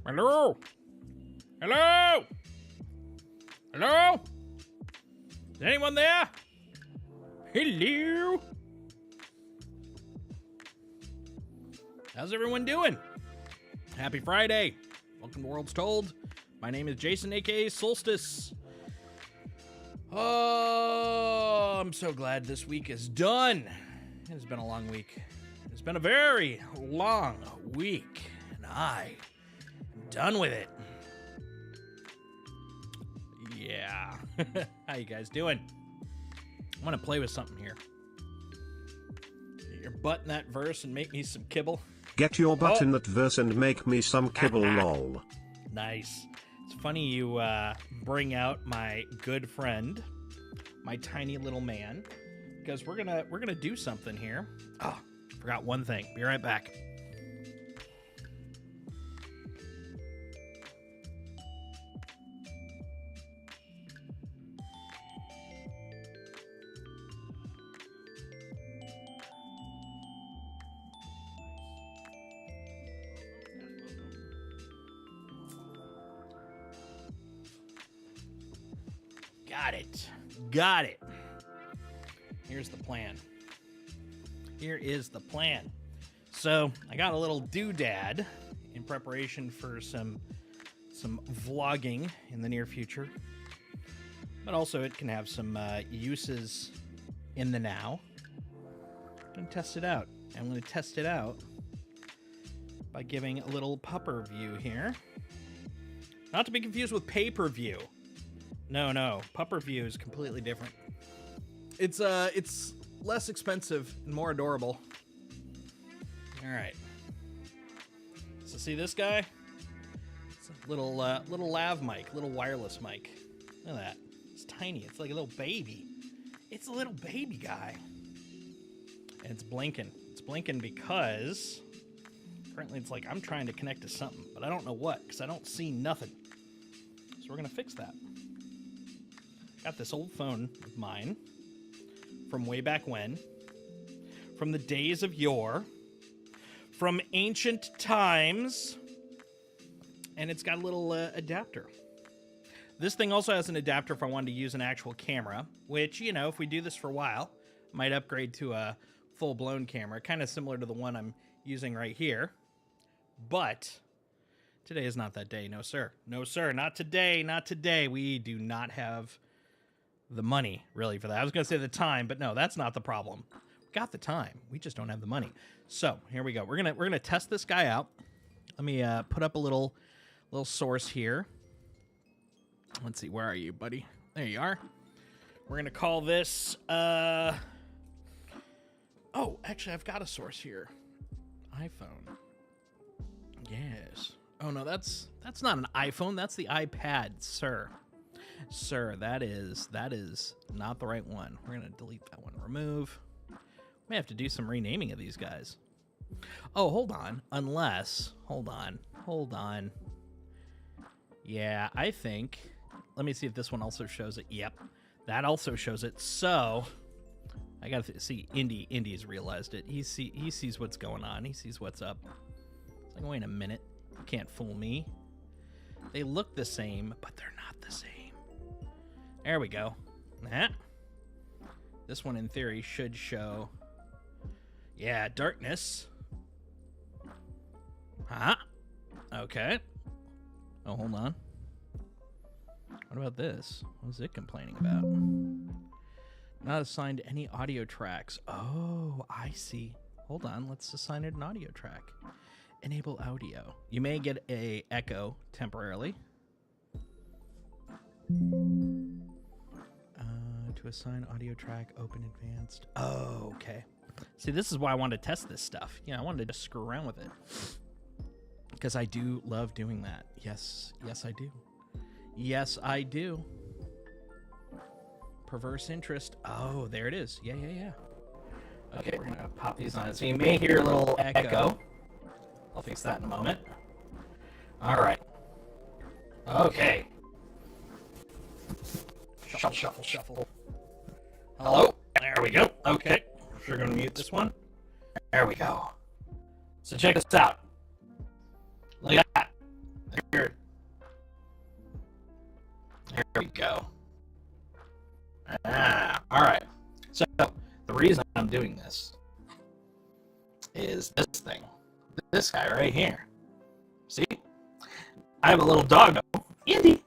Hello? Hello? Hello? Is anyone there? Hello? How's everyone doing? Happy Friday. Welcome to Worlds Told. My name is Jason, aka Solstice. Oh, I'm so glad this week is done. It's been a long week. It's been a very long week, and I am done with it. Yeah. How you guys doing? I want to play with something here. Get your butt in that verse and make me some kibble. Get your butt in that verse and make me some kibble, lol. Nice. It's funny you bring out my good friend, my tiny little man, because we're gonna do something here. Oh, forgot one thing. Be right back. Got it. Here's the plan. Here is the plan. So I got a little doodad in preparation for some vlogging in the near future, but also it can have some uses in the now. I'm gonna test it out. I'm gonna test it out by giving a little pupper view here, not to be confused with pay-per-view. No, pupper view is completely different. It's less expensive and more adorable. All right. So see this guy? It's a little lav mic, little wireless mic. Look at that. It's tiny. It's like a little baby. It's a little baby guy. And it's blinking. It's blinking because apparently it's like I'm trying to connect to something, but I don't know what because I don't see nothing. So we're gonna fix that. Got this old phone of mine from way back when, from the days of yore, from ancient times, and it's got a little adapter. This thing also has an adapter if I wanted to use an actual camera, which, you know, if we do this for a while, might upgrade to a full-blown camera, kind of similar to the one I'm using right here. But today is not that day, no sir. No sir, not today, not today. We do not have the money really for that. I was gonna say the time, but no, that's not the problem. We got the time, we just don't have the money. So here we go. We're gonna test this guy out. Let me put up a little source here. Let's see, where are you, buddy? There you are. We're gonna call this oh, actually I've got a source here. iPhone. Yes. Oh no, that's not an iPhone, that's the iPad, sir. Sir, that is not the right one. We're gonna delete that one. Remove. May have to do some renaming of these guys. Oh, hold on. Hold on. Yeah, I think. Let me see if this one also shows it. Yep, that also shows it. So I gotta see. Indy's realized it. He sees what's going on. He sees what's up. It's like, wait a minute. You can't fool me. They look the same, but they're not the same. There we go. This one, in theory, should show... Yeah, darkness. Okay. Oh, hold on. What about this? What is it complaining about? Not assigned any audio tracks. Oh, I see. Hold on. Let's assign it an audio track. Enable audio. You may get a echo temporarily. To assign audio track, open advanced. Oh, okay. See, this is why I wanted to test this stuff. I wanted to just screw around with it. Because I do love doing that. Yes, I do. Yes, I do. Perverse interest. Oh, there it is. Yeah. Okay, we're going to pop these on. So you may hear a little echo. I'll fix that in a moment. All right. Okay. Shuffle. Hello? There we go. Okay. We're going to mute this one. There we go. So check this out. Look at that. There we go. All right. So the reason I'm doing this is this thing. This guy right here. See? I have a little doggo. Andy.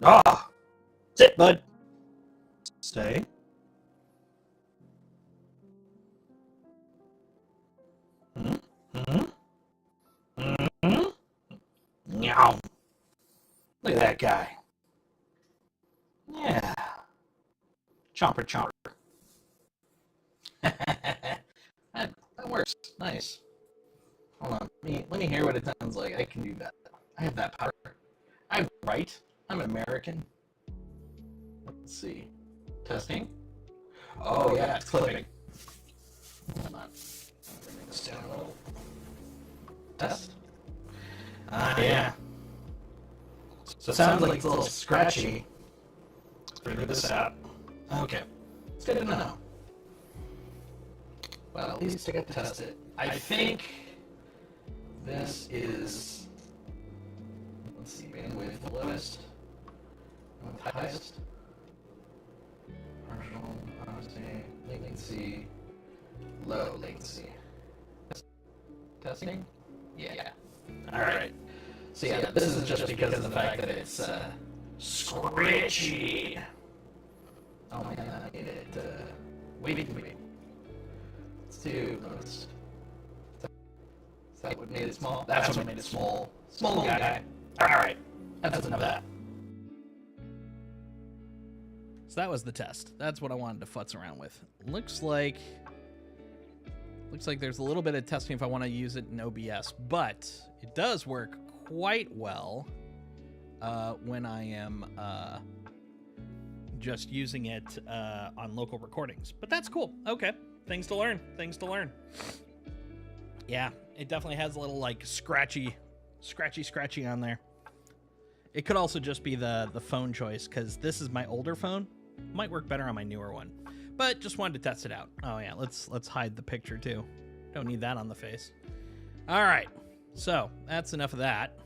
Ah. Sit, bud. Stay. Meow. Look at that guy. Yeah. Chomper chomper. that works. Nice. Hold on. Let me hear what it sounds like. I can do that. I have that power. I have the right. I'm an American. Let's see. Testing. Oh yeah, it's clipping. Hold on. Bring this down a little. Test. Yeah. So it sounds like it's a little scratchy. Let's figure this out. Okay. It's good to know. Well, at least I got to test it. I think this is, let's see, bandwidth the lowest, the highest. Partial, latency, low latency. Testing? Yeah. Alright. So yeah, this is just because of the fact that it's scratchy. Oh man, I made it, wait. Let's do, is that what made it small? That's what made it small. Small little guy. Alright, that's enough of that. So that was the test. That's what I wanted to futz around with. Looks like there's a little bit of testing if I want to use it in OBS, but it does work quite well when I am just using it on local recordings. But that's cool. Okay, things to learn. Yeah, it definitely has a little like scratchy on there. It could also just be the phone choice, because this is my older phone. Might work better on my newer one. But just wanted to test it out. Oh yeah, let's hide the picture too. Don't need that on the face. All right, so that's enough of that.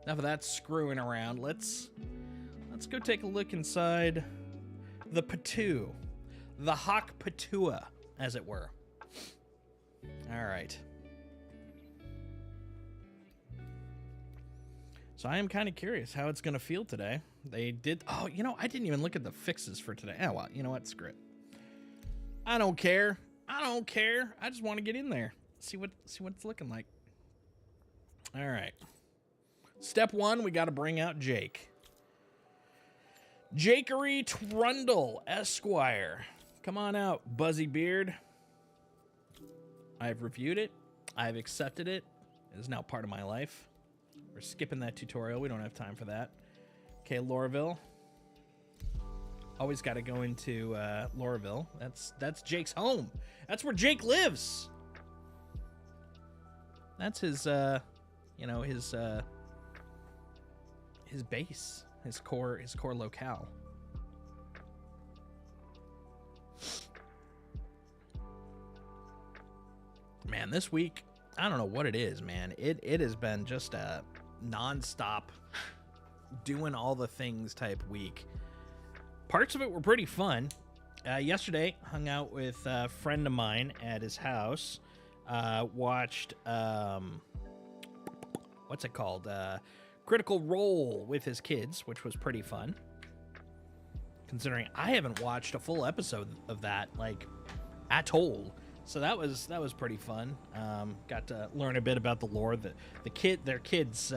Enough of that screwing around. Let's go take a look inside the PTU, the Hawk Patua, as it were. All right. So I am kind of curious how it's going to feel today. They did... Oh, you know, I didn't even look at the fixes for today. Oh, well, you know what? Screw it. I don't care. I just want to get in there. See what it's looking like. All right. Step one, we got to bring out Jake. Jakery Trundle, Esquire. Come on out, Buzzy Beard. I've reviewed it. I've accepted it. It is now part of my life. We're skipping that tutorial. We don't have time for that. Okay, Lorville. Always got to go into Lorville. That's Jake's home. That's where Jake lives. That's his, his base, his core locale. Man, this week, I don't know what it is, man. It has been just a non-stop doing all the things type week. Parts of it were pretty fun. Yesterday, hung out with a friend of mine at his house. Watched, what's it called? Critical Role with his kids, which was pretty fun. Considering I haven't watched a full episode of that, like, at all. So that was pretty fun. Got to learn a bit about the lore. Their kids,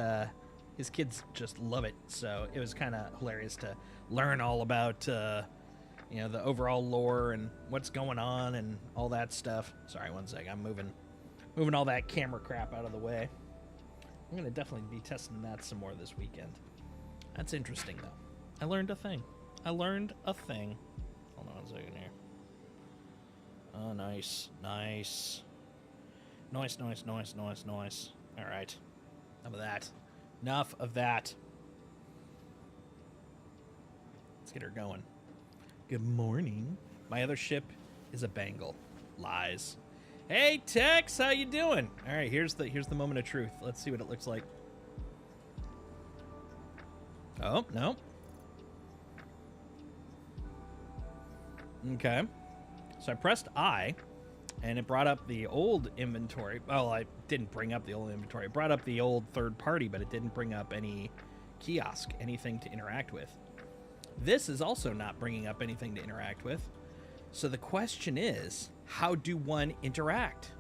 his kids just love it. So it was kind of hilarious to learn all about, the overall lore and what's going on and all that stuff. Sorry, one sec. I'm moving all that camera crap out of the way. I'm gonna definitely be testing that some more this weekend. That's interesting though. I learned a thing. Hold on one second here. Oh, nice. Nice. All right. Enough of that. Let's get her going. Good morning. My other ship is a Bengal. Lies. Hey, Tex, how you doing? All right, here's the moment of truth. Let's see what it looks like. Oh, no. Okay. So I pressed I, and it brought up the old inventory. Well, I didn't bring up the old inventory. It brought up the old third party, but it didn't bring up any kiosk, anything to interact with. This is also not bringing up anything to interact with. So the question is, how do one interact?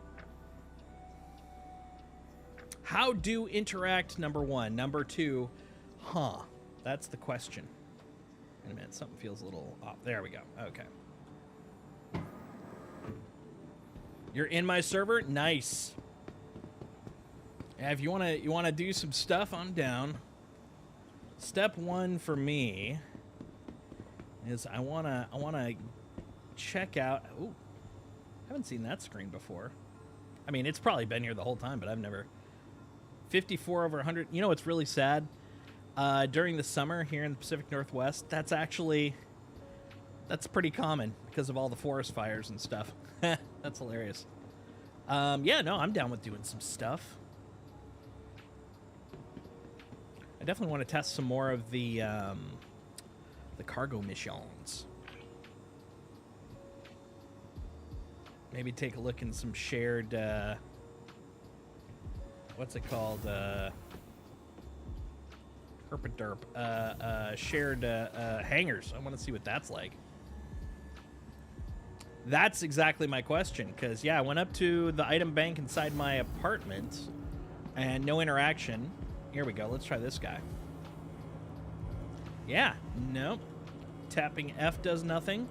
How do interact, number one? Number two, that's the question. Wait a minute, something feels a little off. There we go. Okay. You're in my server? Nice. Yeah, if you wanna do some stuff, I'm down. Step one for me is I wanna check out. Ooh, haven't seen that screen before. I mean, it's probably been here the whole time, but I've never. 54 over 100. You know what's really sad? During the summer here in the Pacific Northwest, that's pretty common because of all the forest fires and stuff. That's hilarious. Yeah, no, I'm down with doing some stuff. I definitely want to test some more of the cargo missions. Maybe take a look in some shared, what's it called? Herpaderp. Shared hangars. I want to see what that's like. That's exactly my question, because, yeah, I went up to the item bank inside my apartment, and no interaction. Here we go. Let's try this guy. Yeah, nope. Tapping F does nothing.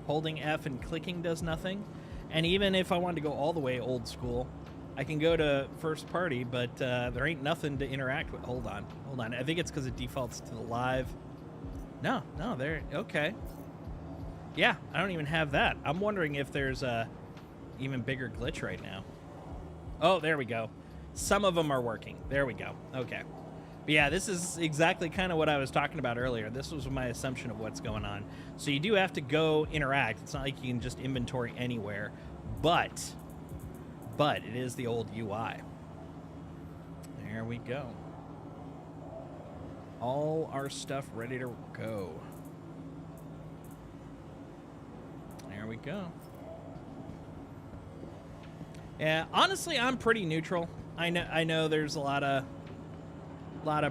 Holding F and clicking does nothing. And even if I wanted to go all the way old school, I can go to first party, but there ain't nothing to interact with. Hold on. I think it's because it defaults to the live. No, there. Okay. Yeah, I don't even have that. I'm wondering if there's a even bigger glitch right now. Oh, there we go. Some of them are working. There we go. Okay. But yeah, this is exactly kind of what I was talking about earlier. This was my assumption of what's going on. So you do have to go interact. It's not like you can just inventory anywhere. But it is the old UI. There we go. All our stuff ready to go. There we go. Yeah, honestly, I'm pretty neutral. I know there's a lot of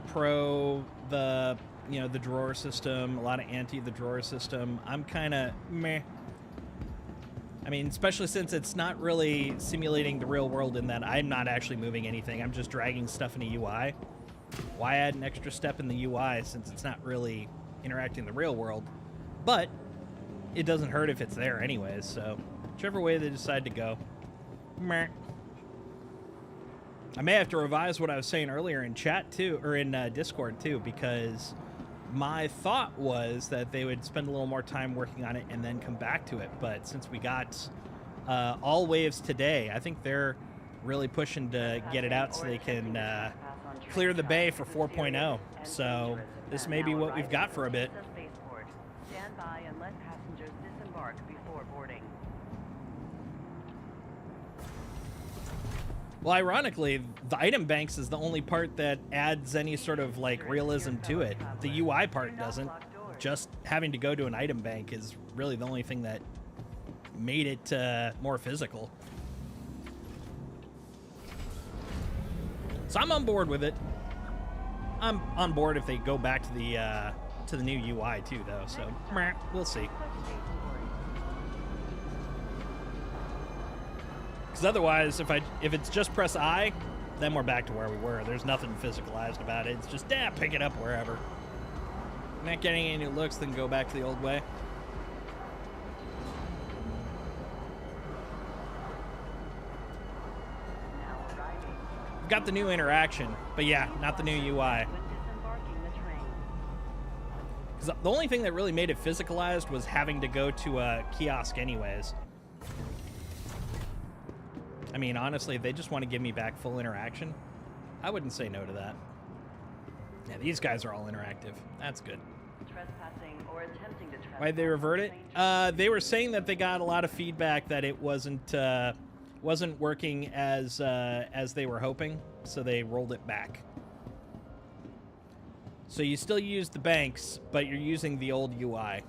pro the drawer system, a lot of anti the drawer system. I'm kind of meh. I mean, especially since it's not really simulating the real world in that I'm not actually moving anything. I'm just dragging stuff in a UI. Why add an extra step in the UI since it's not really interacting in the real world? But it doesn't hurt if it's there anyways, so whichever way they decide to go. Meh. I may have to revise what I was saying earlier in chat too, or in Discord too, because my thought was that they would spend a little more time working on it and then come back to it. But since we got all waves today, I think they're really pushing to get it out so they can clear the bay for 4.0. So this may be what we've got for a bit. Stand by and let passengers disembark before boarding. Well, ironically, the item banks is the only part that adds any sort of like realism to it. The UI part doesn't. Just having to go to an item bank is really the only thing that made it more physical. So I'm on board with it. I'm on board if they go back to the new UI too, though. So we'll see. Because otherwise, if it's just press I, then we're back to where we were. There's nothing physicalized about it. It's just pick it up wherever. Not getting any new looks, then go back to the old way. Got the new interaction, but yeah, not the new UI. Because the only thing that really made it physicalized was having to go to a kiosk anyways. I mean, honestly, if they just want to give me back full interaction, I wouldn't say no to that. Yeah, these guys are all interactive. That's good. Trespassing or attempting to trespass. Why'd they revert it? They were saying that they got a lot of feedback that it wasn't working as they were hoping, so they rolled it back. So you still use the banks, but you're using the old UI.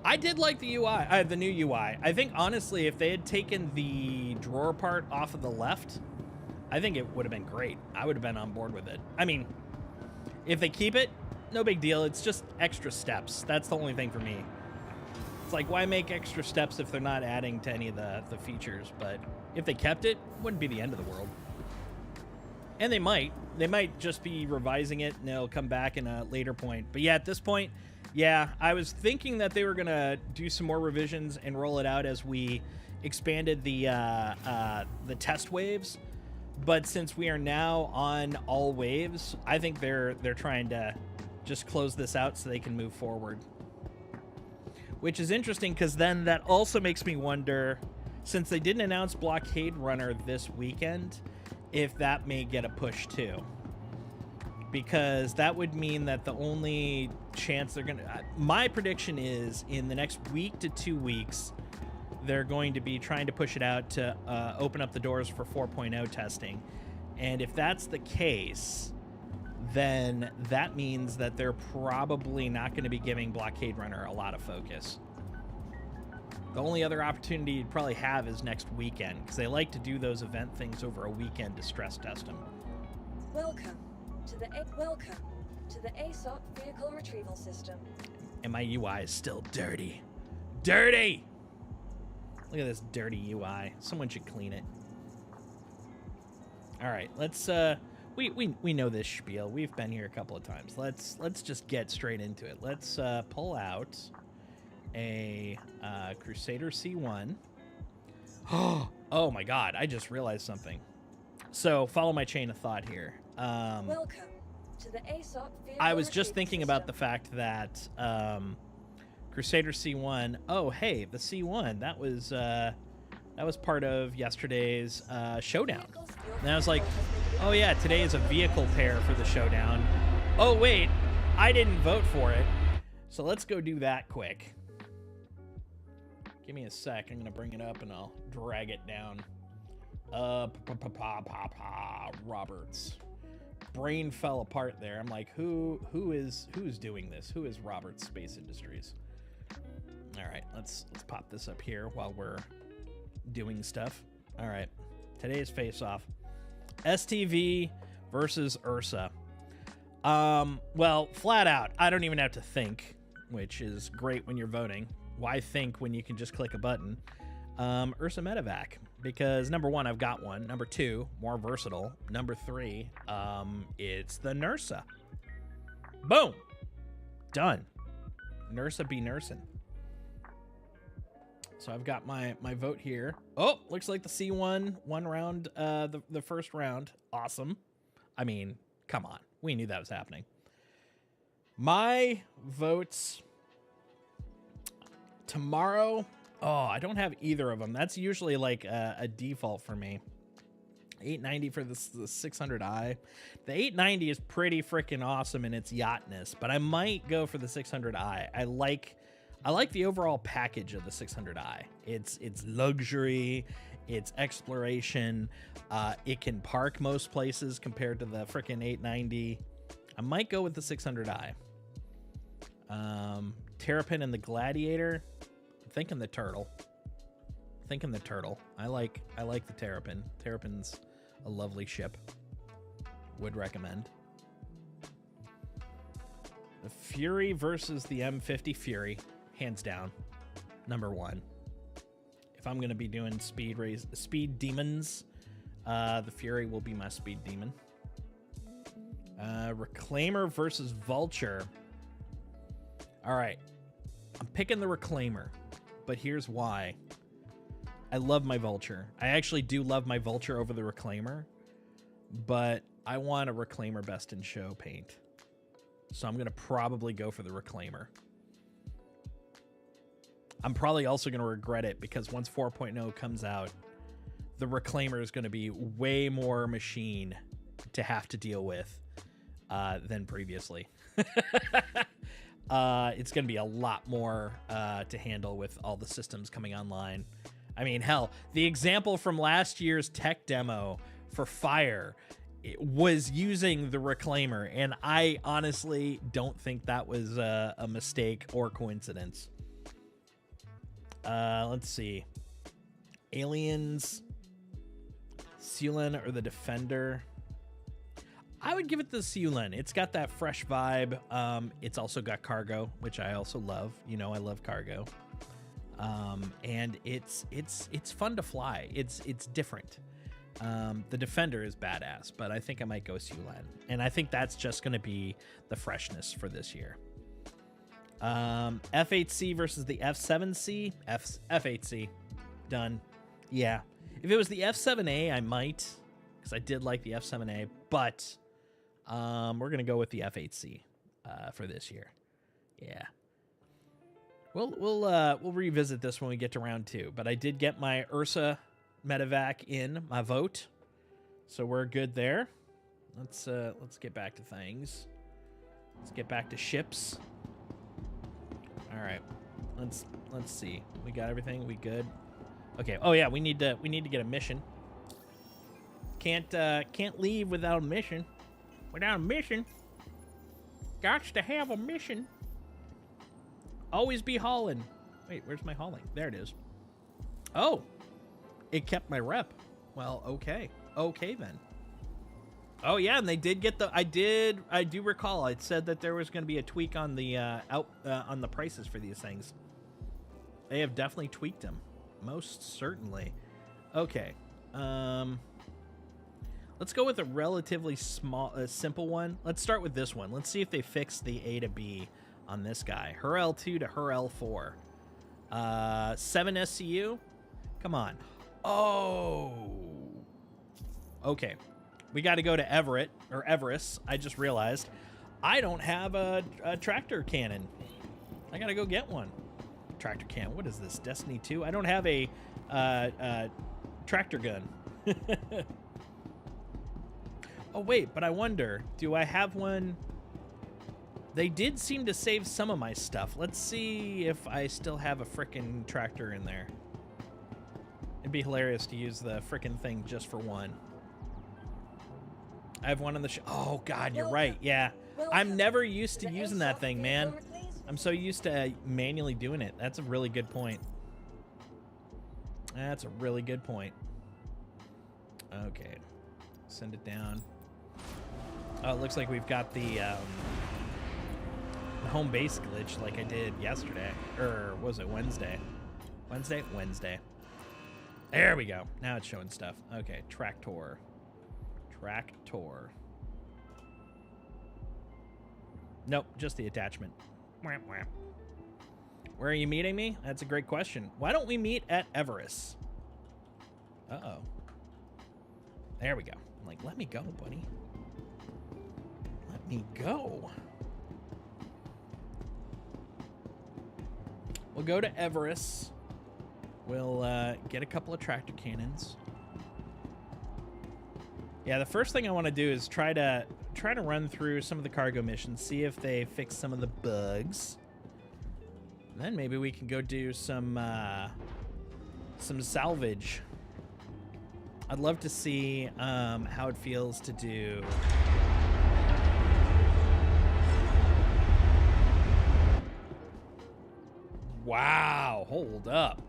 I did like the UI, the new UI. I think, honestly, if they had taken the drawer part off of the left, I think it would have been great. I would have been on board with it. I mean, if they keep it, no big deal. It's just extra steps. That's the only thing for me. It's like, why make extra steps if they're not adding to any of the features? But if they kept it, it wouldn't be the end of the world. And they might. They might just be revising it, and they'll come back in a later point. But yeah, at this point, yeah, I was thinking that they were going to do some more revisions and roll it out as we expanded the test waves. But since we are now on all waves, I think they're trying to just close this out so they can move forward. Which is interesting, because then that also makes me wonder, since they didn't announce Blockade Runner this weekend, if that may get a push too. Because that would mean that the only chance they're gonna... my prediction is, in the next week to 2 weeks, they're going to be trying to push it out to open up the doors for 4.0 testing. And if that's the case, then that means that they're probably not going to be giving Blockade Runner a lot of focus. The only other opportunity you'd probably have is next weekend, because they like to do those event things over a weekend to stress test them. Welcome to the ASOP vehicle retrieval system. And my UI is still dirty. Dirty! Look at this dirty UI. Someone should clean it. All right, let's we know this spiel. We've been here a couple of times. Let's just get straight into it. Let's pull out a Crusader C1. Oh my God! I just realized something. So follow my chain of thought here. Welcome to the ASOP vehicle I was just retrieval thinking system. about the fact that Crusader C1. Oh, hey, the C1. That was part of yesterday's showdown. And I was like, oh yeah, today is a vehicle pair for the showdown. Oh wait, I didn't vote for it. So let's go do that quick. Give me a sec. I'm gonna bring it up and I'll drag it down. Roberts. Brain fell apart there. I'm like, who's doing this? Who is Roberts Space Industries? All right, let's pop this up here while we're doing stuff. All right, today's face-off: STV versus Ursa. Well, flat out, I don't even have to think, which is great when you're voting. Why think when you can just click a button? Ursa Medevac, because number one, I've got one. Number two, more versatile. Number three, it's the Nursa. Boom, done. Nursa be nursin'. So I've got my vote here. Oh, looks like the C1 one round, the first round. Awesome. I mean, come on. We knew that was happening. My votes tomorrow. Oh, I don't have either of them. That's usually like a default for me. 890 for the 600i. The 890 is pretty freaking awesome in its yachtness, but I might go for the 600i. I like the overall package of the 600i. It's luxury, it's exploration. It can park most places compared to the freaking 890. I might go with the 600i. Terrapin and the Gladiator. I'm thinking the Turtle. I like the Terrapin. Terrapin's a lovely ship. Would recommend. The Fury versus the M50 Fury. Hands down, number one. If I'm gonna be doing speed demons, the Fury will be my speed demon. Reclaimer versus Vulture. All right, I'm picking the Reclaimer, but here's why. I love my Vulture. I actually do love my Vulture over the Reclaimer, but I want a Reclaimer best in show paint, so I'm gonna probably go for the Reclaimer. I'm probably also going to regret it, because once 4.0 comes out, the Reclaimer is going to be way more machine to have to deal with than previously. It's going to be a lot more to handle with all the systems coming online. I mean, hell, the example from last year's tech demo for Fire was using the reclaimer, and I honestly don't think that was a mistake or coincidence. Let's see. Aliens, Sealan, or the Defender? I would give it the Sealan. It's got that fresh vibe. It's also got cargo, which I also love. You know, I love cargo. And it's fun to fly. It's different. The Defender is badass, but I think I might go Sealan. And I think that's just going to be the freshness for this year. F8C versus the F7C. F8C. Done. Yeah. If it was the F7A, I might, because I did like the F7A, but we're going to go with the F8C for this year. Yeah. We'll revisit this when we get to round 2, but I did get my Ursa medevac in my vote, so we're good there. Let's get back to things. Let's get back to ships. All right, let's see. We got everything. We good? Okay. Oh yeah, we need to get a mission. Can't leave without a mission. Without a mission, gots to have a mission. Always be hauling. Wait, where's my hauling? There it is. Oh, it kept my rep. Well, okay. Okay then. Oh yeah, and they did get the. I do recall. It said that there was going to be a tweak on the on the prices for these things. They have definitely tweaked them, most certainly. Okay. Let's go with a relatively simple one. Let's start with this one. Let's see if they fix the A to B on this guy. Her L2 to her L4. 7 SCU. Come on. Oh. Okay. We got to go to Everett, or Everest. I just realized I don't have a tractor cannon. I got to go get one. Tractor cannon. What is this? Destiny 2? I don't have a tractor gun. Oh, wait. But I wonder, do I have one? They did seem to save some of my stuff. Let's see if I still have a frickin' tractor in there. It'd be hilarious to use the frickin' thing just for one. I have one on the oh, God, you're right. Yeah. I'm never used to using that thing, man. I'm so used to manually doing it. That's a really good point. That's a really good point. Okay. Send it down. Oh, it looks like we've got the home base glitch like I did yesterday. Or was it Wednesday? Wednesday. There we go. Now it's showing stuff. Okay, tractor. Nope, just the attachment. Where are you meeting me? That's a great question. Why don't we meet at Everest? Uh-oh. There we go. I'm like, let me go, buddy. Let me go. We'll go to Everest. We'll get a couple of tractor cannons. Yeah, the first thing I want to do is try to run through some of the cargo missions, see if they fix some of the bugs. And then maybe we can go do some salvage. I'd love to see how it feels to do. Wow, hold up.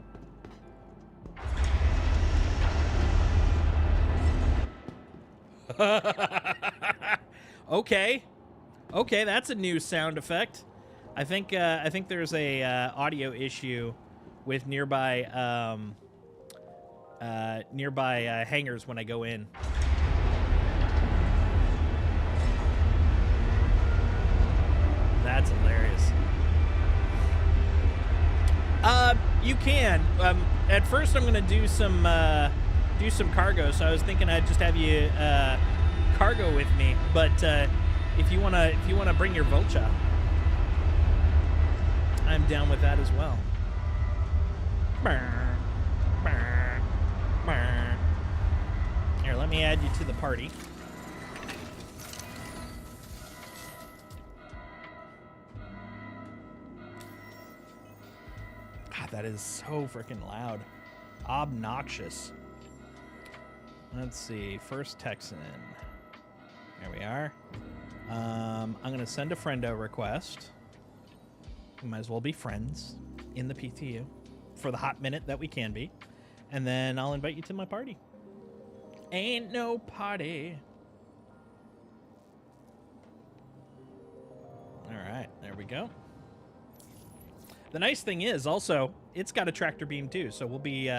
Okay, that's a new sound effect. I think there's a audio issue with nearby hangars when I go in. That's hilarious. You can. At first, I'm gonna do some cargo, so I was thinking I'd just have you cargo with me. But if you wanna bring your Vulture, I'm down with that as well. Here, let me add you to the party. God, that is so freaking loud. Obnoxious. Let's see. First Texan. There we are. I'm going to send a friendo request. We might as well be friends in the PTU for the hot minute that we can be. And then I'll invite you to my party. Ain't no party. All right, there we go. The nice thing is also it's got a tractor beam too, so we'll be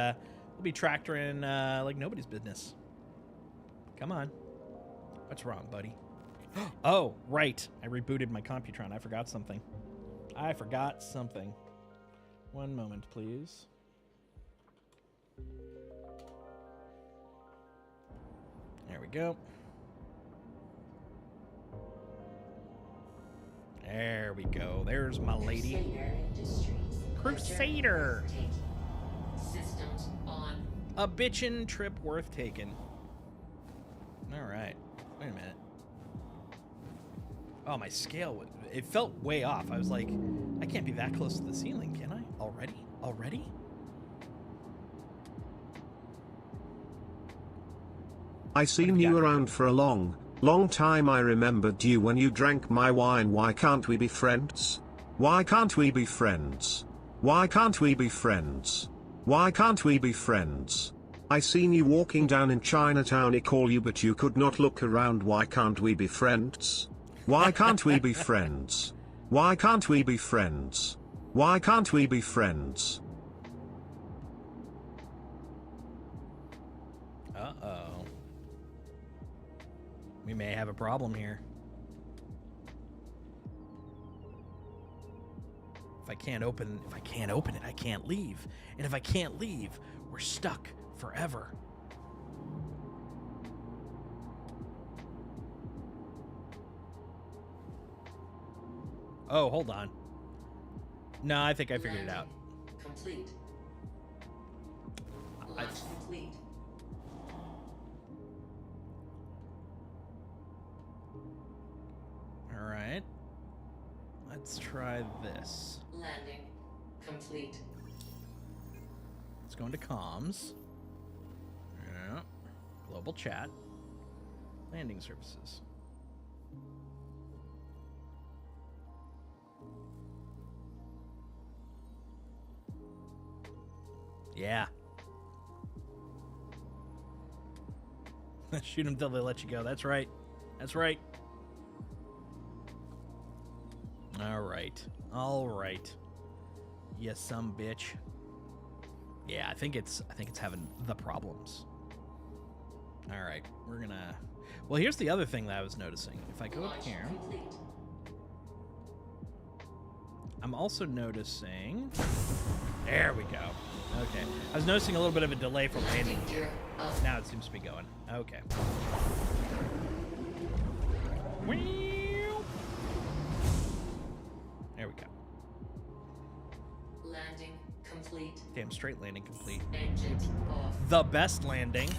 tractoring like nobody's business. Come on. What's wrong, buddy? Oh, right. I rebooted my Computron. I forgot something. One moment, please. There we go. There we go. There's my lady. Crusader. Systems on. A bitchin' trip worth taking. All right. Wait a minute. Oh, my scale, it felt way off. I was like, I can't be that close to the ceiling, can I? Already? I seen you around for a long time. I remembered you when you drank my wine. Why can't we be friends? Why can't we be friends? Why can't we be friends? Why can't we be friends? I seen you walking down in Chinatown. I call you but you could not look around. Why can't we be friends? Why can't we be friends? Why can't we be friends? Why can't we be friends? Uh-oh. We may have a problem here. If I can't open it, I can't leave. And if I can't leave, we're stuck forever. Oh, hold on. No, I think I figured it out. Complete. Launch complete. All right. Let's try this. Landing complete. Let's go into comms. Yeah. Global chat. Landing services. Yeah. Shoot them till they let you go. That's right. That's right. All right. You some bitch. Yeah, I think it's having the problems. All right, we're gonna. Well, here's the other thing that I was noticing. If I go up Launch here, complete. I'm also noticing. There we go. Okay, I was noticing a little bit of a delay from landing. Gear up. Now it seems to be going. Okay. There we go. Landing complete. Damn straight landing complete. Engines off. The best landing.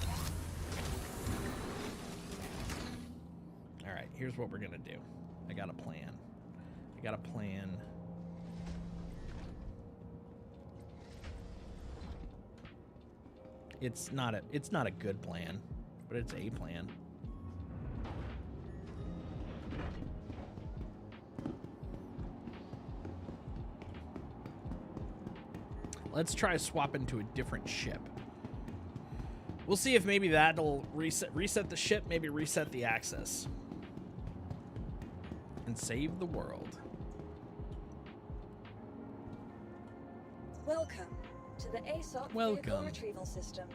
All right, here's what we're gonna do. I got a plan. It's not a good plan, but it's a plan. Let's try swapping to a different ship. We'll see if maybe that'll reset the ship, maybe reset the access. And save the world. Welcome to the ASOP vehicle Welcome. retrieval system.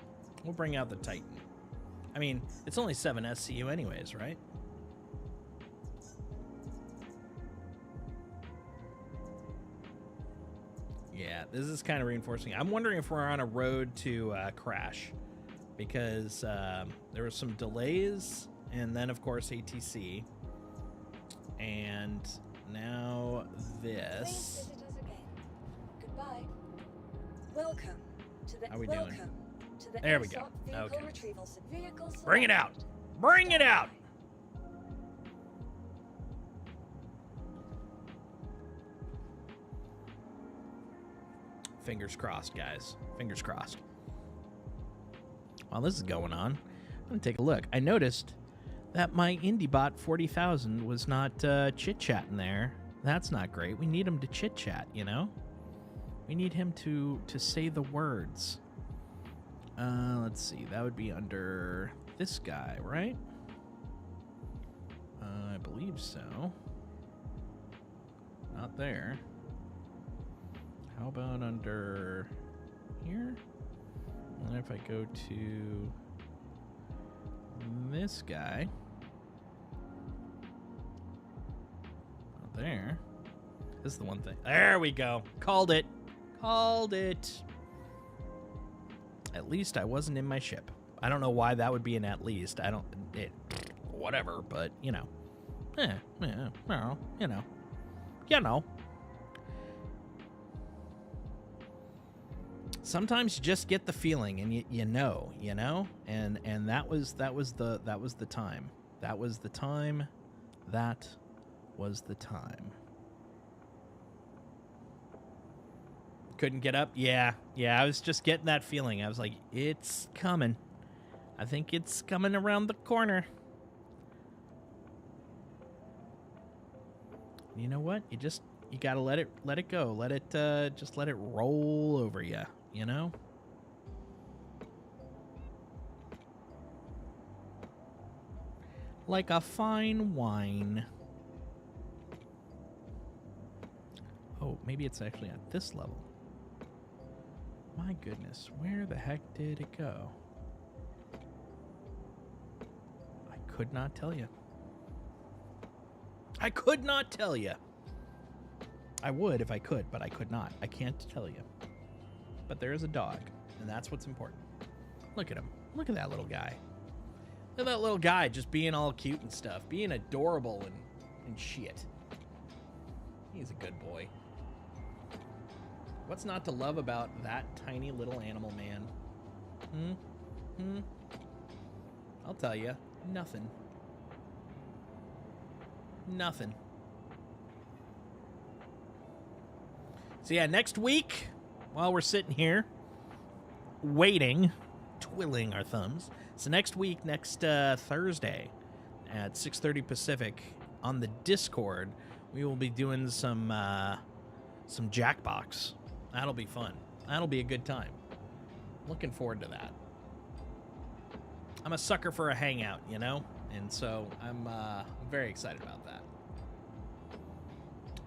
We'll bring out the Titan. I mean, it's only 7 SCU anyways, right? Yeah, this is kind of reinforcing. I'm wondering if we're on a road to crash, because there were some delays, and then of course ATC, and now Please this. visit us again. Goodbye. Welcome to the How we doing? welcome to the There we go. ASOP vehicle Okay. retrieval system. Vehicle Bring it out. selected. Bring it out. Fingers crossed, guys. Fingers crossed. while this is going on, I'm going to take a look. I noticed that my IndieBot 40,000 was not chit-chatting there. That's not great. We need him to chit-chat, you know? We need him to say the words. Let's see. That would be under this guy, right? I believe so. Not there. How about under here? And if I go to this guy. Not there. This is the one thing. There we go. Called it. Called it. At least I wasn't in my ship. I don't know why that would be an at least. I don't... whatever, but, you know. Well, you know. You know. Sometimes you just get the feeling, and you know, and that was the time. That was the time. That was the time. Couldn't get up. Yeah. I was just getting that feeling. I was like, it's coming. I think it's coming around the corner. You know what? You gotta let it go. Let it just let it roll over you. You know? Like a fine wine. Oh, maybe it's actually at this level. My goodness, where the heck did it go? I could not tell you. I could not tell you. I would if I could, but I could not. I can't tell you. But there is a dog, and that's what's important. Look at him. Look at that little guy. Look at that little guy just being all cute and stuff, being adorable and shit. He's a good boy. What's not to love about that tiny little animal man? I'll tell you, nothing. Nothing. So yeah, next week, while we're sitting here, waiting, twiddling our thumbs. So next week, next Thursday at 6:30 Pacific on the Discord, we will be doing some Jackbox. That'll be fun. That'll be a good time. Looking forward to that. I'm a sucker for a hangout, you know? And so I'm very excited about that.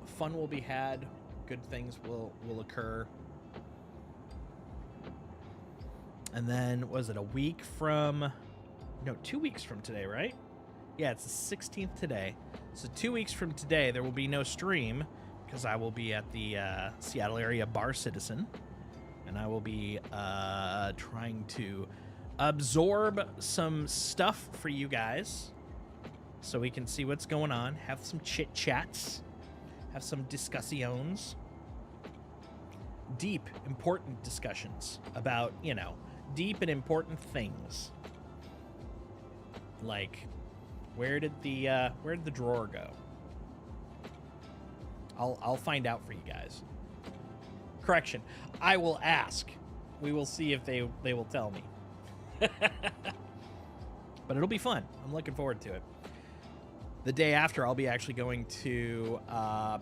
Fun will be had. Good things will occur. And then, was it 2 weeks from today, right? Yeah, it's the 16th today. So 2 weeks from today, there will be no stream because I will be at the Seattle area Bar Citizen. And I will be trying to absorb some stuff for you guys so we can see what's going on, have some chit-chats, have some discussions. Deep, important discussions about, you know, deep and important things. Like, where did the drawer go? I'll find out for you guys. Correction, I will ask. We will see if they will tell me. But it'll be fun. I'm looking forward to it. The day after, I'll be actually going to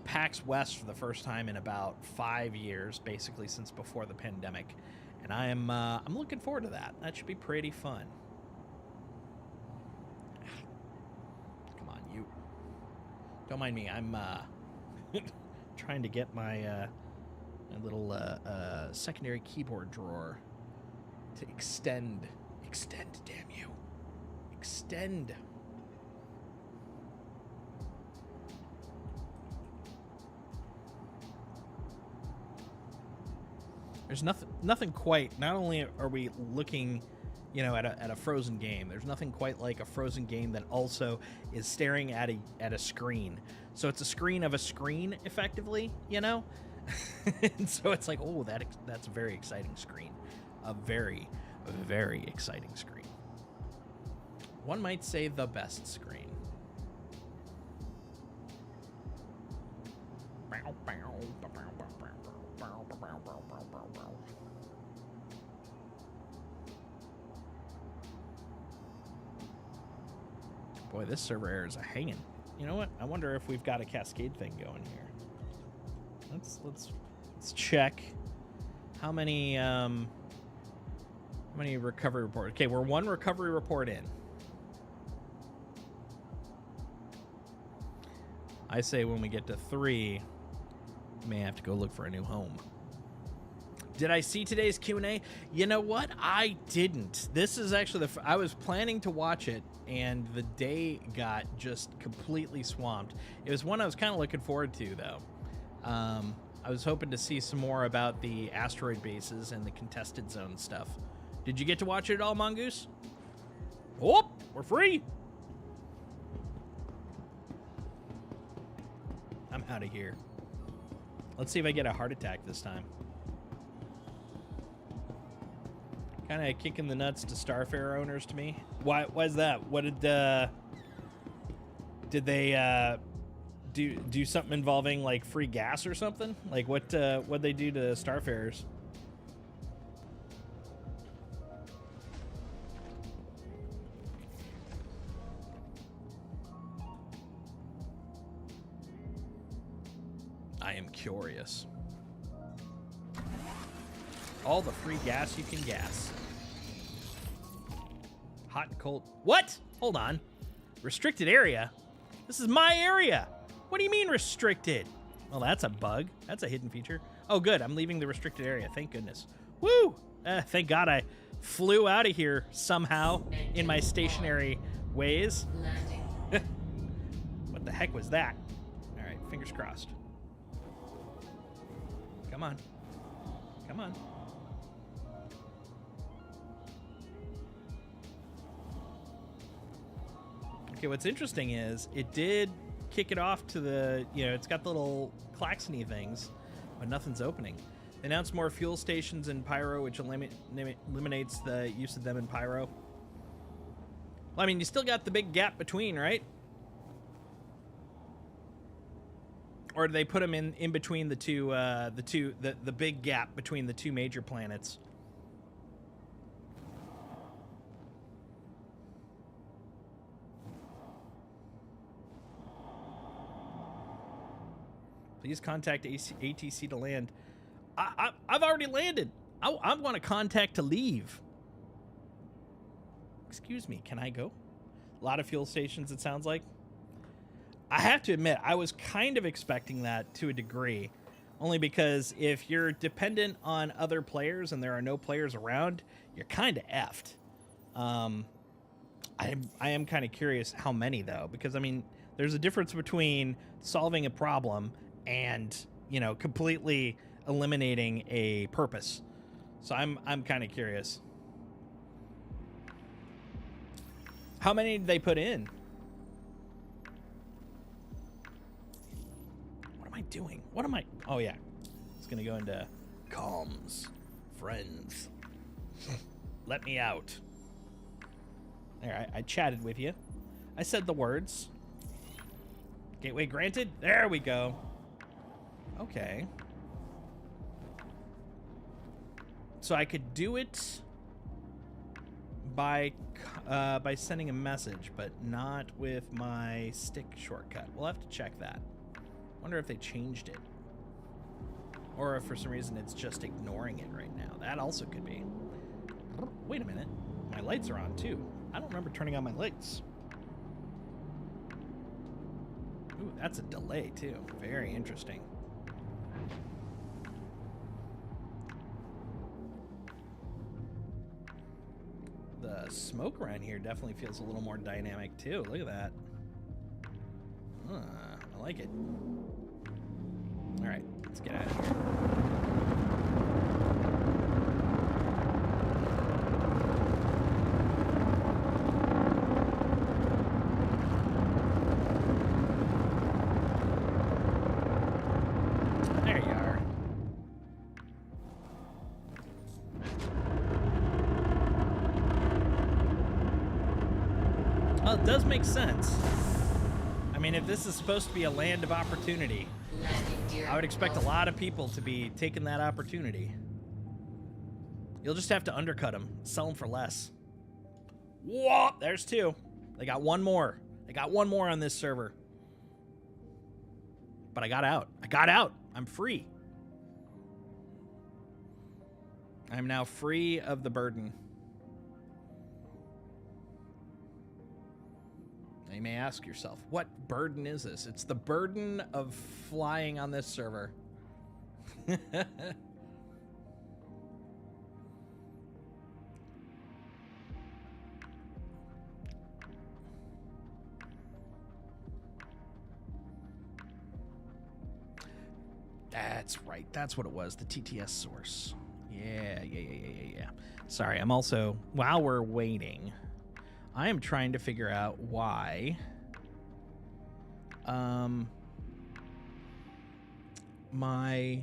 PAX West for the first time in about 5 years, basically since before the pandemic, and I'm looking forward to that. That should be pretty fun. Come on, you. Don't mind me. I'm trying to get my little secondary keyboard drawer to extend. Extend, damn you. Extend. There's nothing quite. Not only are we looking, you know, at a Frozen game, there's nothing quite like a Frozen game that also is staring at a screen. So it's a screen of a screen, effectively, you know. And so it's like, oh, that's a very exciting screen, a very, very exciting screen. One might say the best screen. Boy, this server error is a hanging. You know what? I wonder if we've got a cascade thing going here. Let's check how many recovery reports. Okay, we're 1 recovery report in. I say when we get to 3, we may have to go look for a new home. Did I see today's Q&A? You know what? I didn't. This is actually I was planning to watch it, and the day got just completely swamped. It was one I was kind of looking forward to, though. I was hoping to see some more about the asteroid bases and the contested zone stuff. Did you get to watch it at all, Mongoose? Oh, we're free. I'm out of here. Let's see if I get a heart attack this time. Kind of kicking the nuts to Starfare owners to me. Why is that? What did they do something involving like free gas or something? Like what'd they do to Starfarers? I am curious. All the free gas you can gas. Hot and cold. What? Hold on. Restricted area? This is my area. What do you mean restricted? Well, that's a bug. That's a hidden feature. Oh, good. I'm leaving the restricted area. Thank goodness. Woo! Thank God I flew out of here somehow in my stationary ways. What the heck was that? All right, fingers crossed. Come on. Come on. Okay, what's interesting is it did kick it off to the, it's got the little klaxony things, but nothing's opening. They announced more fuel stations in Pyro, which eliminates the use of them in Pyro. Well, I mean, you still got the big gap between, right? Or do they put them in between the big gap between the 2 major planets? Please contact ATC to land. I've already landed. I want to contact to leave. Excuse me, can I go? A lot of fuel stations, it sounds like. I have to admit, I was kind of expecting that to a degree. Only because if you're dependent on other players and there are no players around, you're kind of effed. I am kind of curious how many, though. Because, I mean, there's a difference between solving a problem and, completely eliminating a purpose. So I'm kind of curious. How many did they put in? What am I doing? What am I? Oh, yeah. It's going to go into comms. Friends. Let me out. There, I chatted with you. I said the words. Gateway granted. There we go. Okay. So I could do it by sending a message, but not with my stick shortcut. We'll have to check that. Wonder if they changed it. Or if for some reason it's just ignoring it right now. That also could be. Wait a minute. My lights are on too. I don't remember turning on my lights. Ooh, that's a delay too. Very interesting. The smoke around here definitely feels a little more dynamic too. Look at that. I like it. All right, let's get out of here. There you are. Well, it does make sense. I mean, if this is supposed to be a land of opportunity, I would expect a lot of people to be taking that opportunity. You'll just have to undercut them, sell them for less. Whoa, there's 2. They got 1 more. I got one more on this server. But I got out. I got out. I'm free. I'm now free of the burden. Now you may ask yourself, what burden is this? It's the burden of flying on this server. That's right. That's what it was. The TTS source. Yeah. Sorry, I'm also, while we're waiting, I am trying to figure out why my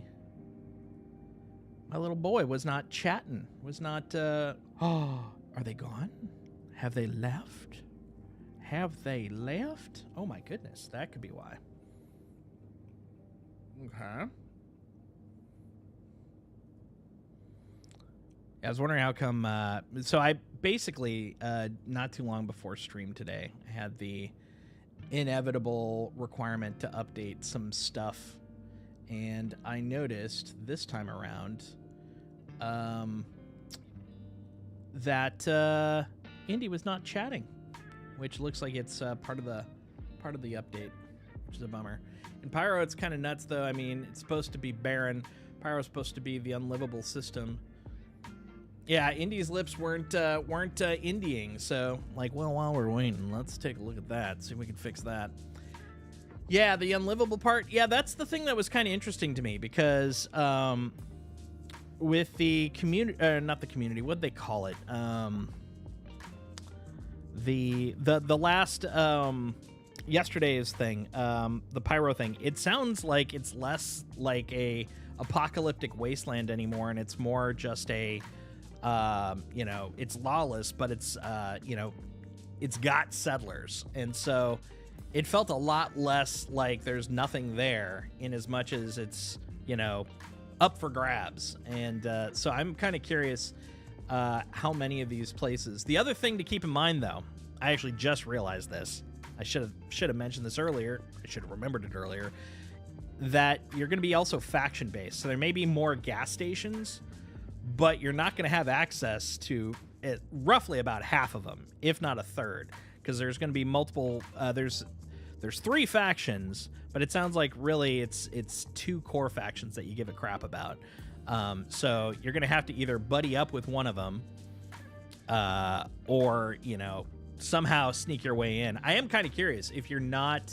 little boy was not chatting, was not are they gone? Have they left? Oh my goodness, that could be why. Okay. I was wondering how come, so I basically, not too long before stream today, I had the inevitable requirement to update some stuff, and I noticed this time around, that, Indy was not chatting, which looks like it's, part of the update, which is a bummer. In Pyro, it's kind of nuts, though. I mean, it's supposed to be barren. Pyro's supposed to be the unlivable system. Yeah, Indy's lips weren't Indying, so, like, well, while we're waiting, let's take a look at that, see if we can fix that. Yeah, the unlivable part, yeah, that's the thing that was kind of interesting to me, because, with the community, not the community, what'd they call it? The last, yesterday's thing, the Pyro thing, it sounds like it's less like a apocalyptic wasteland anymore, and it's more just a, you know, it's lawless, but it's, you know, it's got settlers. And so it felt a lot less like there's nothing there in as much as it's, you know, up for grabs. And so I'm kind of curious how many of these places. The other thing to keep in mind, though, I actually just realized this. I should have mentioned this earlier. I should have remembered it earlier. That you're going to be also faction based. So there may be more gas stations, but you're not going to have access to roughly about half of them, if not a third, because there's going to be multiple. There's 3 factions, but it sounds like really it's 2 core factions that you give a crap about. So you're going to have to either buddy up with one of them, or, you know, somehow sneak your way in. I am kind of curious if you're not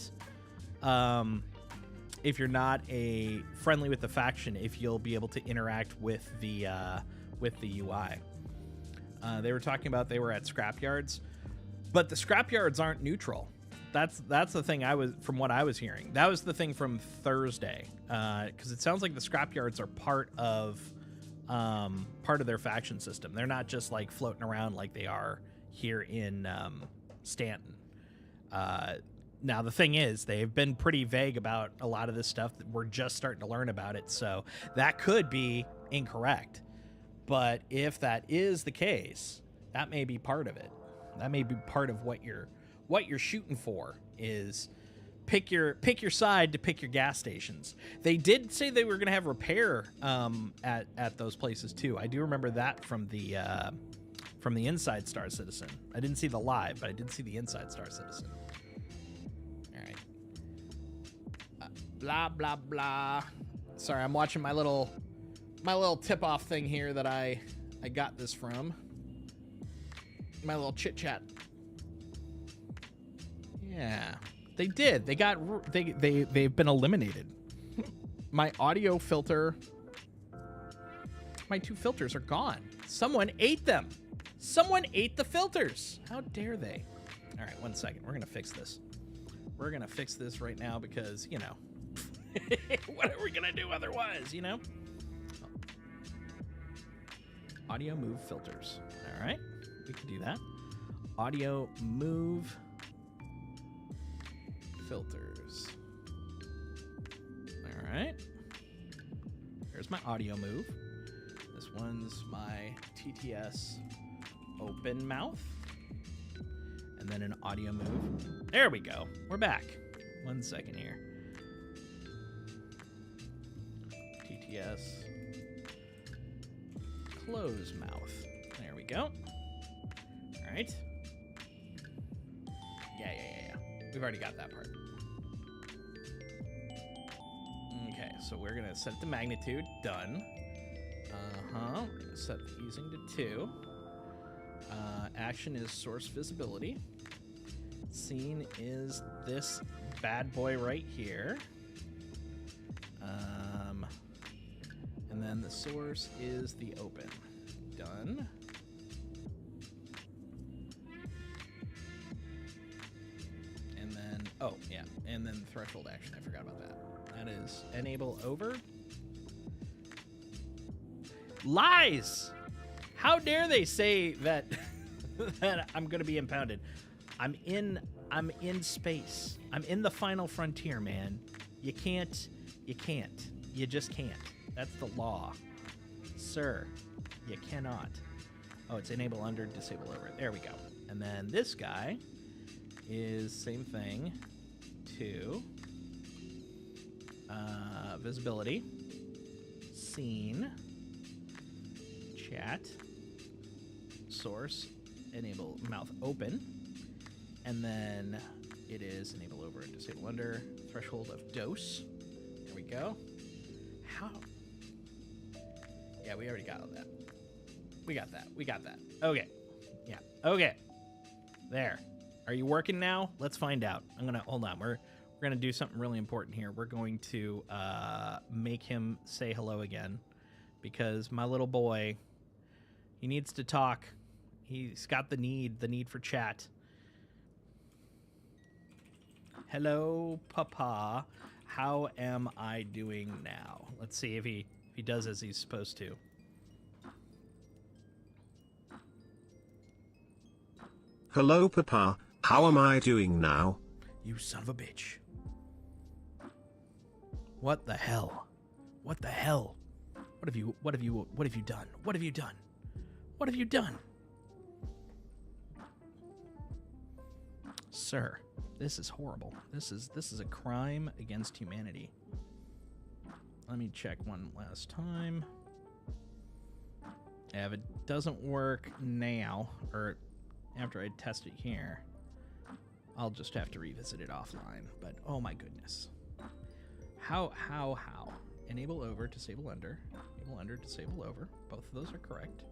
a friendly with the faction, if you'll be able to interact with the UI. They were talking about they were at scrapyards, but the scrapyards aren't neutral. That's the thing from what I was hearing. That was the thing from Thursday, because it sounds like the scrapyards are part of their faction system. They're not just like floating around like they are here in Stanton. Now, the thing is, they've been pretty vague about a lot of this stuff. That we're just starting to learn about it, so that could be incorrect. But if that is the case, that may be part of it. That may be part of what you're shooting for, is pick your side to pick your gas stations. They did say they were going to have repair at those places too. I do remember that from the Inside Star Citizen. I didn't see the live, but I did see the Inside Star Citizen. All right. Blah blah blah. Sorry, I'm watching my little tip-off thing here that I got this from. My little chit chat. Yeah, they did. They've been eliminated. My audio filter. My 2 filters are gone. Someone ate them. Someone ate the filters. How dare they? All right, 1 second. We're gonna fix this. We're gonna fix this right now because, you know, what are we gonna do otherwise? You know. Audio move filters. All right, we can do that. Audio move filters. All right. Here's my audio move. This one's my TTS open mouth. and then an audio move. There we go. We're back. 1 second here. TTS. Close mouth. There we go. All right. Yeah. We've already got that part. Okay, so we're going to set the magnitude. Done. We're going to set the easing to 2. Action is source visibility. Scene is this bad boy right here. And then the source is the open. Done. And then, oh, yeah. And then threshold action. I forgot about that. That is enable over. Lies! How dare they say that that I'm going to be impounded? I'm in space. I'm in the final frontier, man. You just can't. That's the law. Sir, you cannot. Oh, it's enable under, disable over. There we go. And then this guy is same thing. 2. Visibility. Scene. Chat. Source. Enable mouth open. And then it is enable over and disable under. Threshold of dose. There we go. How? Yeah, we already got all that. We got that. Okay. Yeah. Okay. There. Are you working now? Let's find out. Hold on. We're gonna do something really important here. We're going to make him say hello again, because my little boy, he needs to talk. He's got the need for chat. Hello, Papa. How am I doing now? Let's see if he does as he's supposed to. Hello, Papa. How am I doing now? You son of a bitch. What the hell? What the hell? What have you done? What have you done? What have you done? Sir, this is horrible. This is a crime against humanity. Let me check one last time. Yeah, if it doesn't work now, or after I test it here, I'll just have to revisit it offline. But oh my goodness. How? Enable over, disable under. Enable under, disable over. Both of those are correct.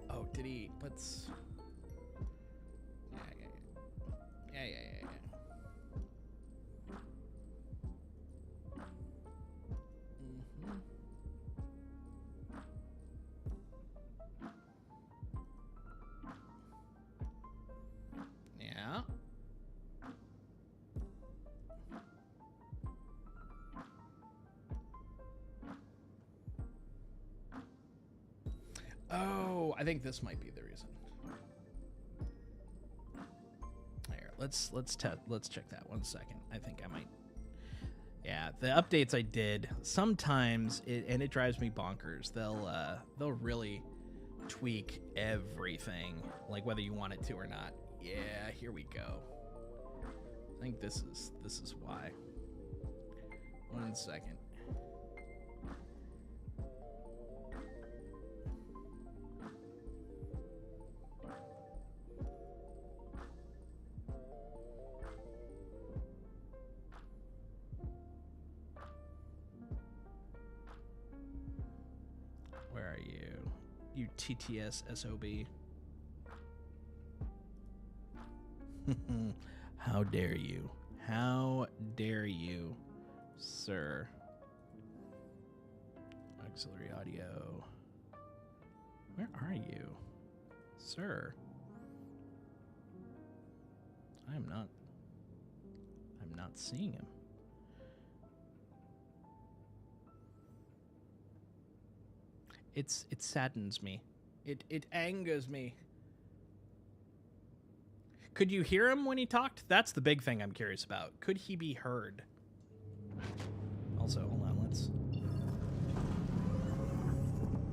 Oh, did he? Let's... Yeah. Yeah. Oh, I think this might be the reason. Here, let's check that 1 second. I think I might. Yeah, the updates I did, sometimes it drives me bonkers. They'll really tweak everything, like whether you want it to or not. Yeah, here we go. I think this is why. 1 second. Where are you? You TTS SOB. How dare you? How dare you, sir? Auxiliary audio. Where are you, sir? I'm not seeing him. It saddens me. It angers me. Could you hear him when he talked? That's the big thing I'm curious about. Could he be heard? Also, hold on, let's...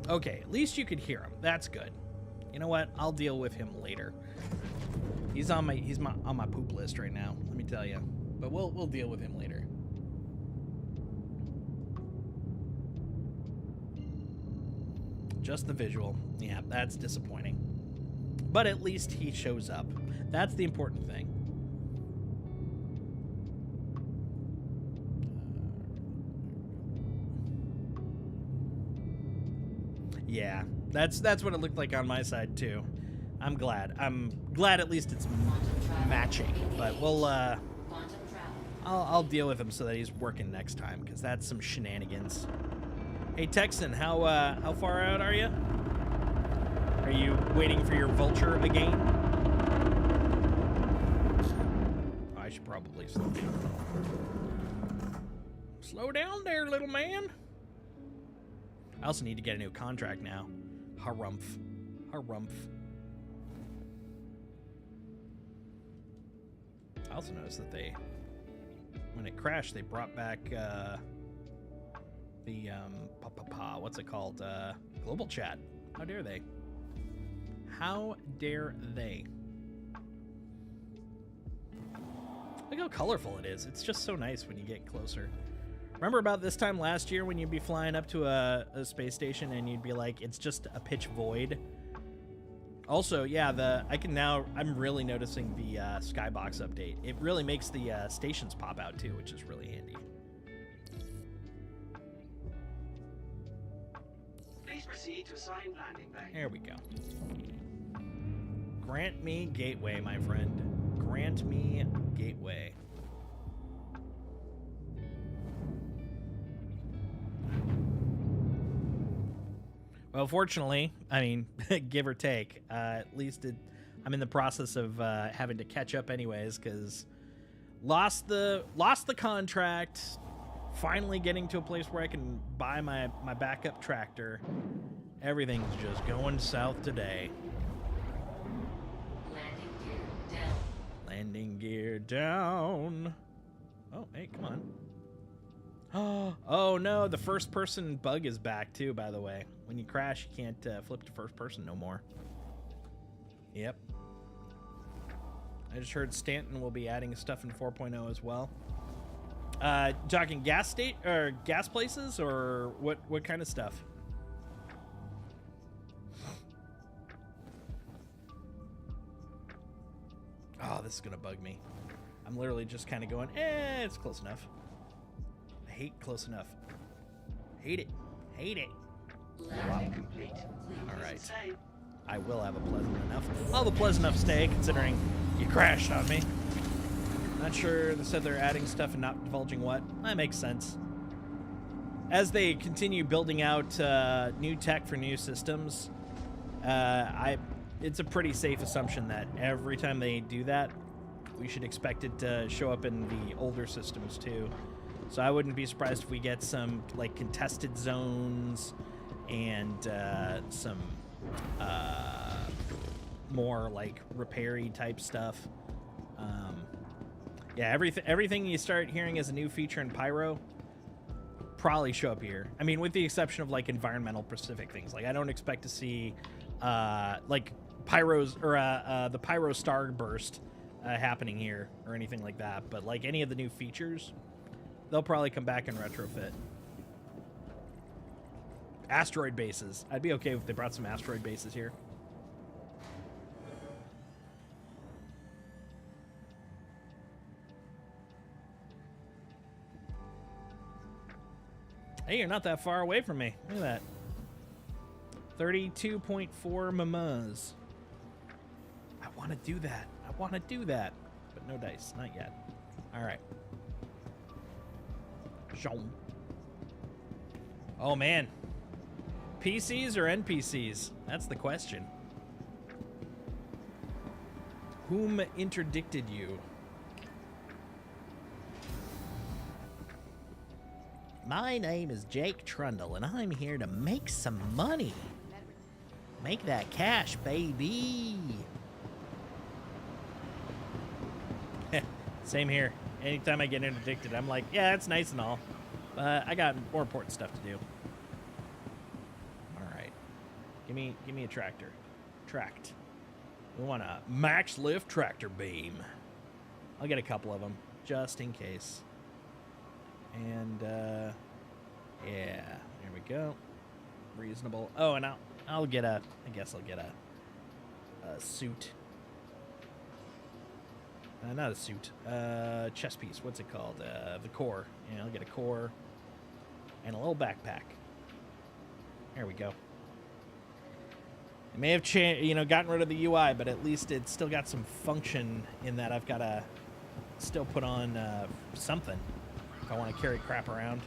Okay, at least you could hear him. That's good. You know what? I'll deal with him later. He's on my poop list right now. Let me tell you. But we'll deal with him later. Just the visual. Yeah, that's disappointing. But at least he shows up. That's the important thing. Yeah, that's what it looked like on my side too. I'm glad at least it's matching. But we'll I'll deal with him so that he's working next time, because that's some shenanigans. Hey Texan, how far out are you? Are you waiting for your vulture again? Oh, I should probably slow down. Slow down there, little man. I also need to get a new contract now. Harumph. Harumph. I also noticed that when it crashed, they brought back the what's it called? Global chat. How dare they? How dare they? Look how colorful it is. It's just so nice when you get closer. Remember about this time last year when you'd be flying up to a space station and you'd be like, it's just a pitch void? Also, yeah, I'm really noticing the skybox update. It really makes the stations pop out too, which is really handy. Please proceed to assigned landing bay. There we go. Grant me gateway, my friend. Grant me gateway. Well, fortunately, I mean, give or take, at least I'm in the process of having to catch up anyways, because lost the contract, finally getting to a place where I can buy my backup tractor. Everything's just going south today. Landing gear down. Landing gear down. Oh, hey, come on. Oh no, the first person bug is back too, by the way. When you crash, you can't flip to first person no more. Yep. I just heard Stanton will be adding stuff in 4.0 as well. Talking gas places, or what kind of stuff? Oh, this is gonna bug me. I'm literally just kind of going, it's close enough. I hate close enough. Hate it. Hate it. Landing complete. All right. I will have a pleasant enough. I'll have a pleasant enough stay, considering you crashed on me. Not sure they said they're adding stuff and not divulging what. That makes sense. As they continue building out new tech for new systems, it's a pretty safe assumption that every time they do that, we should expect it to show up in the older systems too. So I wouldn't be surprised if we get some like contested zones and some more like repair-y type stuff. Yeah, everything you start hearing as a new feature in Pyro probably show up here. I mean, with the exception of like environmental specific things. Like I don't expect to see like Pyro's or the Pyro Starburst happening here or anything like that. But like any of the new features, they'll probably come back and retrofit. Asteroid bases. I'd be okay if they brought some asteroid bases here. Hey, you're not that far away from me. Look at that. 32.4 mamas. I want to do that. I want to do that. But no dice. Not yet. All right. Shoom. Oh, man. PCs or NPCs? That's the question. Whom interdicted you? My name is Jake Trundle, and I'm here to make some money. Make that cash, baby. Same here. Anytime I get interdicted, I'm like, yeah, that's nice and all, but I got more important stuff to do. All right. Give me a tractor. Tracked. We want a max lift tractor beam. I'll get a couple of them, just in case. And, yeah, there we go. Reasonable. Oh, and I'll get a, I guess I'll get a suit. Not a suit. Chest piece. What's it called? The core. Yeah, I'll get a core and a little backpack. There we go. It may have gotten rid of the UI, but at least it's still got some function in that I've got to still put on something if I want to carry crap around.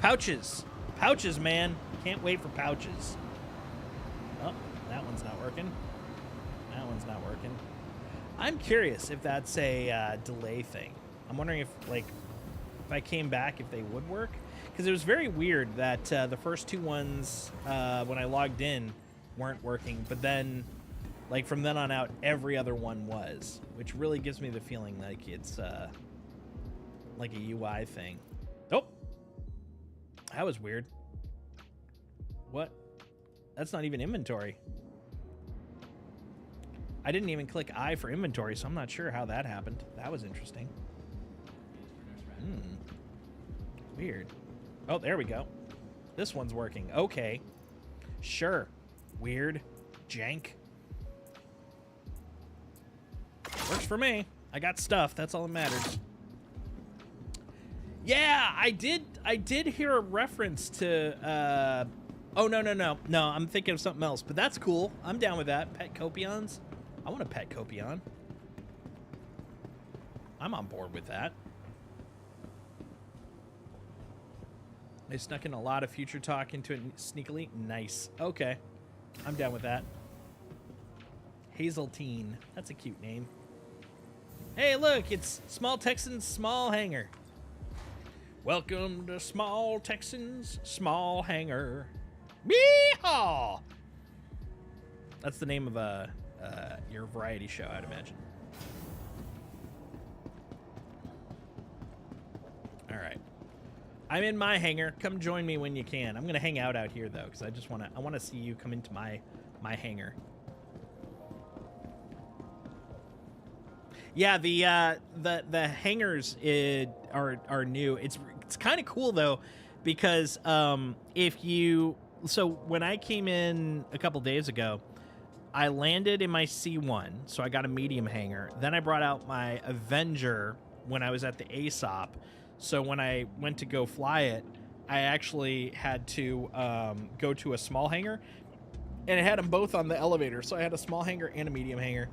Pouches. Pouches, man. Can't wait for pouches. Oh, that one's not working. That one's not working. I'm curious if that's a delay thing. I'm wondering if I came back, if they would work. Because it was very weird that the first two ones, when I logged in, weren't working. But then, from then on out, every other one was. Which really gives me the feeling like it's like a UI thing. Nope. That was weird. What? That's not even inventory. I didn't even click I for inventory, so I'm not sure how that happened. That was interesting. Weird. Oh, there we go. This one's working. Okay. Sure. Weird. Jank. Works for me. I got stuff. That's all that matters. Yeah, I did hear a reference to oh no, I'm thinking of something else, but that's cool. I'm down with that. Pet copions. I want a pet copion. I'm on board with that. They snuck in a lot of future talk into it sneakily. Nice. Okay. I'm down with that. Hazeltine. That's a cute name. Hey, look, it's Small Texans Small Hangar. Welcome to Small Texans Small Hangar. Yeehaw! That's the name of your variety show, I'd imagine. All right. I'm in my hangar. Come join me when you can. I'm going to hang out here, though, because I want to see you come into my hangar. Yeah, the hangars are new. It's kind of cool though, because so when I came in a couple days ago, I landed in my C1, so I got a medium hangar. Then I brought out my Avenger when I was at the ASOP. So when I went to go fly it, I actually had to go to a small hangar, and it had them both on the elevator. So I had a small hangar and a medium hangar.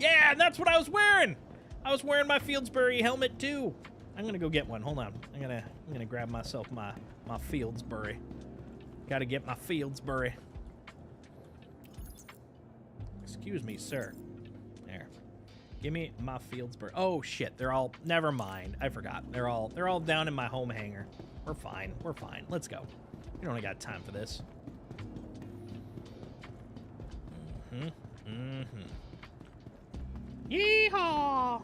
Yeah, and that's what I was wearing. I was wearing my Fieldsbury helmet too. I'm gonna go get one. Hold on. I'm gonna grab myself my Fieldsbury. Got to get my Fieldsbury. Excuse me, sir. There. Give me my Fieldsbury. Oh shit, they're all. Never mind. I forgot. They're all down in my home hangar. We're fine. We're fine. Let's go. We don't got time for this. Yeehaw!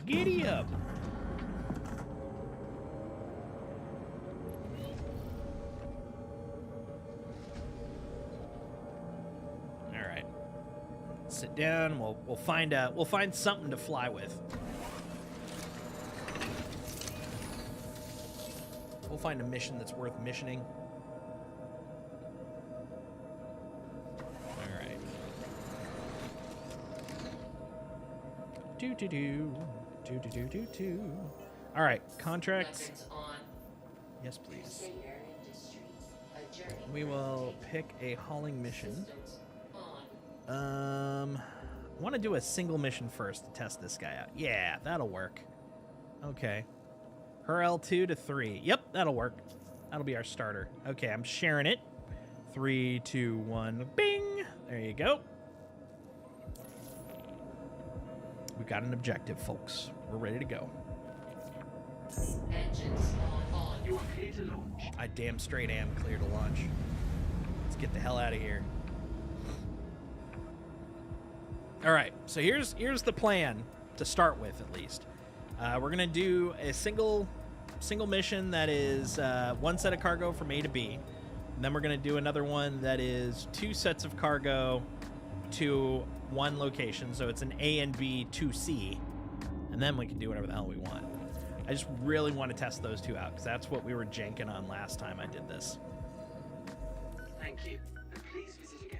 Giddy up! All right. Sit down. We'll find something to fly with. We'll find a mission that's worth missioning. Do. All right, contracts. Yes, please. We will pick a hauling mission. I want to do a single mission first to test this guy out. Yeah, that'll work. Okay. Her L2 to 3. Yep, that'll work. That'll be our starter. Okay, I'm sharing it. 3, 2, 1. Bing! There you go. We've got an objective, folks. We're ready to go. Engines on. You are clear to launch. I damn straight am clear to launch. Let's get the hell out of here. All right, so here's the plan to start with, at least. We're gonna do a single mission that is one set of cargo from A to B. And then we're going to do another one that is 2 sets of cargo to 1 location. So it's an A and B 2C. And then we can do whatever the hell we want. I just really want to test those 2 out because that's what we were janking on last time I did this. Thank you. And please visit again.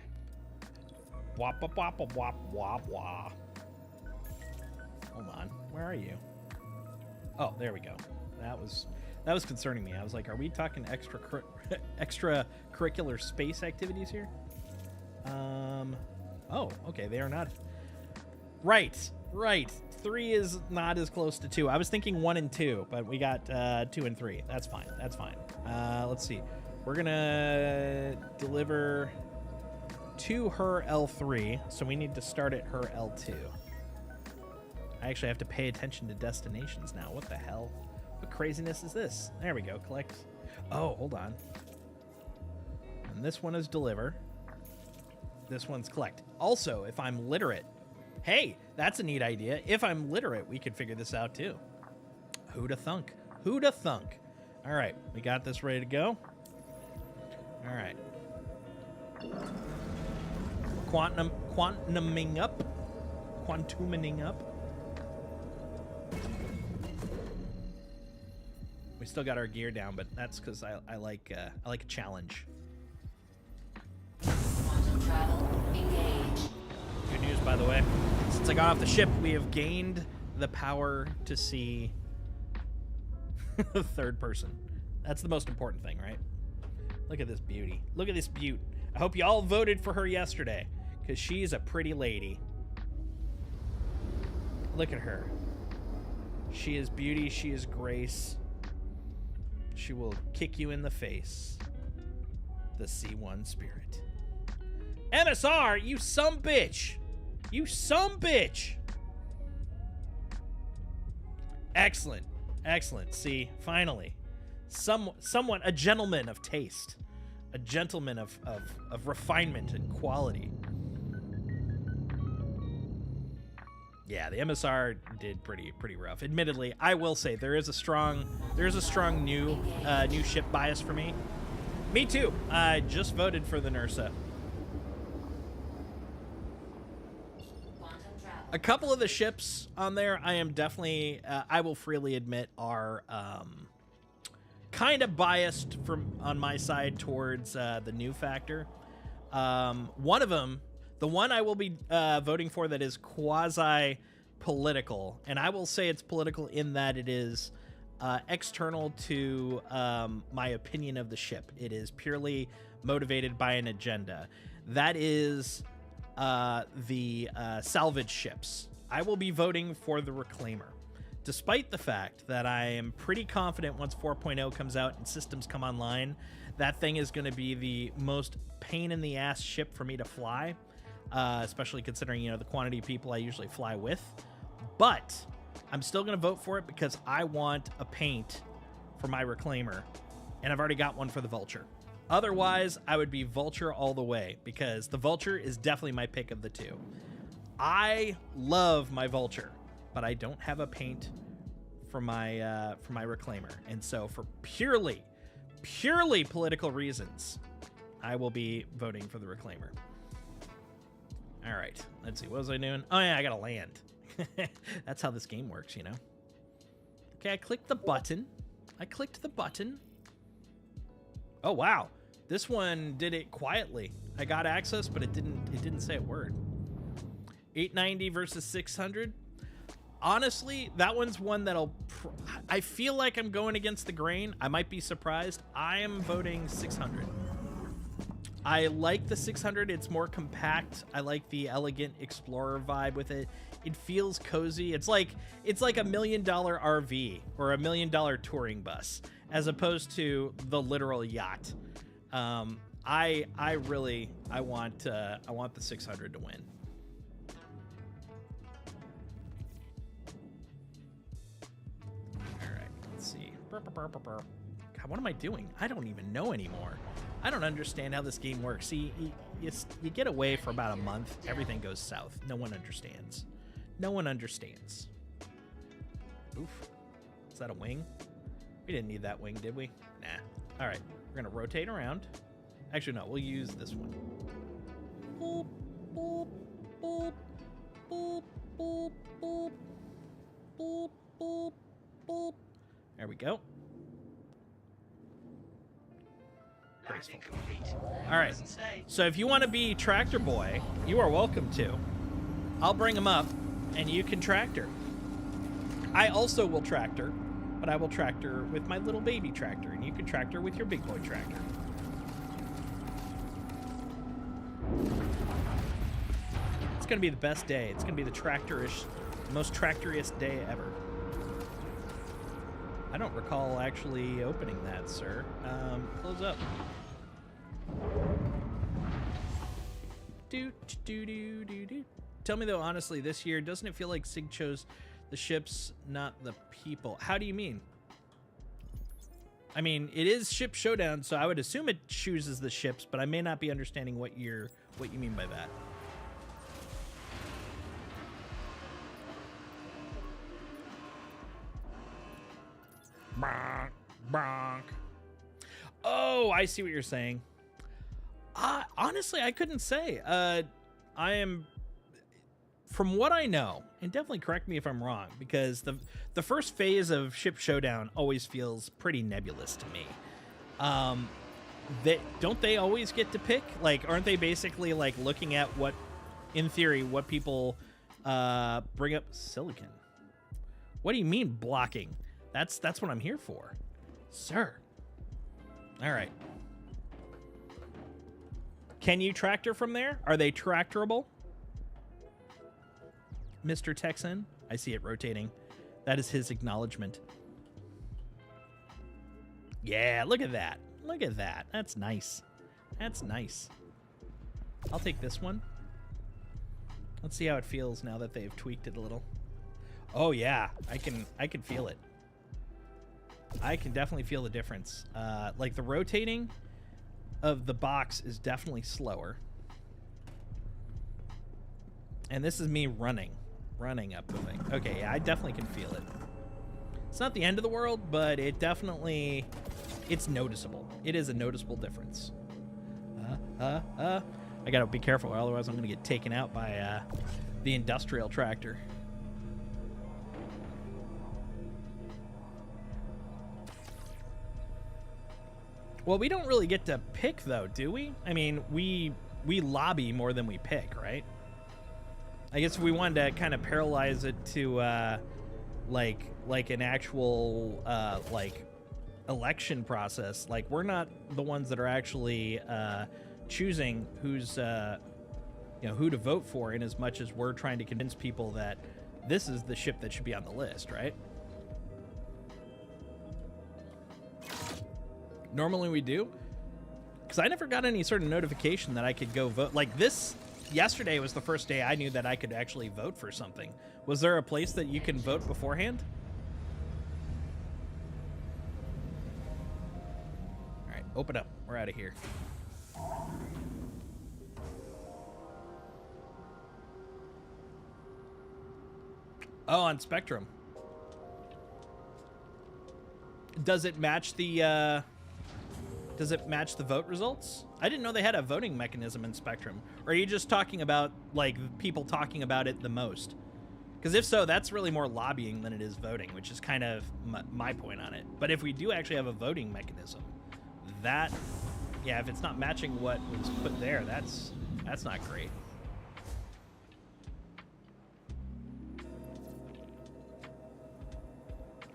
Wop, wop, wop, wop, wop, wop, wop. Hold on. Where are you? Oh, there we go. That was concerning me. I was like, are we talking extracurricular space activities here? Oh, okay. They are not. Right. 3 is not as close to 2. I was thinking 1 and 2, but we got 2 and 3. That's fine. Let's see. We're gonna deliver to her L3, so we need to start at her L2. I actually have to pay attention to destinations now. What the hell? What craziness is this? There we go. Collect. Oh, hold on. And this one is deliver. This one's collect. Also, if I'm literate, hey, that's a neat idea. If I'm literate, we could figure this out too. Who'da thunk? Who'da thunk? All right, we got this ready to go. All right. Quantuming up. We still got our gear down, but that's because I like a challenge. Quantum travel engage. Good news, by the way. Since I got off the ship, we have gained the power to see third person. That's the most important thing, right? Look at this beauty. Look at this beaut. I hope you all voted for her yesterday, because she's a pretty lady. Look at her. She is beauty. She is grace. She will kick you in the face. The C1 spirit. MSR, you bitch! You bitch! Excellent. See, finally. Someone, a gentleman of taste. A gentleman of refinement and quality. Yeah, the MSR did pretty rough. Admittedly, I will say there is a strong new ship bias for me. Me too. I just voted for the Nursa. A couple of the ships on there, I am definitely, I will freely admit, are kind of biased on my side towards the new factor. One of them, the one I will be voting for that is quasi-political, and I will say it's political in that it is external to my opinion of the ship. It is purely motivated by an agenda. That is the salvage ships. I will be voting for the Reclaimer, despite the fact that I am pretty confident once 4.0 comes out and systems come online, that thing is going to be the most pain in the ass ship for me to fly, especially considering, the quantity of people I usually fly with. But I'm still going to vote for it because I want a paint for my Reclaimer, and I've already got one for the Vulture. Otherwise, I would be Vulture all the way because the Vulture is definitely my pick of the 2. I love my Vulture, but I don't have a paint for my Reclaimer, and so for purely political reasons, I will be voting for the Reclaimer. All right, let's see. What was I doing? Oh yeah, I gotta land. That's how this game works, Okay, I clicked the button. Oh wow, this one did it quietly. I got access, but it didn't say a word. 890 versus 600. Honestly, that one's one that'll... I feel like I'm going against the grain. I might be surprised. I am voting 600. I like the 600. It's more compact. I like the elegant explorer vibe with it. It feels cozy. It's like a $1 million RV or a $1 million touring bus, as opposed to the literal yacht. I want the 600 to win. All right, let's see. God, what am I doing? I don't even know anymore. I don't understand how this game works. See, you get away for about a month, everything goes south. No one understands. Oof. Is that a wing? We didn't need that wing, did we? Nah. All right, we're gonna rotate around. Actually, no, we'll use this one. Boop, boop, boop, boop, boop, boop, boop, boop, boop. There we go. Graceful. All right. So if you want to be Tractor Boy, you are welcome to. I'll bring him up, and you can tractor. I also will tractor, but I will tractor with my little baby tractor, and you can tractor with your big boy tractor. It's going to be the best day. It's going to be the most tractoriest day ever. I don't recall actually opening that, sir. Close up. Do. Tell me though, honestly, this year, doesn't it feel like SIG chose the ships, not the people? How do you mean? I mean, it is Ship Showdown, so I would assume it chooses the ships, but I may not be understanding what you mean by that. Bonk, bonk. Oh, I see what you're saying. Honestly, I couldn't say. I am, from what I know, and definitely correct me if I'm wrong, because the first phase of Ship Showdown always feels pretty nebulous to me. Don't they always get to pick? Like, aren't they basically like looking at what, in theory, what people bring up? Silicon. What do you mean blocking? That's what I'm here for, sir. All right. Can you tractor from there? Are they tractorable? Mr. Texan? I see it rotating. That is his acknowledgement. Yeah, look at that. Look at that. That's nice. That's nice. I'll take this one. Let's see how it feels now that they've tweaked it a little. Oh yeah, I can feel it. I can definitely feel the difference. Like the rotating of the box is definitely slower. And this is me running up the thing. Okay, yeah, I definitely can feel it. It's not the end of the world, but it definitely, it's noticeable. It is a noticeable difference. I gotta be careful, or otherwise I'm gonna get taken out by the industrial tractor. Well, we don't really get to pick, though, do we? I mean, we lobby more than we pick, right? I guess if we wanted to kind of parallelize it to, like an actual, like, election process, like, we're not the ones that are actually choosing who's, who to vote for, in as much as we're trying to convince people that this is the ship that should be on the list, right? Normally we do, because I never got any sort of notification that I could go vote. Like this, yesterday was the first day I knew that I could actually vote for something. Was there a place that you can vote beforehand? All right, open up. We're out of here. Oh, on Spectrum. Does it match the, does it match the vote results? I didn't know they had a voting mechanism in Spectrum. Or are you just talking about, like, people talking about it the most? Because if so, that's really more lobbying than it is voting, which is kind of my point on it. But if we do actually have a voting mechanism, that, yeah, if it's not matching what was put there, that's not great.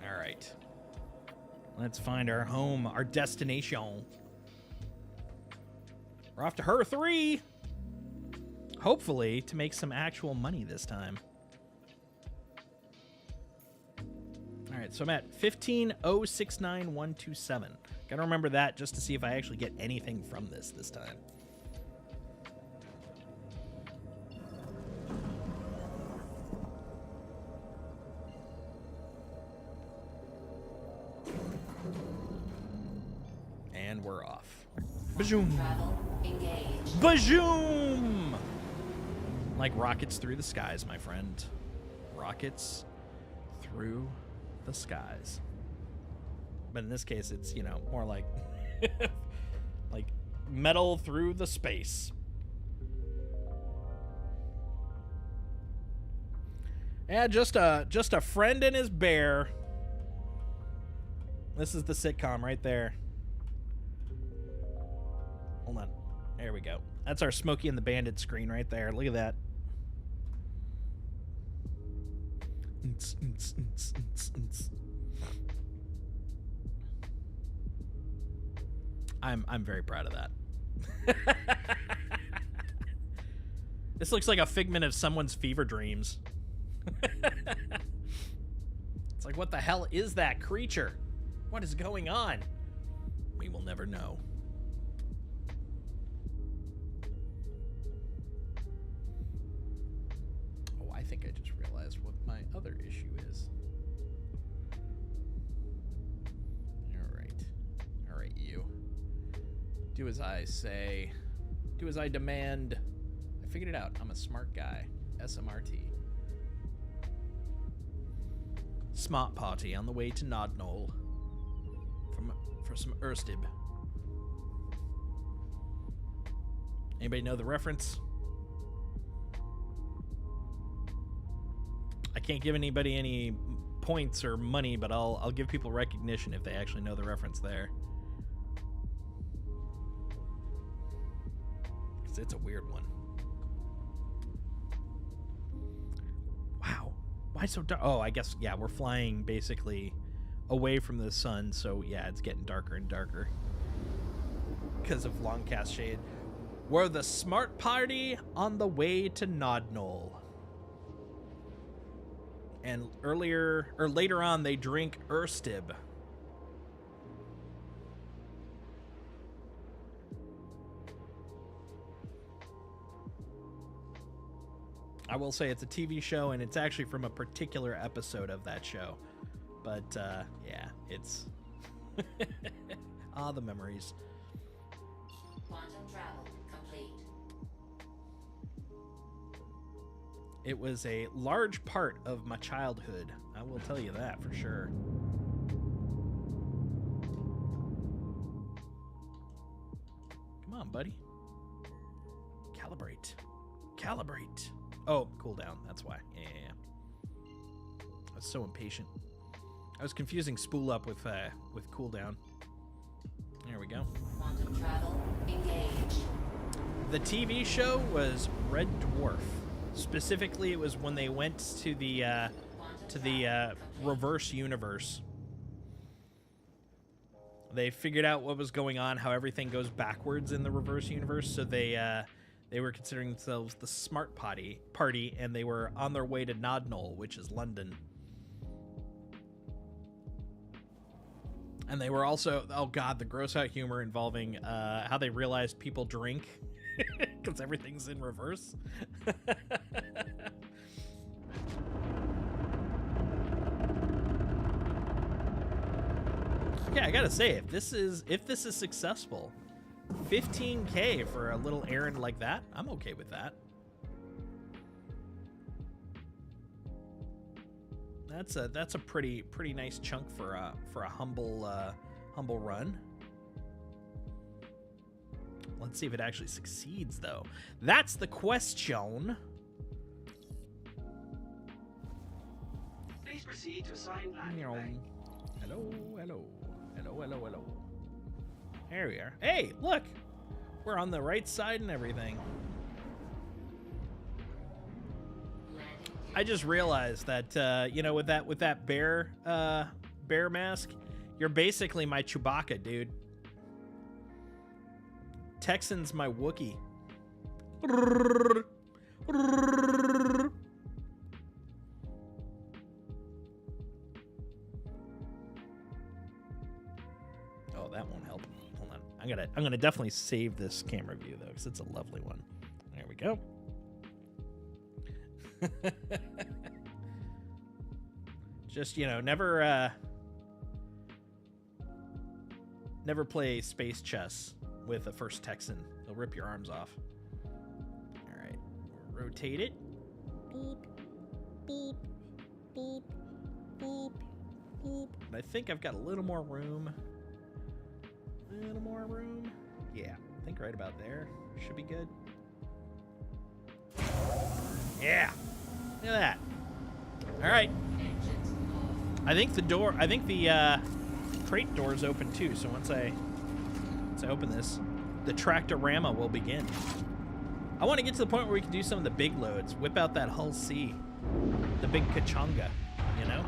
All right. Let's find our home, our destination. We're off to Her 3. Hopefully to make some actual money this time. All right, so I'm at 15,069,127. Gotta remember that just to see if I actually get anything from this time. And we're off. Bajoom. Travel engaged. Bajoom! Like rockets through the skies, my friend. Rockets through the skies. But in this case, it's, more like like metal through the space. Yeah, just a friend and his bear. This is the sitcom right there. Hold on. There we go. That's our Smokey and the Bandit screen right there. Look at that. I'm very proud of that. This looks like a figment of someone's fever dreams. It's like, what the hell is that creature? What is going on? We will never know. Oh, I think I just realized what my other issue is. All right, you. Do as I say. Do as I demand. I figured it out. I'm a smart guy. SMRT. Smart party on the way to Nodnol for some Erstib. Anybody know the reference? I can't give anybody any points or money, but I'll give people recognition if they actually know the reference there. Because it's a weird one. Wow. Why so dark? Oh, I guess, yeah, we're flying basically away from the sun, so yeah, it's getting darker and darker because of long cast shade. We're the smart party on the way to Nodnol. And later on, they drink Erstib. I will say it's a TV show, and it's actually from a particular episode of that show. But, yeah, it's... the memories. Quantum travel complete. It was a large part of my childhood. I will tell you that for sure. Come on, buddy. Calibrate. Calibrate. Oh, cooldown. That's why. Yeah. I was so impatient. I was confusing spool up with cooldown. There we go. Quantum travel engaged. The TV show was Red Dwarf. Specifically, it was when they went to the reverse universe. They figured out what was going on, how everything goes backwards in the reverse universe. So they were considering themselves the smart party, and they were on their way to Nodnol, which is London. And they were also, oh god, the gross out humor involving how they realized people drink because everything's in reverse. Yeah, I gotta say, if this is successful, 15K for a little errand like that, I'm okay with that. That's a pretty nice chunk for a humble run. Let's see if it actually succeeds, though. That's the question. Please proceed to assign landing bay. Hello. There we are. Hey, look, we're on the right side and everything. I just realized that with that bear mask, you're basically my Chewbacca, dude. Texan's my Wookiee. Oh, that won't help. Hold on. I'm gonna definitely save this camera view though, because it's a lovely one. There we go. Just, never play space chess with a first Texan. They'll rip your arms off. All right, we'll rotate it. Boop, boop, boop, boop, boop. I think I've got a little more room. Yeah, I think right about there should be good. Yeah. Look at that. All right. I think the crate door is open too. So once I open this, the tractorama will begin. I want to get to the point where we can do some of the big loads. Whip out that Hull C, the big Kachunga, you know?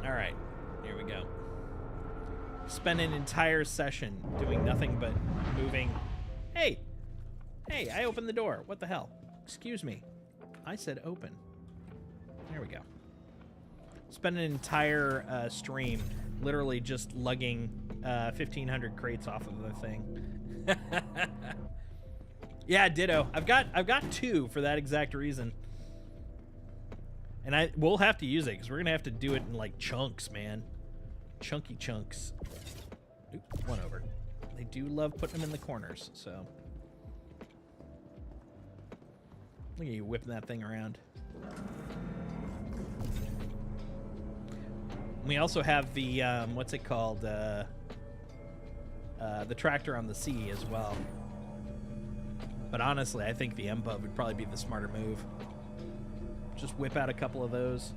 All right, here we go. Spend an entire session doing nothing but moving. Hey, I opened the door. What the hell? Excuse me. I said open. There we go. Spend an entire stream literally just lugging 1,500 crates off of the thing. Yeah, ditto. I've got 2 for that exact reason. And we'll have to use it because we're gonna have to do it in like chunks, man. Chunky chunks. Oop, one over. They do love putting them in the corners, so. Look at you whipping that thing around. We also have the, what's it called? The tractor on the sea as well. But honestly, I think the MPUB would probably be the smarter move. Just whip out a couple of those.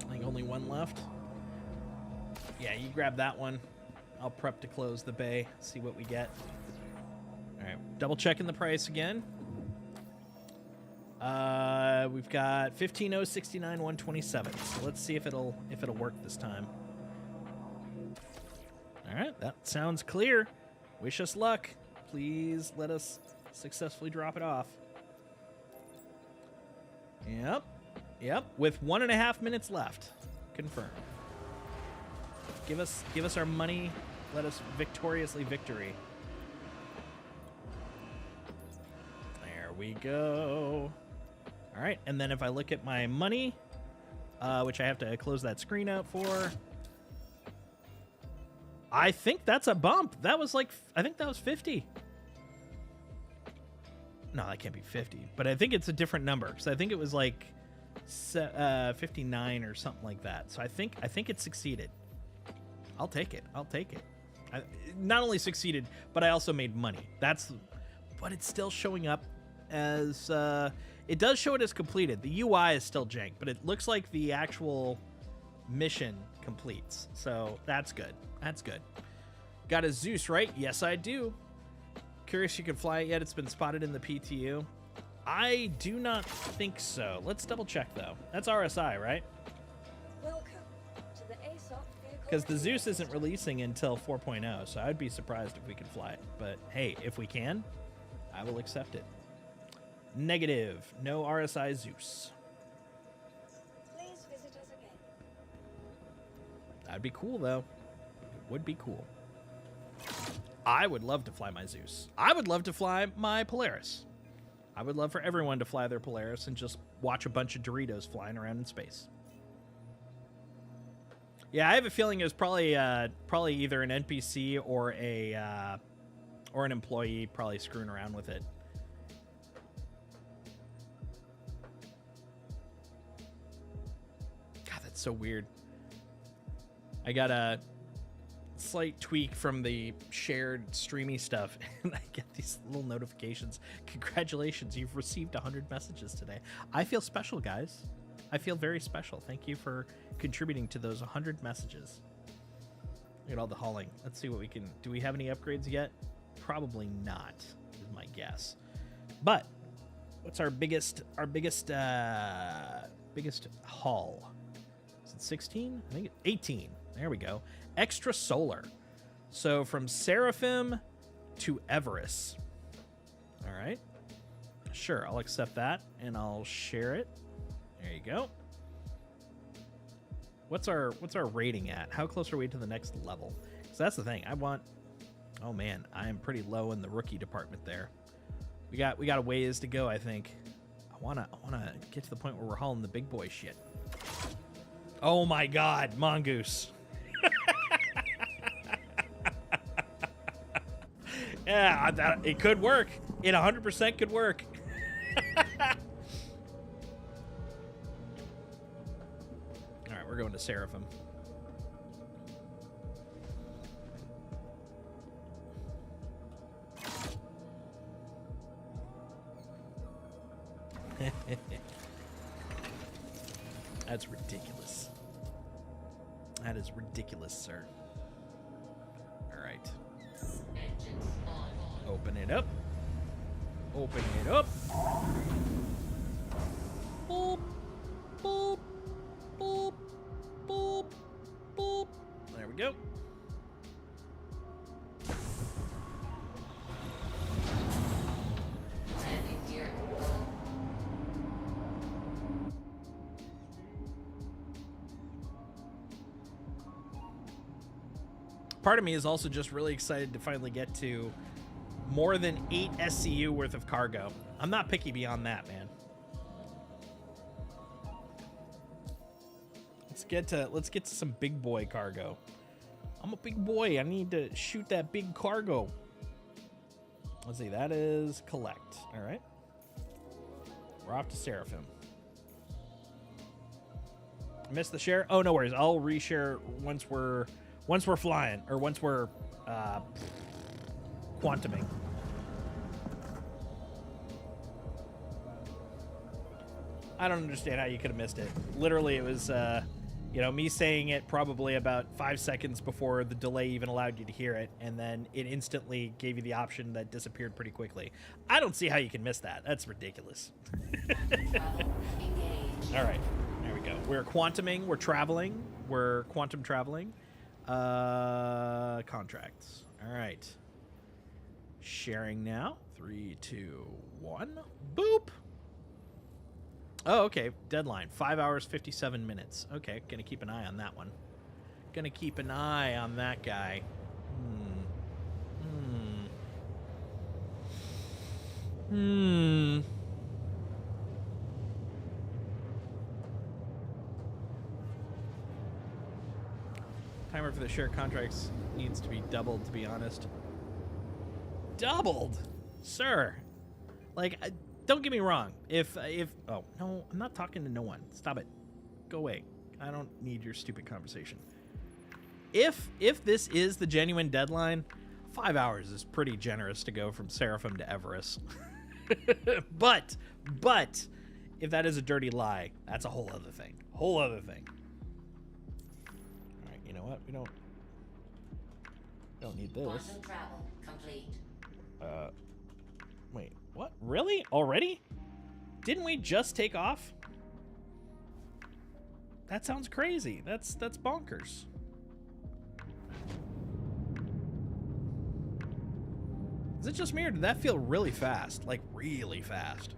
I think only one left. Yeah, you grab that one. I'll prep to close the bay, see what we get. All right, double checking the price again. We've got 15,069, 127. So let's see if it'll work this time. All right, that sounds clear. Wish us luck. Please let us successfully drop it off. Yep. With 1.5 minutes left. Confirm. Give us our money. Let us victoriously victory. There we go. All right, and then if I look at my money, which I have to close that screen out for, I think that's a bump. That was like, I think that was 50. No, that can't be 50, but I think it's a different number. So I think it was like 59 or something like that. So I think it succeeded. I'll take it. I not only succeeded, but I also made money. But it's still showing up as, it does show it as completed. The UI is still jank, but it looks like the actual mission completes. So that's good. Got a Zeus, right? Yes, I do. Curious you can fly it yet? it's been spotted in the PTU. I do not think so. Let's double check though. That's RSI, right? Welcome to the ASOP vehicle. Because the Zeus isn't releasing until 4.0, so I'd be surprised if we could fly it. But hey, if we can, I will accept it. Negative. No RSI Zeus. Please visit us again. That'd be cool though. It would be cool. I would love to fly my Zeus. I would love to fly my Polaris. I would love for everyone to fly their Polaris and just watch a bunch of Doritos flying around in space. Yeah, I have a feeling it was probably either an NPC or an employee probably screwing around with it. God, that's so weird. I got a slight tweak from the shared streamy stuff, and I get these little notifications. Congratulations, you've received 100 messages today. I feel special, guys. I feel very special. Thank you for contributing to those 100 messages. Look at all the hauling. Let's see what we can... Do we have any upgrades yet? Probably not, is my guess. But what's our biggest haul? Is it 16? I think 18. There we go. Extra solar. So from Seraphim to Everest. All right. Sure, I'll accept that and I'll share it. There you go. What's our rating at? How close are we to the next level? So that's the thing. Oh man, I am pretty low in the rookie department there. We got a ways to go, I think. I wanna get to the point where we're hauling the big boy shit. Oh my god, Mongoose. Yeah, it could work. It 100% could work. we're going to Seraphim. That's ridiculous. That is ridiculous, sir. All right. Open it up. Open it up. Boop, boop, boop, boop, boop. There we go. Part of me is also just really excited to finally get to more than 8 SCU worth of cargo. I'm not picky beyond that, man. Let's get to some big boy cargo. I'm a big boy. I need to shoot that big cargo. Let's see. That is collect. All right. We're off to Seraphim. I missed the share. Oh, no worries. I'll reshare once we're flying, or once we're quantuming. I don't understand how you could have missed it. Literally, it was, me saying it probably about 5 seconds before the delay even allowed you to hear it, and then it instantly gave you the option that disappeared pretty quickly. I don't see how you can miss that. That's ridiculous. All right, there we go. We're quantuming. We're traveling. We're quantum traveling. Contracts. All right. Sharing now. 3, 2, 1. Boop. Oh, okay. Deadline. 5 hours, 57 minutes. Okay. Gonna keep an eye on that one. Gonna keep an eye on that guy. Timer for the share contracts needs to be doubled, to be honest. Doubled? Sir. Like, don't get me wrong. Oh, no, I'm not talking to no one. Stop it. Go away. I don't need your stupid conversation. If this is the genuine deadline, 5 hours is pretty generous to go from Seraphim to Everest. But, if that is a dirty lie, that's a whole other thing. Whole other thing. You know what? We don't need this. Quantum travel complete. Wait, what? Really? Already? Didn't we just take off? That sounds crazy. That's bonkers. Is it just me, or did that feel really fast? Like, really fast.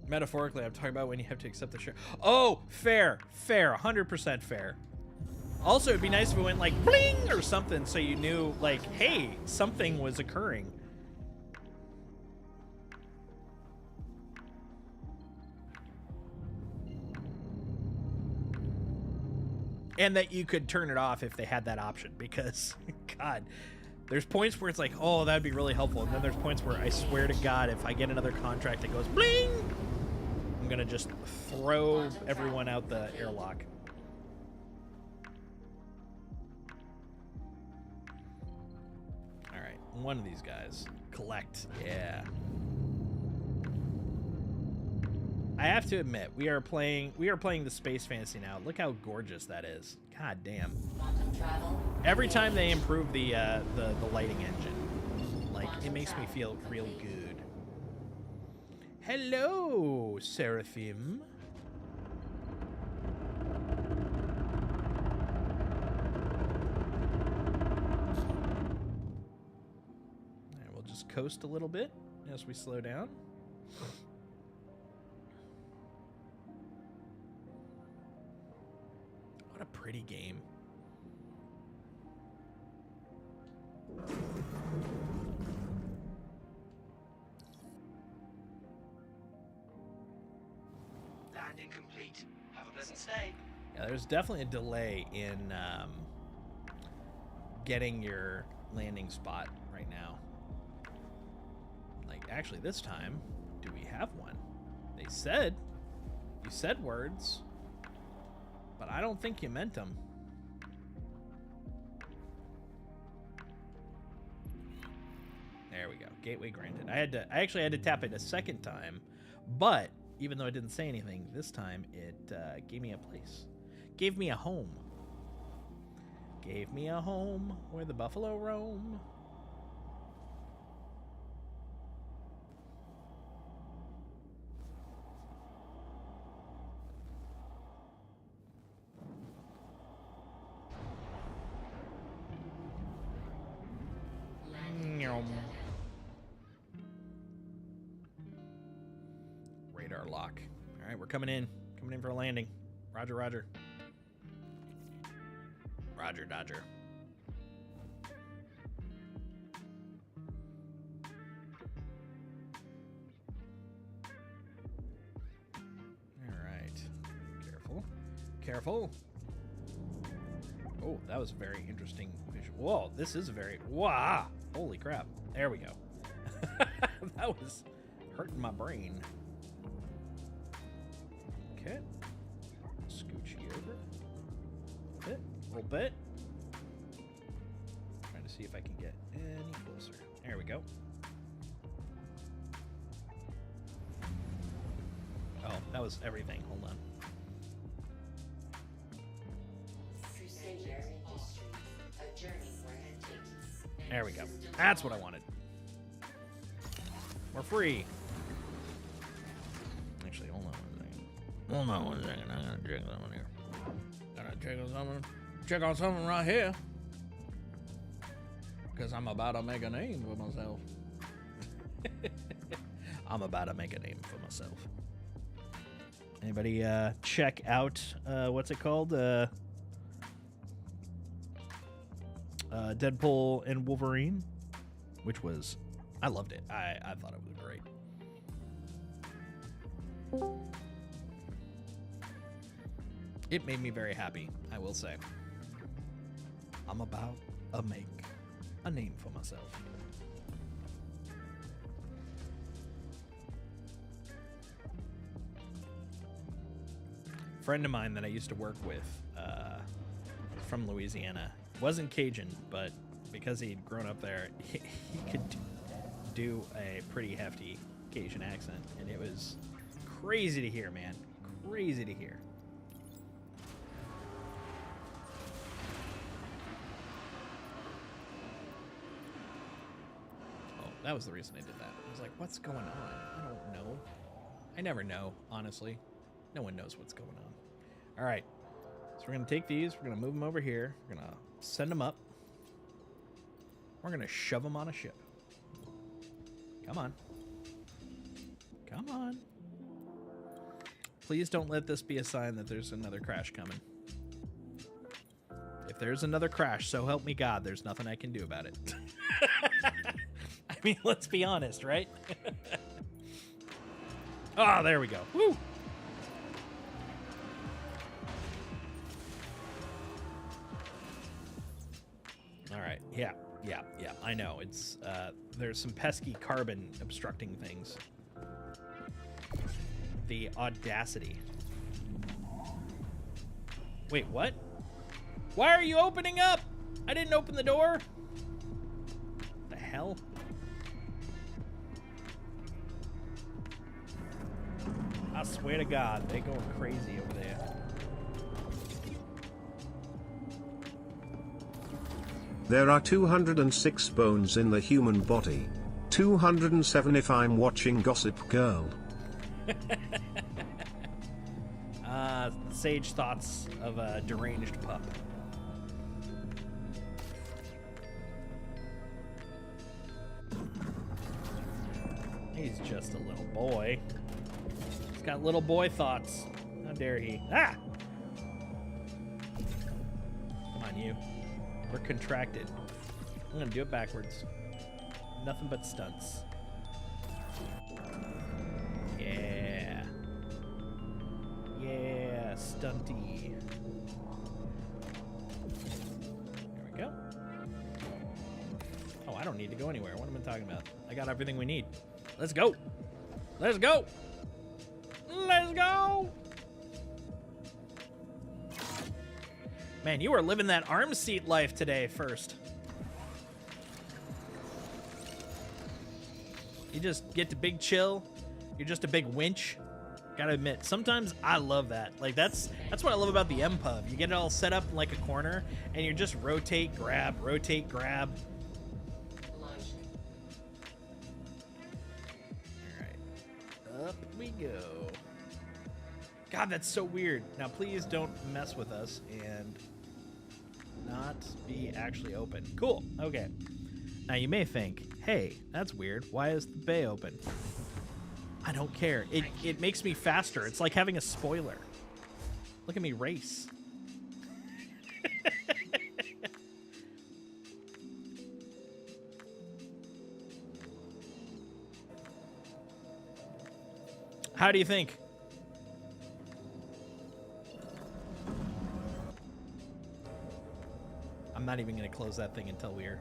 Metaphorically, I'm talking about when you have to accept the share. Oh, fair, 100% fair. Also, it'd be nice if it went like bling or something, so you knew, like, hey, something was occurring. And that you could turn it off if they had that option, because, God, there's points where it's like, oh, that'd be really helpful. And then there's points where I swear to God, if I get another contract that goes bling, I'm gonna just throw everyone out the airlock. All right, one of these guys. Collect. Yeah. I have to admit, we are playing the space fantasy now. Look how gorgeous that is. God damn. Every time they improve the lighting engine, like, it makes me feel real good. Hello, Seraphim. And we'll just coast a little bit as we slow down. What a pretty game. Landing complete. Have a pleasant stay. Yeah, there's definitely a delay in getting your landing spot right now. Like, actually, this time, do we have one? They said You said words, but I don't think you meant them. There we go. Gateway granted. I actually had to tap it a second time, but even though I didn't say anything, this time it gave me a place. Gave me a home. Gave me a home where the buffalo roam. Radar lock. All right, we're coming in. Coming in for a landing. Roger, roger. Roger, Dodger. All right. Careful. Careful. Oh, that was a very interesting visual. Whoa, this is a very... Wow! Holy crap. There we go. That was hurting my brain. Okay. Scooch you over. A little bit. Trying to see if I can get any closer. There we go. Oh, that was everything. Hold on. There we go. That's what I wanted. We're free. Actually, hold on one second. Hold on one second. I gotta check something here. Gotta check on something. Check on something right here. Because I'm about to make a name for myself. I'm about to make a name for myself. Anybody check out what's it called? Deadpool and Wolverine, which was, I loved it. I thought it was great. It made me very happy, I will say. I'm about to make a name for myself. A friend of mine that I used to work with from Louisiana wasn't Cajun, but because he'd grown up there, he could do a pretty hefty Cajun accent, and it was crazy to hear, man. Crazy to hear. Oh, that was the reason I did that. I was like, what's going on? I don't know. I never know, honestly. No one knows what's going on. All right. So we're going to take these. We're going to move them over here. We're going to send them up. We're going to shove them on a ship. Come on. Come on. Please don't let this be a sign that there's another crash coming. If there's another crash, so help me God, there's nothing I can do about it. I mean, let's be honest, right? Oh, there we go. Woo! All right. Yeah. I know. It's there's some pesky carbon obstructing things. The audacity. Wait, what? Why are you opening up? I didn't open the door. The hell? I swear to God, they're going crazy over there. There are 206 bones in the human body. 207 if I'm watching Gossip Girl. Sage thoughts of a deranged pup. He's just a little boy. He's got little boy thoughts. How dare he? Ah! Come on, you. We're contracted. I'm gonna do it backwards. Nothing but stunts. Yeah. Yeah, stunty. There we go. Oh, I don't need to go anywhere. What am I talking about? I got everything we need. Let's go. Let's go. Let's go. Man, you are living that arm seat life today, First. You just get to big chill. You're just a big winch. Gotta admit, sometimes I love that. Like, that's what I love about the MPub. You get it all set up in like a corner, and you just rotate, grab, rotate, grab. Launch. All right, up we go. God, that's so weird. Now, please don't mess with us and not be actually open. Cool. Okay. Now, you may think, hey, that's weird. Why is the bay open? I don't care. It makes me faster. It's like having a spoiler. Look at me race. How do you think? I'm not even going to close that thing until we're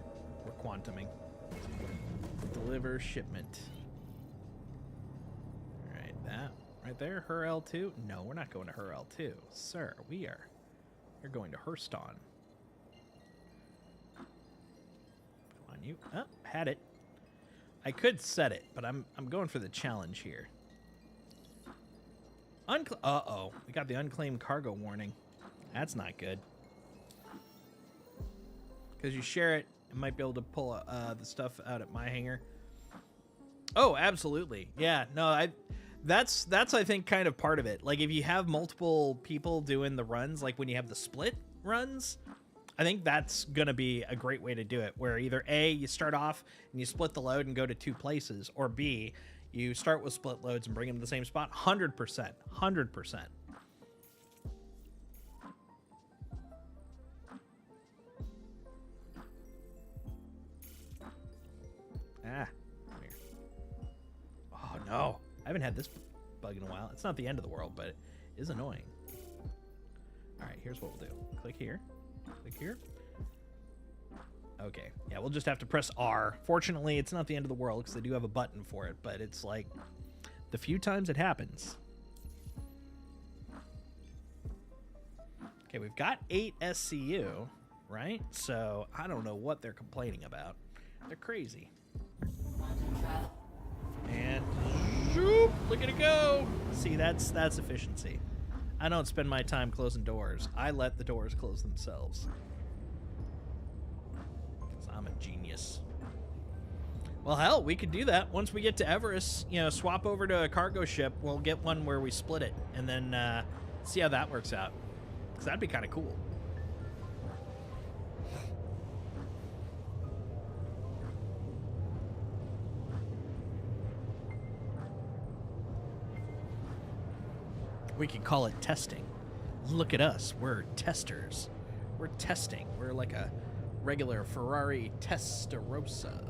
quantuming. Deliver shipment. All right, that right there, her L2. No, we're not going to her L2, sir. You're going to Hurston. Come on, you. Oh, had it. I could set it, but I'm going for the challenge here. Uh-oh, we got the unclaimed cargo warning. That's not good. Because you share it, it might be able to pull the stuff out at my hangar. Oh, absolutely. Yeah, no, that's I think kind of part of it. Like if you have multiple people doing the runs, like when you have the split runs, I think that's going to be a great way to do it, where either A, you start off and you split the load and go to 2 places, or B, you start with split loads and bring them to the same spot. 100%. 100%. Ah, come here. Oh, no. I haven't had this bug in a while. It's not the end of the world, but it is annoying. All right, here's what we'll do. Click here. Click here. Okay. Yeah, we'll just have to press R. Fortunately, it's not the end of the world because they do have a button for it, but it's like the few times it happens. Okay, we've got 8 SCU, right? So I don't know what they're complaining about. They're crazy. Quantum travel. And zoop, look at it go. See, that's efficiency. I don't spend my time closing doors. I let the doors close themselves. Because I'm a genius. Well, hell, we could do that. Once we get to Everest, you know, swap over to a cargo ship. We'll get one where we split it and then see how that works out. Because that'd be kind of cool. We could call it testing. Look at us. We're testers. We're testing. We're like a regular Ferrari Testarossa.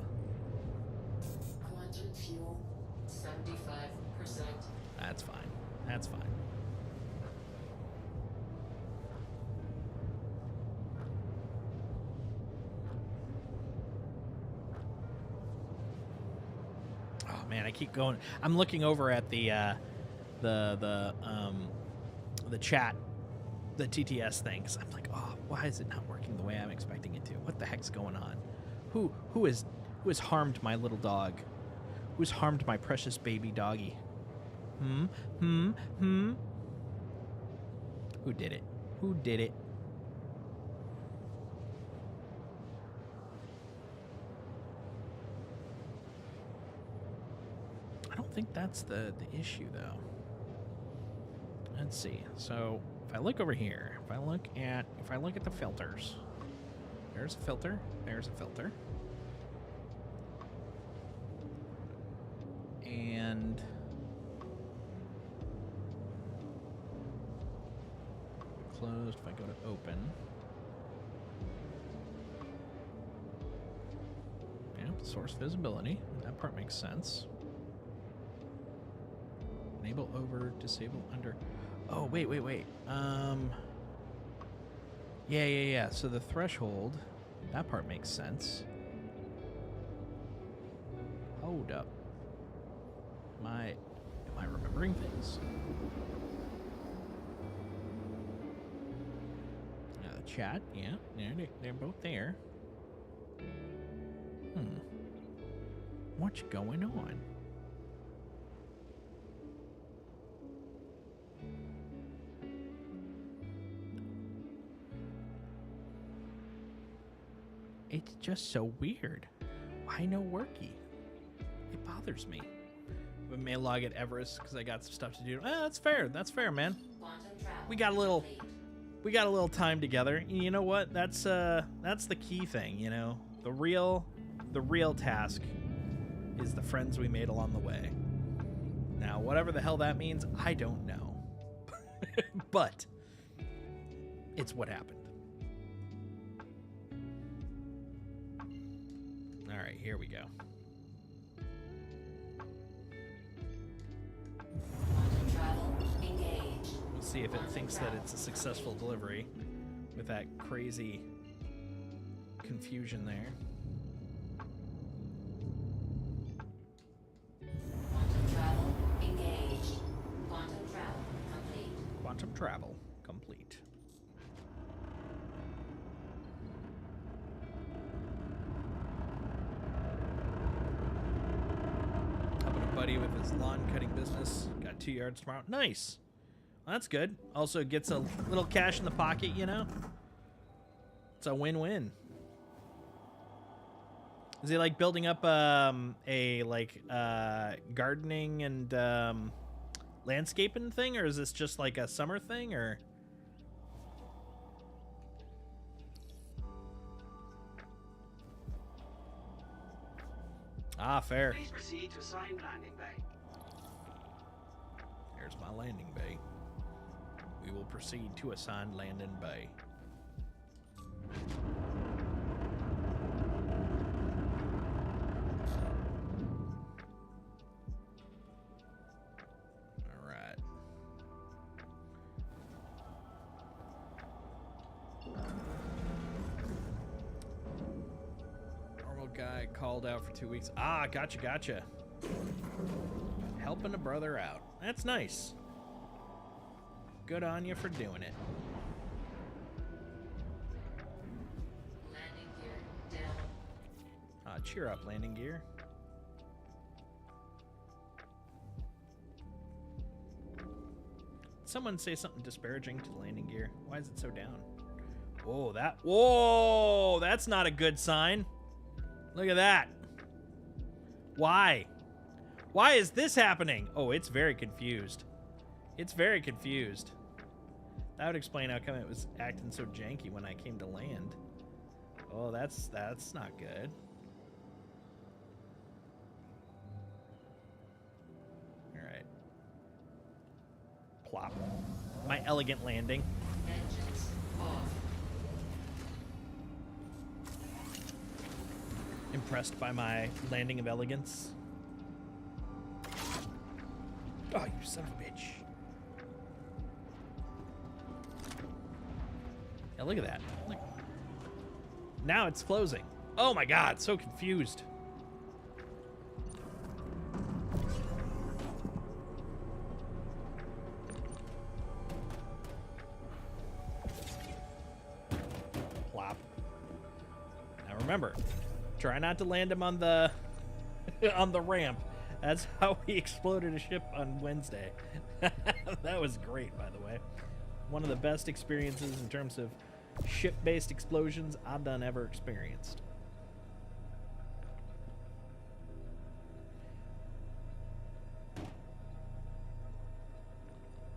Quantum fuel, 75%. That's fine. That's fine. Oh man, I keep going. I'm looking over at the chat, the TTS thing, 'cause I'm like, oh, why is it not working the way I'm expecting it to? What the heck's going on? Who has harmed my little dog? Who's harmed my precious baby doggy? Who did it? Who did it? I don't think that's the issue though. Let's see. So if I look over here, if I look at the filters, there's a filter, there's a filter. And closed, if I go to open. Yeah, source visibility. That part makes sense. Enable over, disable under. Oh, wait. Yeah. So the threshold, that part makes sense. Hold up. Am I remembering things? Yeah, the chat. Yeah, they're both there. What's going on? It's just so weird. Why no worky? It bothers me. We may log at Everest because I got some stuff to do. That's fair. That's fair, man. Quantum travel We got a little. complete. We got a little time together. You know what? That's the key thing. You know, the real task is the friends we made along the way. Now, whatever the hell that means, I don't know. But it's what happened. All right, here we go. Quantum travel engaged. We'll see if it thinks that it's a successful delivery with that crazy confusion there. Quantum travel engaged. Quantum travel complete. Quantum travel complete. Helping a buddy with his lawn cutting business. Got 2 yards tomorrow. Nice. Well, that's good. Also gets a little cash in the pocket, you know? It's a win-win. Is he like building up a gardening and landscaping thing, or is this just like a summer thing, or? Ah, fair. Please proceed to assigned landing bay. There's my landing bay. We will proceed to assigned landing bay. All right. Normal guy called out for 2 weeks. Ah, gotcha. Helping a brother out. That's nice. Good on you for doing it. Landing gear down. Cheer up, landing gear. Someone say something disparaging to the landing gear. Why is it so down? Whoa, that's not a good sign. Look at that. Why? Why is this happening? Oh, it's very confused. It's very confused. That would explain how come it was acting so janky when I came to land. Oh, that's not good. All right. Plop. My elegant landing. Engines off. Impressed by my landing of elegance. Oh, you son of a bitch. Yeah, look at that. Look. Now it's closing. Oh my god, so confused. Plop. Now remember, try not to land him on the on the ramp. That's how we exploded a ship on Wednesday. That was great, by the way. One of the best experiences in terms of ship-based explosions I've done ever experienced.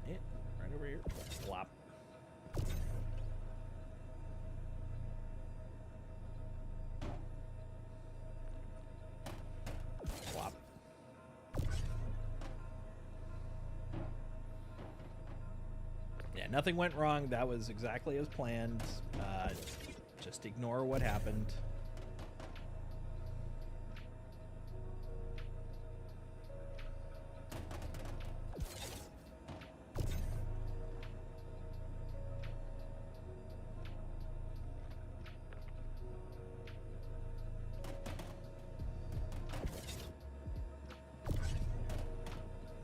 Yeah, right over here. Flop. Flop. Yeah, nothing went wrong. That was exactly as planned. Just ignore what happened.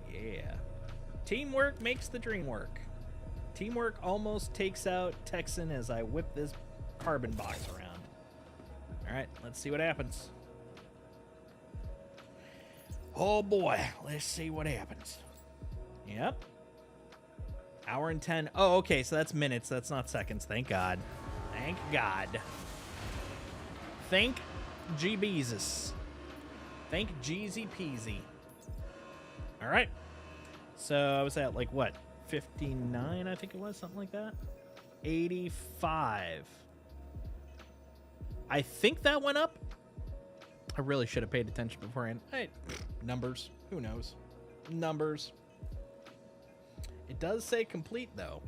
Yeah. Teamwork makes the dream work. Teamwork almost takes out Texan as I whip this carbon box around. All right, let's see what happens. Oh boy, let's see what happens. Yep. Hour and 10. Oh, okay, so that's minutes. That's not seconds. Thank God. Thank God. Thank G-Beezus. Thank Jeezy Peasy. All right. So I was at like what? 59, I think it was, something like that. 85. I think that went up. I really should have paid attention beforehand. Hey, numbers. Who knows? Numbers. It does say complete though.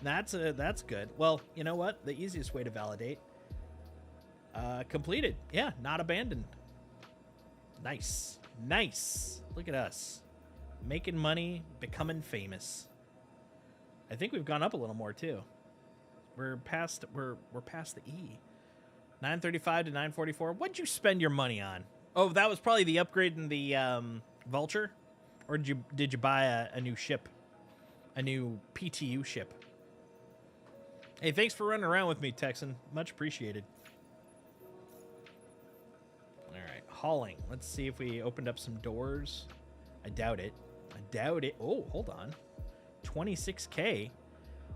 That's good. Well, you know what? The easiest way to validate. Completed. Yeah, not abandoned. Nice. Nice. Look at us. Making money, becoming famous. I think we've gone up a little more too. We're past the E. 935 to 944. What'd you spend your money on? Oh, that was probably the upgrade in the Vulture? Or did you buy a new ship? A new PTU ship? Hey, thanks for running around with me, Texan. Much appreciated. All right, hauling. Let's see if we opened up some doors. I doubt it. I doubt it. Oh, hold on. 26K.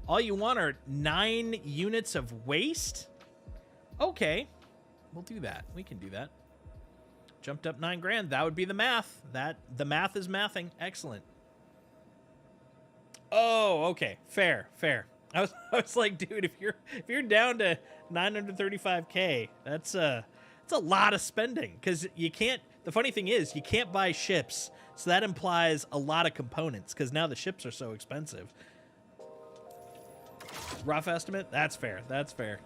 All you want are 9 units of waste? Okay, we'll do that. We can do that. Jumped up 9 grand. That would be the math. The math is mathing. Excellent. Oh, okay. Fair. I was like, dude, if you're down to 935K, that's a lot of spending because you can't. The funny thing is, you can't buy ships, so that implies a lot of components because now the ships are so expensive. Rough estimate. That's fair. That's fair.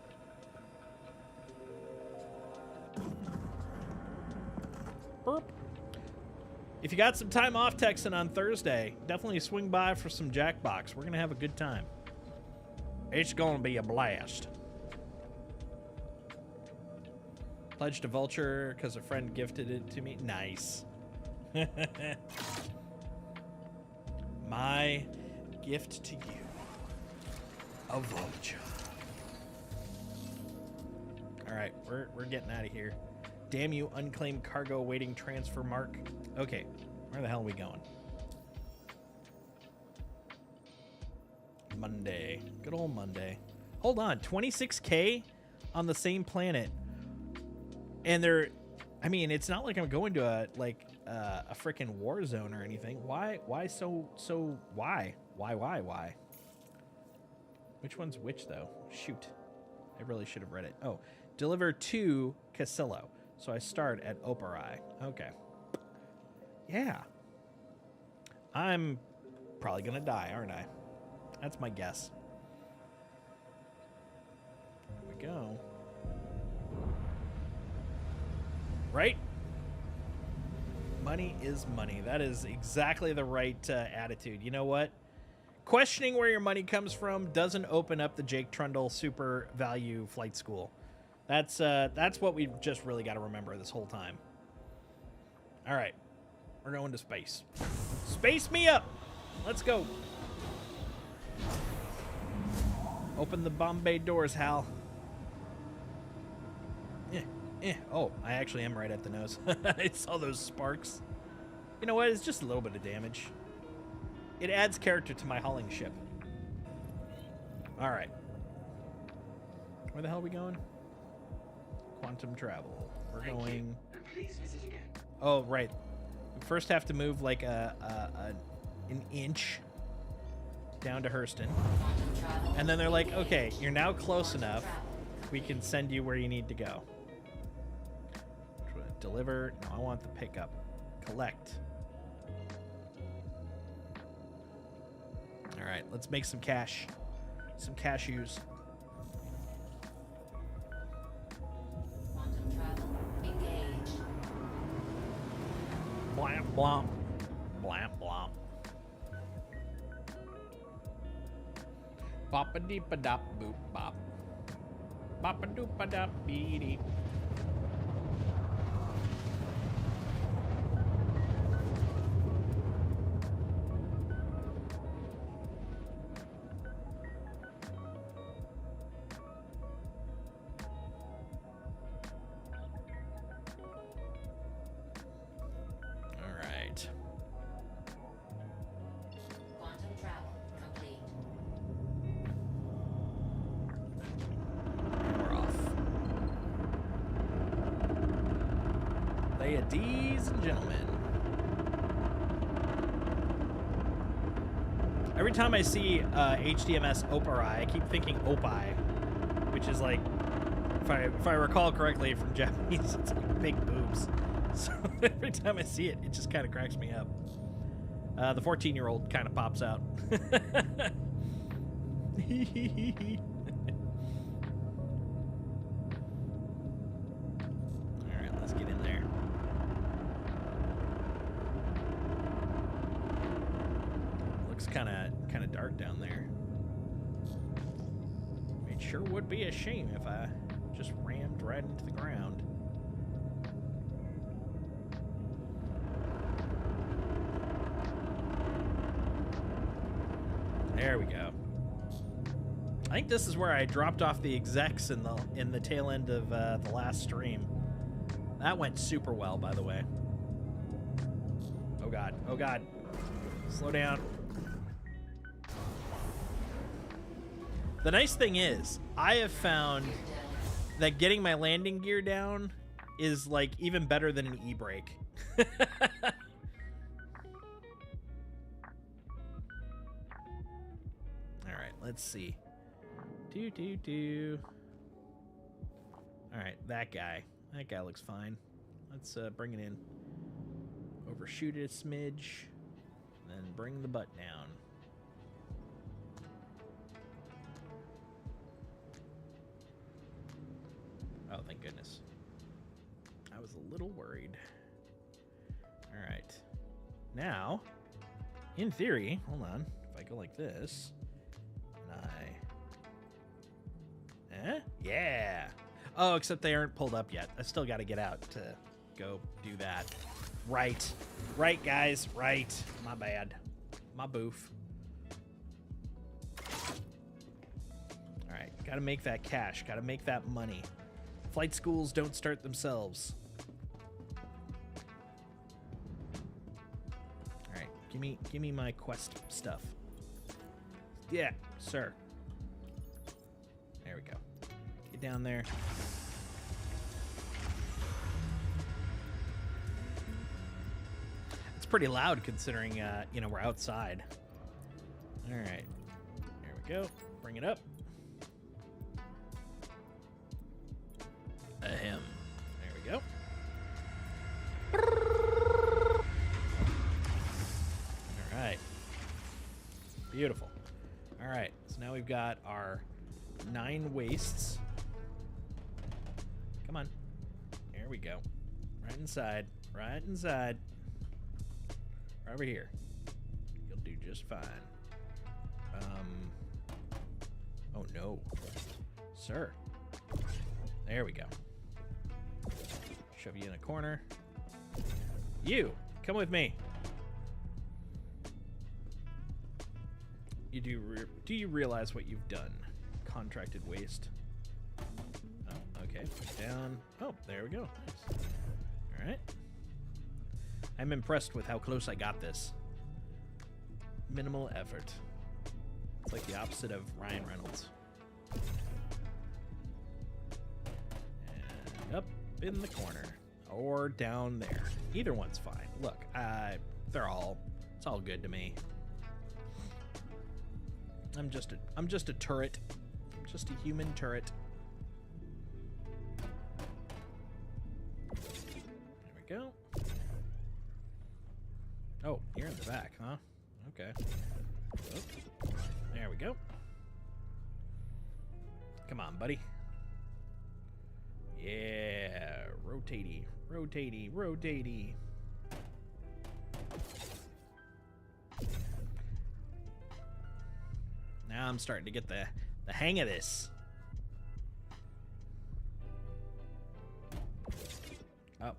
Burp. If you got some time off, Texan, on Thursday, definitely swing by for some Jackbox. We're going to have a good time. It's going to be a blast. Pledged to Vulture because a friend gifted it to me. Nice. My gift to you. A Vulture. All right, we're getting out of here. Damn you, unclaimed cargo awaiting transfer mark. Okay, where the hell are we going? Monday. Good old Monday. Hold on, 26K on the same planet. And I mean, it's not like I'm going to a freaking war zone or anything. Why why? Which one's which though? Shoot. I really should have read it. Oh, deliver to Casillo. So I start at Oparai. Okay. Yeah. I'm probably going to die, aren't I? That's my guess. Here we go. Right? Money is money. That is exactly the right attitude. You know what? Questioning where your money comes from doesn't open up the Jake Trundle super value flight school. That's what we've just really got to remember this whole time. All right. We're going to space. Space me up. Let's go. Open the Bombay doors, Hal. Oh, I actually am right at the nose. I saw those sparks. You know what? It's just a little bit of damage. It adds character to my hauling ship. All right. Where the hell are we going? Quantum travel. We're going. Please visit again. Oh, right. We first have to move like an inch down to Hurston. And then they're like, okay, you're now close enough. We can send you where you need to go. Deliver. No, I want the pickup. Collect. All right, let's make some cash. Some cashews. Quantum travel engaged. Blamp, blomp. Blamp, blomp. Bop-a-deep-a-dop, boop, bop. Bop-a-doop-a-dop, beep. Ladies and gentlemen. Every time I see HDMS Opari, I keep thinking Opie, which is like, if I recall correctly from Japanese, it's like big boobs. So every time I see it, it just kind of cracks me up. The 14-year-old kind of pops out. Alright, let's get in there. Looks kind of dark down there. I mean, it sure would be a shame if I just rammed right into the ground. There we go. I think this is where I dropped off the execs in the tail end of the last stream. That went super well, by the way. Oh god, oh god. Slow down. The nice thing is, I have found that getting my landing gear down is like even better than an e-brake. Alright, let's see. Alright, that guy. That guy looks fine. Let's bring it in. Overshoot it a smidge. And then bring the butt down. Oh, thank goodness. I was a little worried. Alright. Now, in theory, hold on. If I go like this, and yeah. Oh, except they aren't pulled up yet. I still got to get out to go do that. Right. Right, guys. Right. My bad. My boof. All right. Got to make that cash. Got to make that money. Flight schools don't start themselves. All right. Give me my quest stuff. Yeah, sir. There we go. Get down there. It's pretty loud considering, you know, we're outside. All right. There we go. Bring it up. Ahem. There we go. All right. Beautiful. All right. So now we've got our 9 wastes. Come on. There we go. Right inside. Right inside. Right over here. You'll do just fine. Oh no. Sir. There we go. Shove you in a corner. You! Come with me. Do you realize what you've done? Contracted waste. Oh, okay. Push down. Oh, there we go. Nice. All right. I'm impressed with how close I got this. Minimal effort. It's like the opposite of Ryan Reynolds. And up in the corner. Or down there. Either one's fine. Look, it's all good to me. I'm just a turret. I'm just a human turret. There we go. Oh, you're in the back, huh? Okay. Oh, there we go. Come on, buddy. Yeah, rotatey, rotatey, rotatey. Now I'm starting to get the hang of this.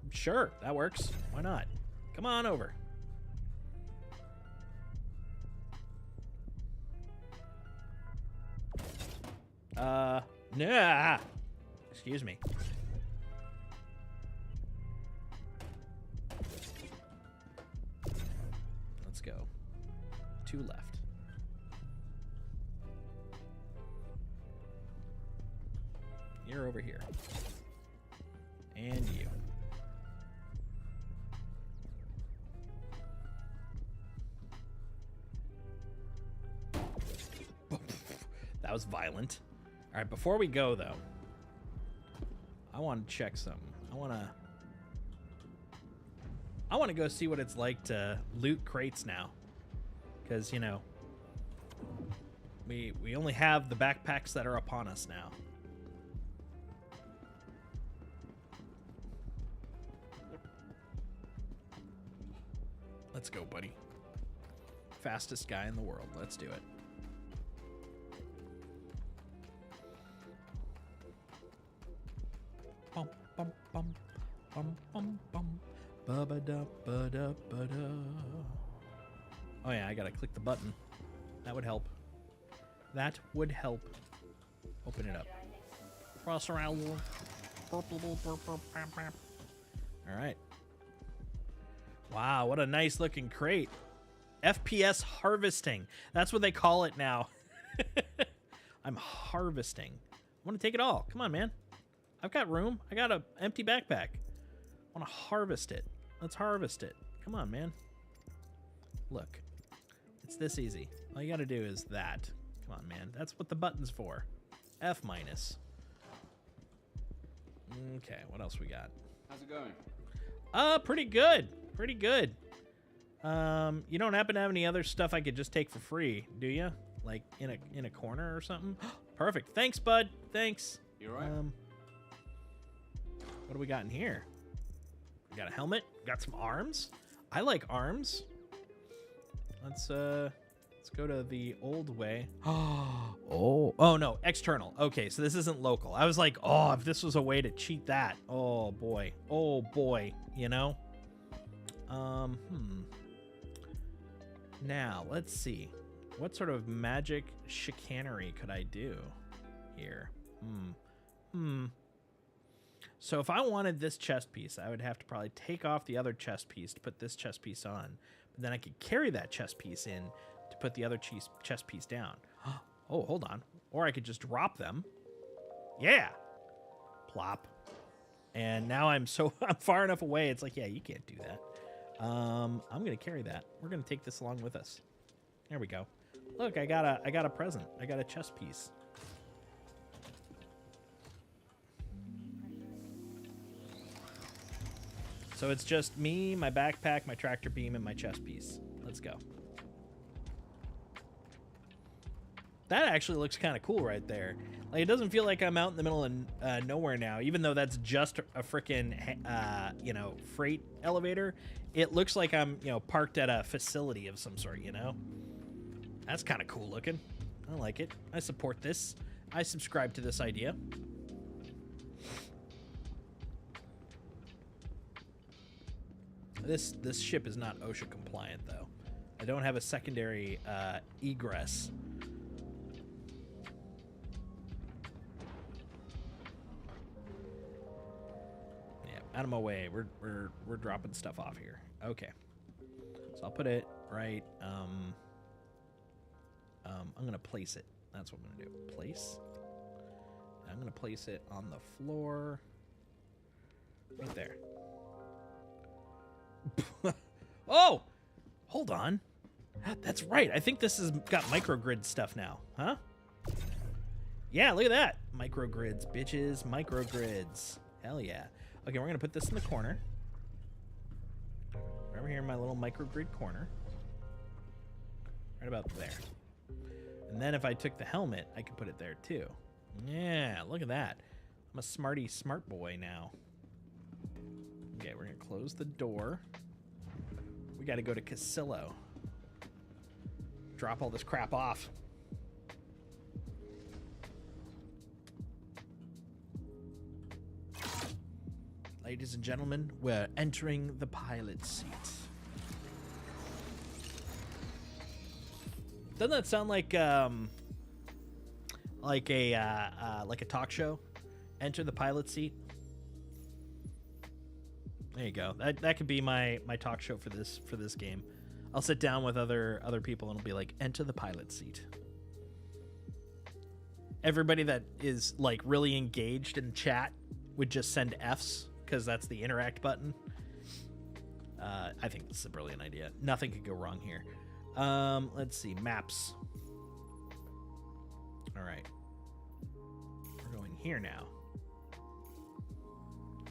Sure, that works. Why not? Come on over. Nah. Excuse me. Let's go. 2 left. You're over here. And you. Excellent. All right, before we go, though, I want to check something. I want to go see what it's like to loot crates now. Because, you know, we only have the backpacks that are upon us now. Let's go, buddy. Fastest guy in the world. Let's do it. Bum, bum, bum, bum, bum, bum. Ba-ba-da, ba-da, ba-da. Oh yeah, I gotta click the button. That would help. That would help. Open it up. Cross around. All right. Wow, what a nice looking crate. FPS harvesting. That's what they call it now. I'm harvesting. I want to take it all. Come on, man. I've got room. I got an empty backpack. I want to harvest it. Let's harvest it. Come on, man. Look. It's this easy. All you got to do is that. Come on, man. That's what the button's for. F minus. Okay, what else we got? How's it going? Pretty good. Pretty good. You don't happen to have any other stuff I could just take for free, do you? Like in a corner or something? Perfect. Thanks, bud. Thanks. You alright? What do we got in here? We got a helmet. Got some arms. I like arms. Let's go to the old way. Oh no, external. Okay, so this isn't local. I was like, oh, if this was a way to cheat that. Oh boy, you know. Now let's see, what sort of magic chicanery could I do here? So if I wanted this chest piece, I would have to probably take off the other chest piece to put this chest piece on. But then I could carry that chest piece in to put the other chest piece down. Oh, hold on. Or I could just drop them. Yeah. Plop. And now I'm far enough away. It's like, yeah, you can't do that. I'm going to carry that. We're going to take this along with us. There we go. Look, I got a present. I got a chest piece. So it's just me, my backpack, my tractor beam, and my chest piece. Let's go. That actually looks kind of cool right there. Like, it doesn't feel like I'm out in the middle of nowhere now, even though that's just a freaking, freight elevator. It looks like I'm, parked at a facility of some sort, That's kind of cool looking. I like it. I support this. I subscribe to this idea. This ship is not OSHA compliant, though. I don't have a secondary egress. Yeah, out of my way. We're dropping stuff off here. Okay, so I'll put it right. I'm gonna place it. That's what I'm gonna do. Place. I'm gonna place it on the floor. Right there. Oh, hold on. That's right. I think this has got microgrid stuff now, huh? Yeah, look at that. Microgrids, bitches. Microgrids. Hell yeah. Okay, we're gonna put this in the corner. Right over here in my little microgrid corner. Right about there. And then if I took the helmet, I could put it there too. Yeah, look at that. I'm a smarty smart boy now. Okay, we're gonna close the door. We gotta go to Casillo. Drop all this crap off. Ladies and gentlemen, we're entering the pilot seat. Doesn't that sound like a talk show? Enter the pilot seat. There you go. That could be my talk show for this game. I'll sit down with other people and it'll be like, enter the pilot seat. Everybody that is like really engaged in chat would just send Fs because that's the interact button. I think this is a brilliant idea. Nothing could go wrong here. Let's see, maps. All right. here now?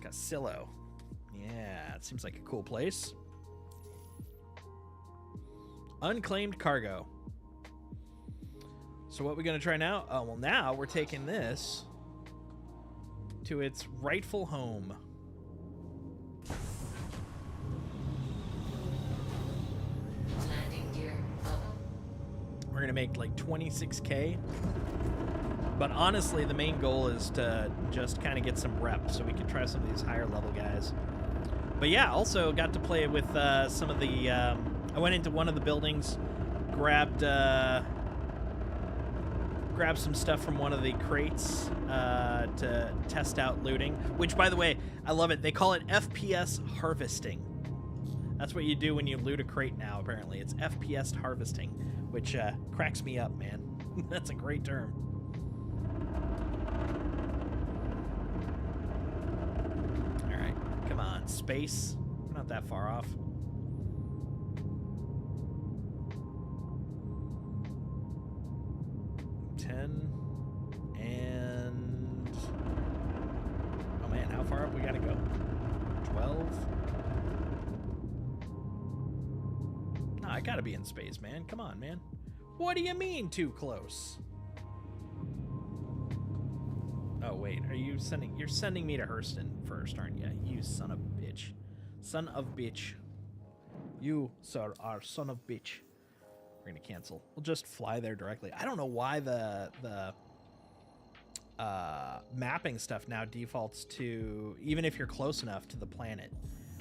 Casillo. Yeah, it seems like a cool place. Unclaimed cargo. So what are we going to try now? Oh, well, now we're taking this to its rightful home. Landing gear up. We're going to make like 26K. But honestly, the main goal is to just kind of get some reps so we can try some of these higher level guys. But yeah, also got to play with some of the... I went into one of the buildings, grabbed some stuff from one of the crates to test out looting. Which, by the way, I love it. They call it FPS harvesting. That's what you do when you loot a crate now, apparently. It's FPS harvesting, which cracks me up, man. That's a great term. All right, come on, space. We're not that far off. And oh man, how far up we gotta go? 12. No, I gotta be in space, man. Come on, man. What do you mean too close? Oh wait, are you sending? You're sending me to Hurston first, aren't you? You son of bitch. Son of bitch. You, sir, are son of bitch. We're gonna cancel. We'll just fly there directly. I don't know why the mapping stuff now defaults to, even if you're close enough to the planet.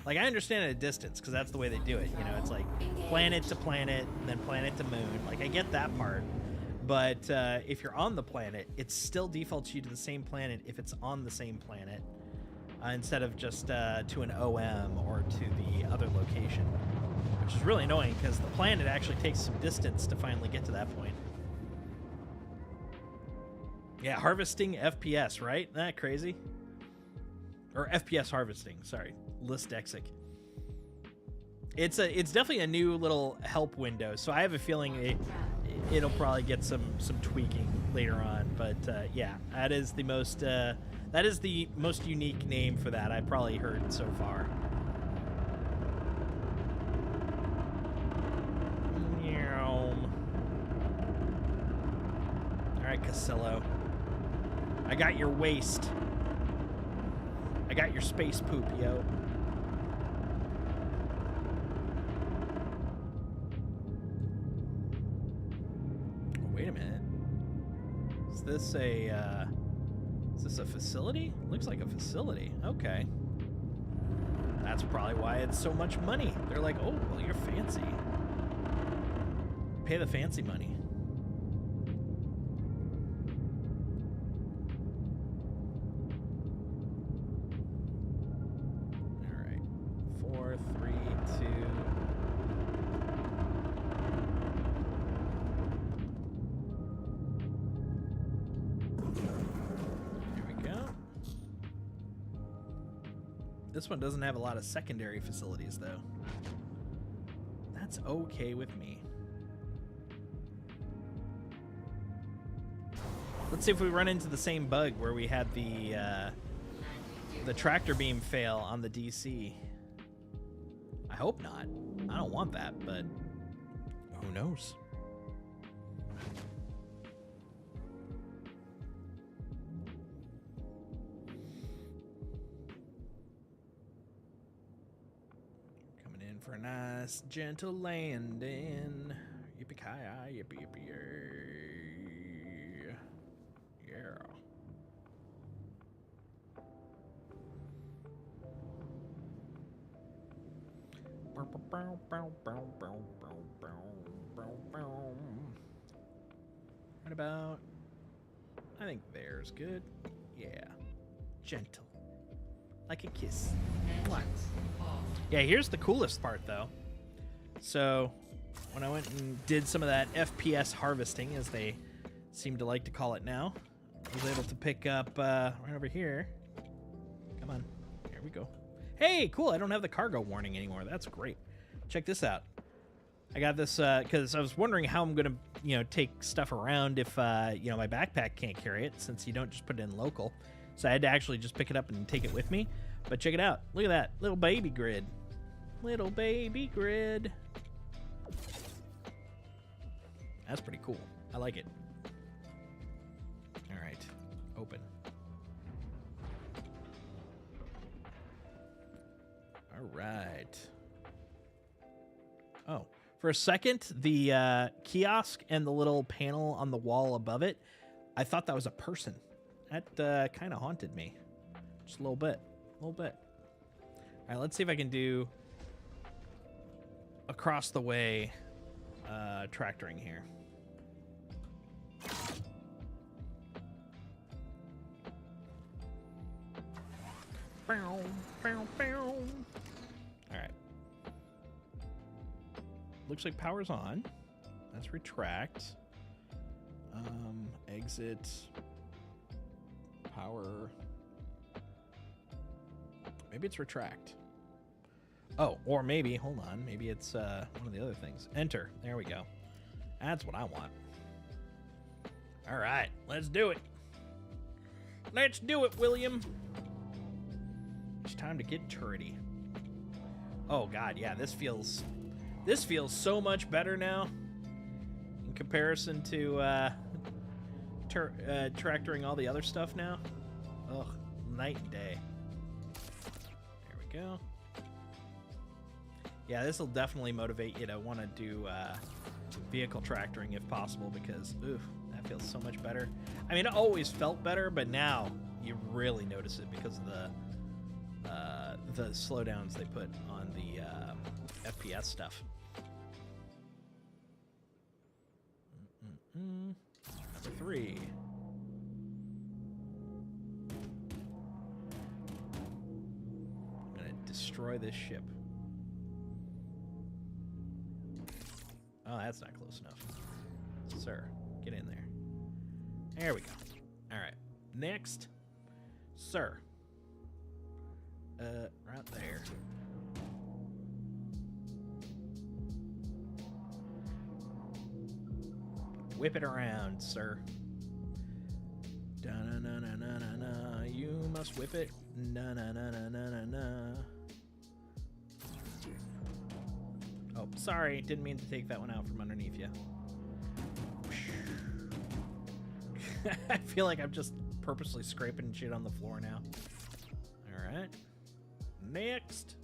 Like, I understand at a distance because that's the way they do it. You know, it's like planet to planet, then planet to moon. Like, I get that part. But if you're on the planet, it still defaults you to the same planet if it's on the same planet instead of just to an OM or to the other location. Which is really annoying because the planet actually takes some distance to finally get to that point. Yeah, harvesting FPS, right? Isn't that crazy? Or FPS harvesting, sorry. Lisdexic. It's definitely a new little help window, so I have a feeling it'll probably get some tweaking later on. But yeah, that is the most unique name for that I've probably heard so far. Alright, Casillo. I got your waste. I got your space poop, yo. Oh, wait a minute. Is this a facility? Looks like a facility. Okay. That's probably why it's so much money. They're like, oh, well, you're fancy. Pay the fancy money. All right. 4, 3, 2. Here we go. This one doesn't have a lot of secondary facilities, though. That's okay with me. Let's see if we run into the same bug where we had the tractor beam fail on the DC. I hope not. I don't want that, but who knows? Coming in for a nice gentle landing. Yippee-ki-yi, yippee-yippee-yay. Yeah. Right about, I think there's good. Yeah. Gentle. Like a kiss. Mwah. Yeah, here's the coolest part, though. So, when I went and did some of that FPS harvesting, as they seem to like to call it now, I was able to pick up right over here. Come on. Here we go. Hey, cool. I don't have the cargo warning anymore. That's great. Check this out. I got this because I was wondering how I'm gonna, take stuff around if my backpack can't carry it, since you don't just put it in local. So I had to actually just pick it up and take it with me. But check it out. Look at that little baby grid. Little baby grid. That's pretty cool. I like it. All right, open. All right. Oh, for a second, the kiosk and the little panel on the wall above it, I thought that was a person. That kind of haunted me. Just a little bit. All right, let's see if I can do across the way tractoring here. Bow, bow, bow. All right. Looks like power's on. Let's retract. Exit. Power. Maybe it's retract. Oh, or maybe, hold on. Maybe it's one of the other things. Enter. There we go. That's what I want. All right, let's do it. Let's do it, William. It's time to get turrety. Oh God, yeah, this feels so much better now in comparison to tractoring all the other stuff now. Ugh, night and day. There we go. Yeah, this will definitely motivate you to want to do vehicle tractoring if possible, because oof, that feels so much better. I mean, it always felt better, but now you really notice it because of the slowdowns they put on the FPS stuff. Number 3. I'm gonna destroy this ship. Oh, that's not close enough. Sir, get in there. There we go. All right. Next. Sir. Right there. Whip it around, sir. Da-na-na-na-na-na-na. You must whip it. Na-na-na-na-na-na. Oh, sorry. Didn't mean to take that one out from underneath you. I feel like I'm just purposely scraping shit on the floor now. All right. Next.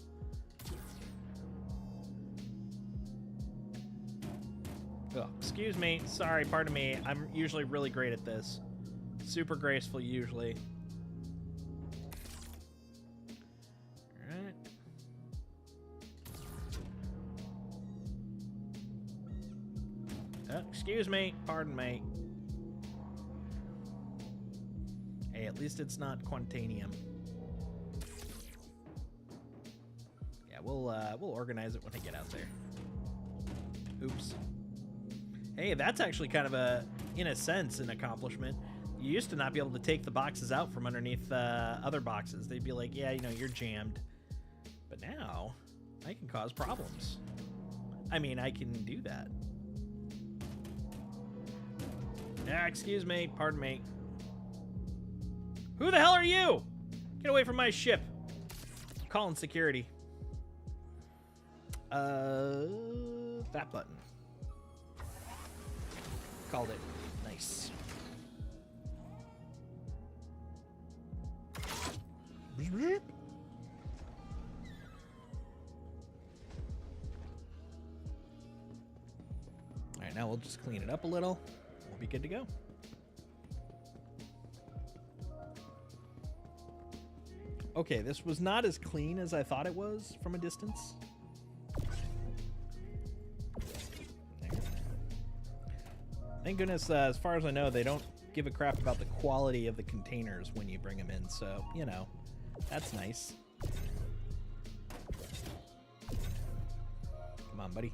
Oh, excuse me. Sorry, pardon me. I'm usually really great at this. Super graceful, usually. All right. Excuse me. Pardon me. Hey, at least it's not Quantanium. Yeah, we'll organize it when I get out there. Oops. Hey, that's actually kind of in a sense, an accomplishment. You used to not be able to take the boxes out from underneath other boxes. They'd be like, yeah, you're jammed. But now, I can cause problems. I mean, I can do that. Excuse me, pardon me. Who the hell are you? Get away from my ship. I'm calling security. That button. Called it. Nice. Alright, now we'll just clean it up a little. We'll be good to go. Okay, this was not as clean as I thought it was from a distance. Thank goodness, as far as I know, they don't give a crap about the quality of the containers when you bring them in, so, that's nice. Come on, buddy.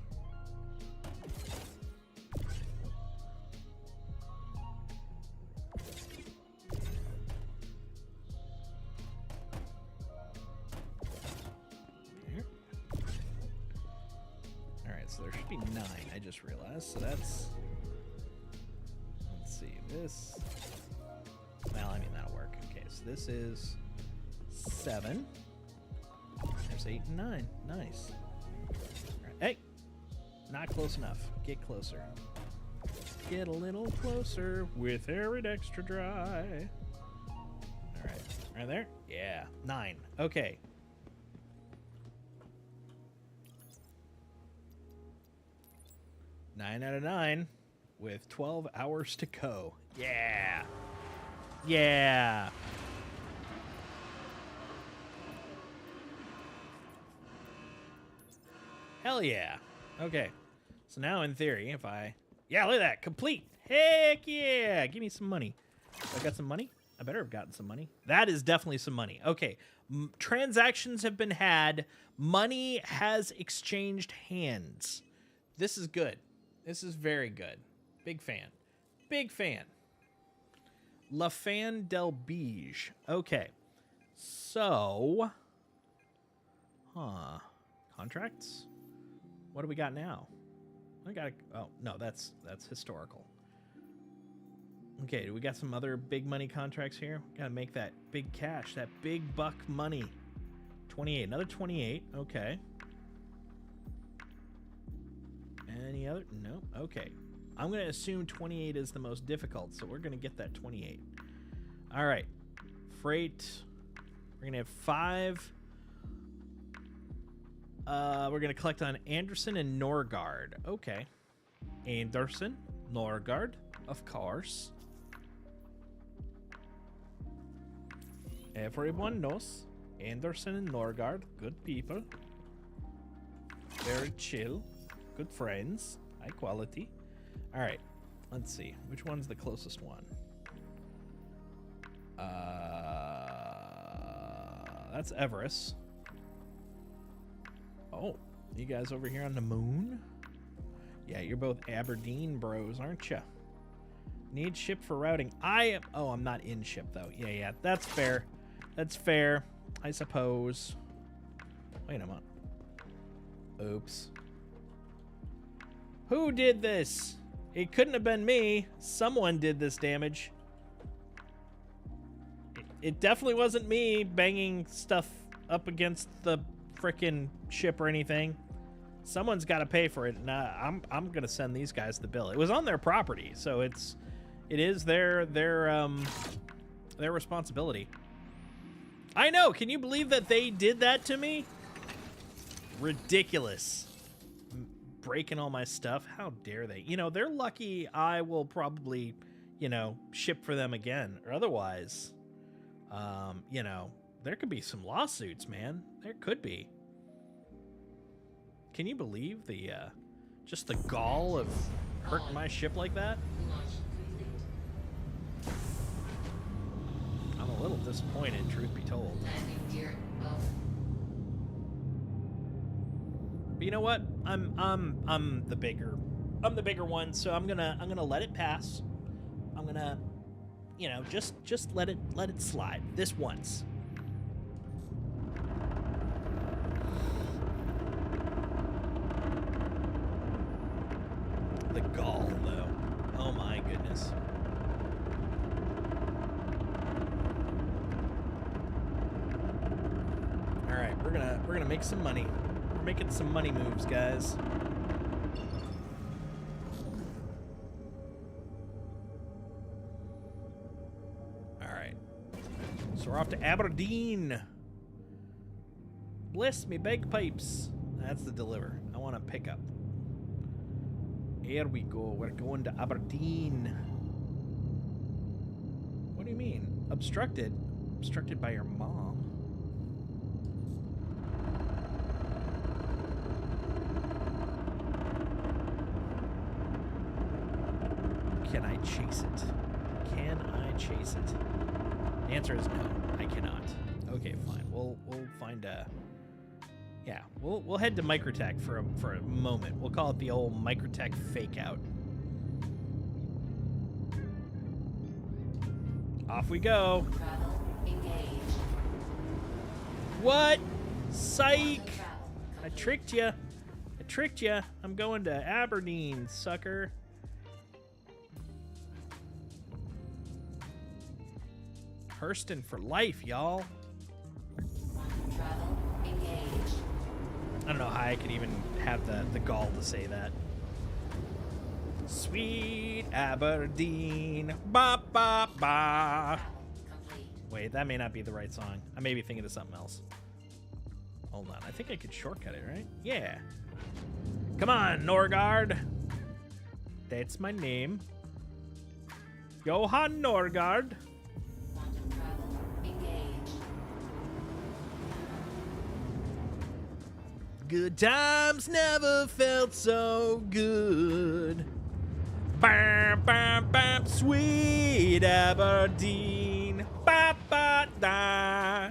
there should be 9, I just realized. So that's... Let's see, this... Well, I mean, that'll work. Okay, so this is 7. There's 8 and 9. Nice. All right. Hey! Not close enough. Get closer. Get a little closer with Arid Extra Dry. All right. Right there? Yeah. 9. Okay. Nine out of 9 with 12 hours to go. Yeah. Yeah. Hell yeah. Okay. So now in theory, if I... Yeah, look at that. Complete. Heck yeah. Give me some money. I got some money? I better have gotten some money. That is definitely some money. Okay. Transactions have been had. Money has exchanged hands. This is good. This is very good. Big fan. Big fan. La Fan del Beige. Okay. So... Huh. Contracts? What do we got now? I got... Oh, no, that's historical. Okay, do we got some other big money contracts here? Gotta make that big cash, that big buck money. 28, another 28. Okay. Any other? No. Okay. I'm going to assume 28 is the most difficult, so we're going to get that 28. All right. Freight. We're going to have 5. We're going to collect on Anderson and Norgard. Okay. Anderson, Norgard, of course. Everyone knows Anderson and Norgard, good people. Very chill. Good friends. High quality. All right. Let's see. Which one's the closest one? That's Everest. Oh, you guys over here on the moon? Yeah, you're both Aberdeen bros, aren't you? Need ship for routing. Oh, I'm not in ship, though. Yeah, that's fair. That's fair, I suppose. Wait a minute. Oops. Who did this? It couldn't have been me. Someone did this damage. It definitely wasn't me banging stuff up against the frickin' ship or anything. Someone's got to pay for it, and I'm gonna send these guys the bill. It was on their property, so it is their responsibility. I know. Can you believe that they did that to me? Ridiculous. Breaking all my stuff. How dare they? You know, they're lucky I will probably, ship for them again. Or otherwise, there could be some lawsuits, man. There could be. Can you believe just the gall of hurting my ship like that? I'm a little disappointed, truth be told. But you know what? I'm the bigger one, so I'm gonna let it pass. I'm gonna, just let it slide this once. The gall, though. Oh my goodness. All right, we're gonna make some money. We're making some money moves, guys. All right. So we're off to Aberdeen. Bless me bagpipes. That's the deliver. I want to pick up. Here we go. We're going to Aberdeen. What do you mean? Obstructed? Obstructed by your mom. Can I chase it? Can I chase it? The answer is no. I cannot. Okay, fine. We'll find a... Yeah, we'll head to Microtech for a moment. We'll call it the old Microtech fake out. Off we go. What? Psych! I tricked you. tricked you. I'm going to Aberdeen, sucker. Hurston for life, y'all. Travel engaged. I don't know how I could even have the gall to say that. Sweet Aberdeen, ba ba ba. Complete. Wait, that may not be the right song. I may be thinking of something else. Hold on, I think I could shortcut it, right? Yeah. Come on, Norgard. That's my name. Johan Norgard. Quantum travel engaged. Good times never felt so good. Bam, bam, bam, sweet Aberdeen. Ba, ba, da.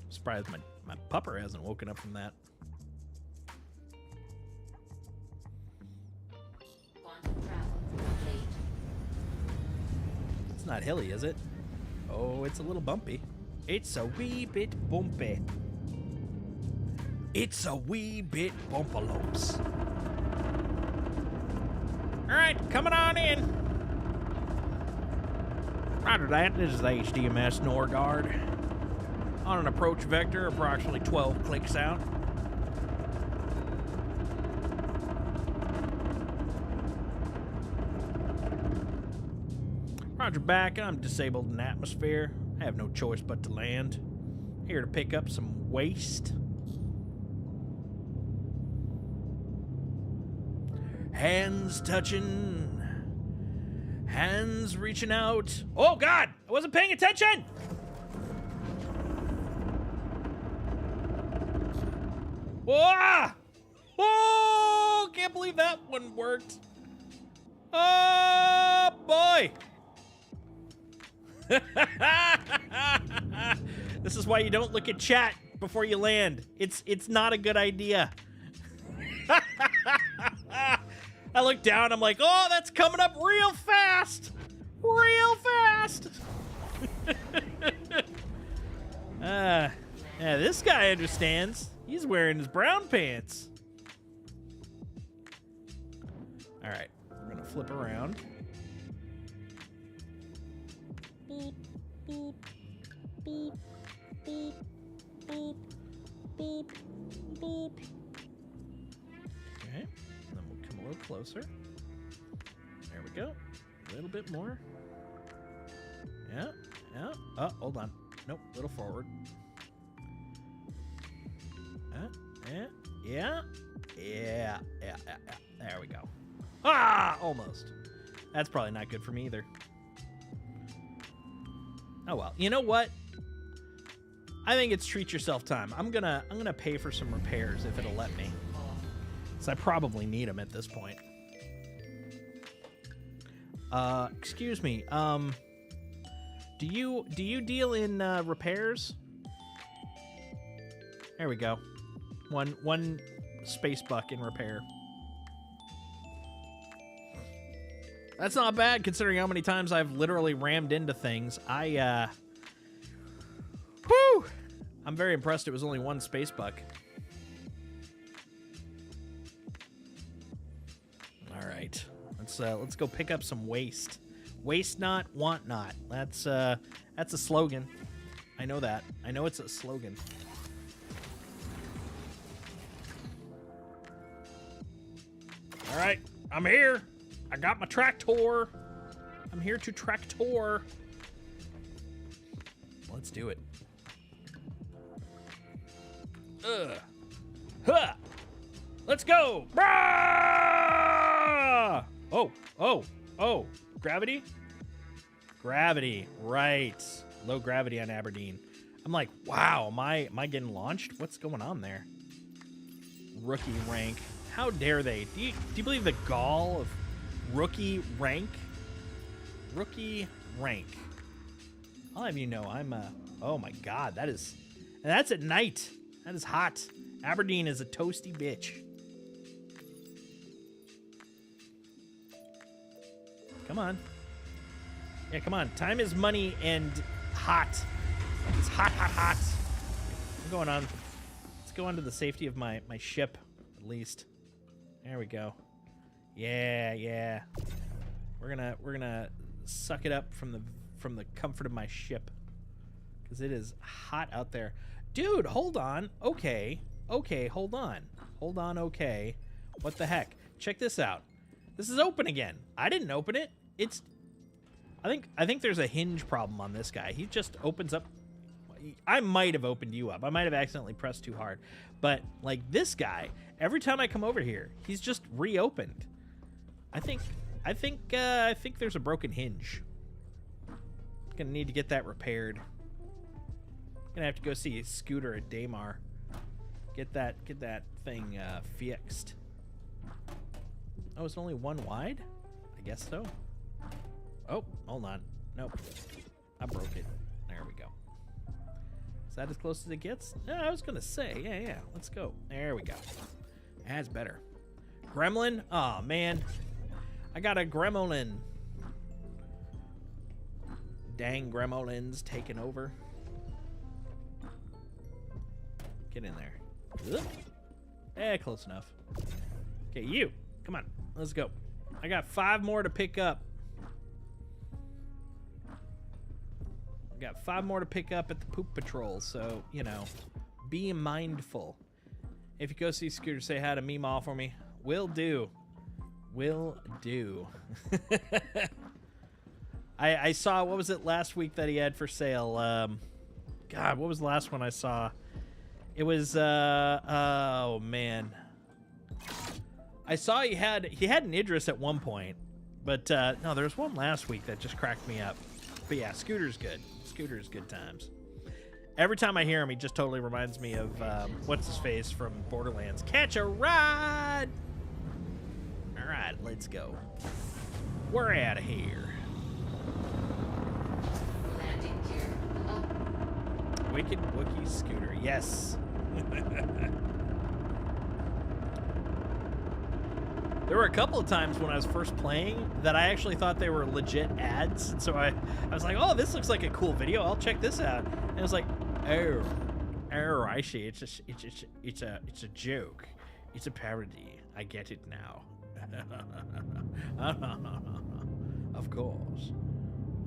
Surprised my pupper hasn't woken up from that. Quantum travel complete. It's not hilly, is it? Oh, it's a little bumpy. It's a wee bit bumpy. It's a wee bit bumpalumps. Alright, coming on in. Roger that, this is the HDMS Norgard. On an approach vector, approximately 12 clicks out. Roger back, I'm disabled in atmosphere. I have no choice but to land. Here to pick up some waste. Hands touching. Hands reaching out. Oh, God! I wasn't paying attention! Whoa! Oh! Can't believe that one worked. Oh, boy! This is why you don't look at chat before you land. It's not a good idea. I look down, I'm like, oh, that's coming up real fast. Real fast. Yeah, this guy understands. He's wearing his brown pants. All right, we're gonna flip around. Boop, boop, boop, boop, boop, boop, boop. Okay, and then we'll come a little closer. There we go. A little bit more. Yeah, yeah. Oh, hold on. Nope, a little forward. Yeah. There we go. Ah, almost. That's probably not good for me either. Oh well. You know what? I think it's treat yourself time. I'm gonna pay for some repairs if it'll let me. So I probably need them at this point. Excuse me. Do you deal in repairs? There we go. One space buck in repair. That's not bad considering how many times I've literally rammed into things. I'm very impressed it was only one space buck. All right. Let's go pick up some waste. Waste not, want not. That's a slogan. I know that. I know it's a slogan. All right, I'm here. I got my tractor. I'm here to tractor. Let's do it. Huh. Let's go. Brah! Oh. Gravity? Gravity. Right. Low gravity on Aberdeen. I'm like, wow, am I getting launched? What's going on there? Rookie rank. How dare they? Do you believe the gall of rookie rank? Rookie rank. I'll have you know, I'm oh my god, that's at night. That is hot. Aberdeen is a toasty bitch. Come on. Yeah, come on. Time is money and hot. It's hot. What's going on? What's go into the safety of my ship, at least. There we go. Yeah, yeah. We're gonna suck it up from the comfort of my ship, because it is hot out there. Dude, hold on. Okay, hold on. Okay, what the heck? Check this out. This is open again. I didn't open it. I think there's a hinge problem on this guy. He just opens up. I might have opened you up. I might have accidentally pressed too hard. But like this guy, every time I come over here, he's just reopened. I think there's a broken hinge. Gonna need to get that repaired. Gonna have to go see Scooter at Daymar. Get that thing fixed. Oh, it's only one wide? I guess so. Oh, hold on. Nope. I broke it. There we go. Is that as close as it gets? No, I was gonna say, yeah. Let's go. There we go. That's better. Gremlin? Oh man. I got a gremlin. Dang gremlins taking over. Get in there. Eh, close enough. Okay, you. Come on. Let's go. I got 5 more to pick up. Got 5 more to pick up at the poop patrol, so, you know, be mindful. If you go see Scooter, say hi to Meemaw for me. Will do. Will do. I saw, what was it last week that he had for sale? God, what was the last one I saw? It was, oh man. I saw he had an Idris at one point, but no, there was one last week that just cracked me up. But yeah, Scooter's good. Scooter's good times. Every time I hear him, he just totally reminds me of what's his face from Borderlands. Catch a ride. All right, let's go. We're out of here. Landing gear up. Wicked Wookie Scooter. Yes. There were a couple of times when I was first playing that I actually thought they were legit ads, and so I was like, "Oh, this looks like a cool video. I'll check this out." And it was like, "Oh, I see. It's a joke. It's a parody. I get it now." Of course.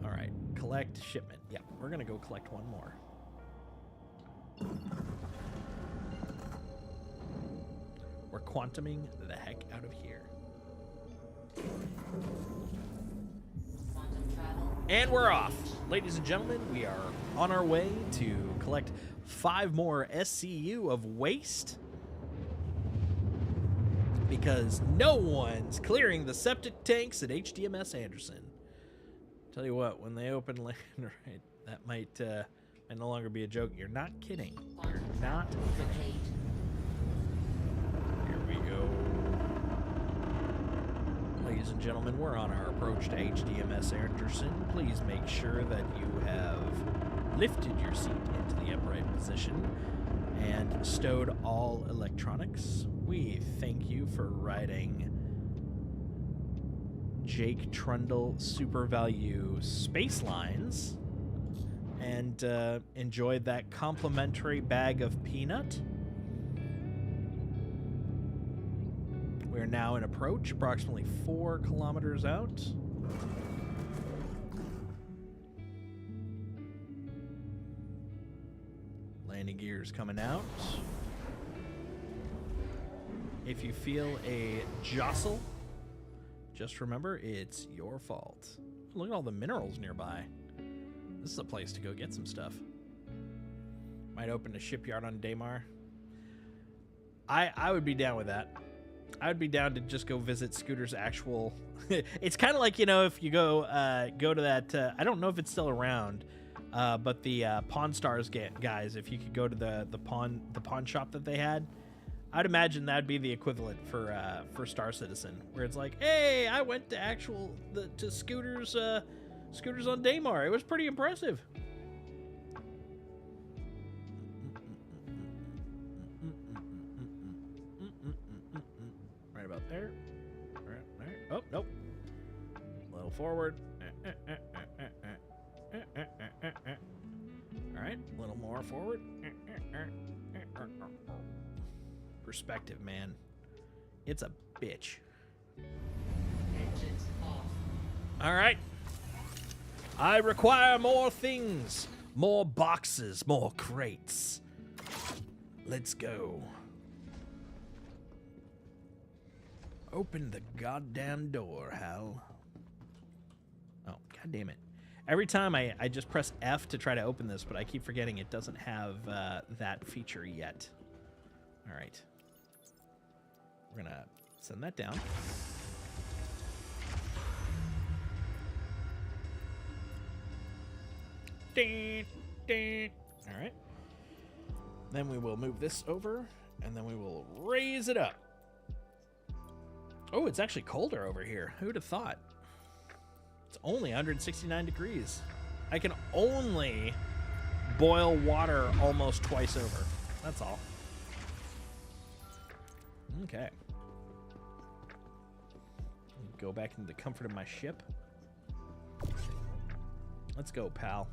All right, collect shipment. Yeah, we're gonna go collect one more. We're quantuming the heck out of here. Quantum travel. And we're off. Ladies and gentlemen, we are on our way to collect 5 more SCU of waste. Because no one's clearing the septic tanks at HDMS Anderson. Tell you what, when they open land, right, that might no longer be a joke. You're not kidding. You're not kidding. Here we go. Ladies and gentlemen, we're on our approach to HDMS Anderson. Please make sure that you have lifted your seat into the upright position and stowed all electronics. We thank you for riding Jake Trundle Super Value Space Lines and enjoyed that complimentary bag of peanut. We're now in approach, approximately 4 kilometers out. Landing gears coming out. If you feel a jostle, just remember it's your fault. Look at all the minerals nearby. This is a place to go get some stuff. Might open a shipyard on Daymar. I would be down with that. I would be down to just go visit Scooter's actual. It's kind of like, you know, if you go to that. I don't know if it's still around, but the Pawn Stars guys. If you could go to the pawn shop that they had, I'd imagine that'd be the equivalent for Star Citizen, where it's like, hey, I went to Scooter's on Daymar. It was pretty impressive. Right about there. Right there. Oh, nope. A little forward. All right, a little more forward. perspective, man. It's a bitch. Engines off. All right. I require more things. More boxes, more crates. Let's go. Open the goddamn door, Hal. Oh, god damn it. Every time I just press F to try to open this, but I keep forgetting it doesn't have that feature yet. All right. We're going to send that down. All right. Then we will move this over, and then we will raise it up. Oh, it's actually colder over here. Who'd have thought? It's only 169 degrees. I can only boil water almost twice over. That's all. Okay. Go back into the comfort of my ship. Let's go, pal.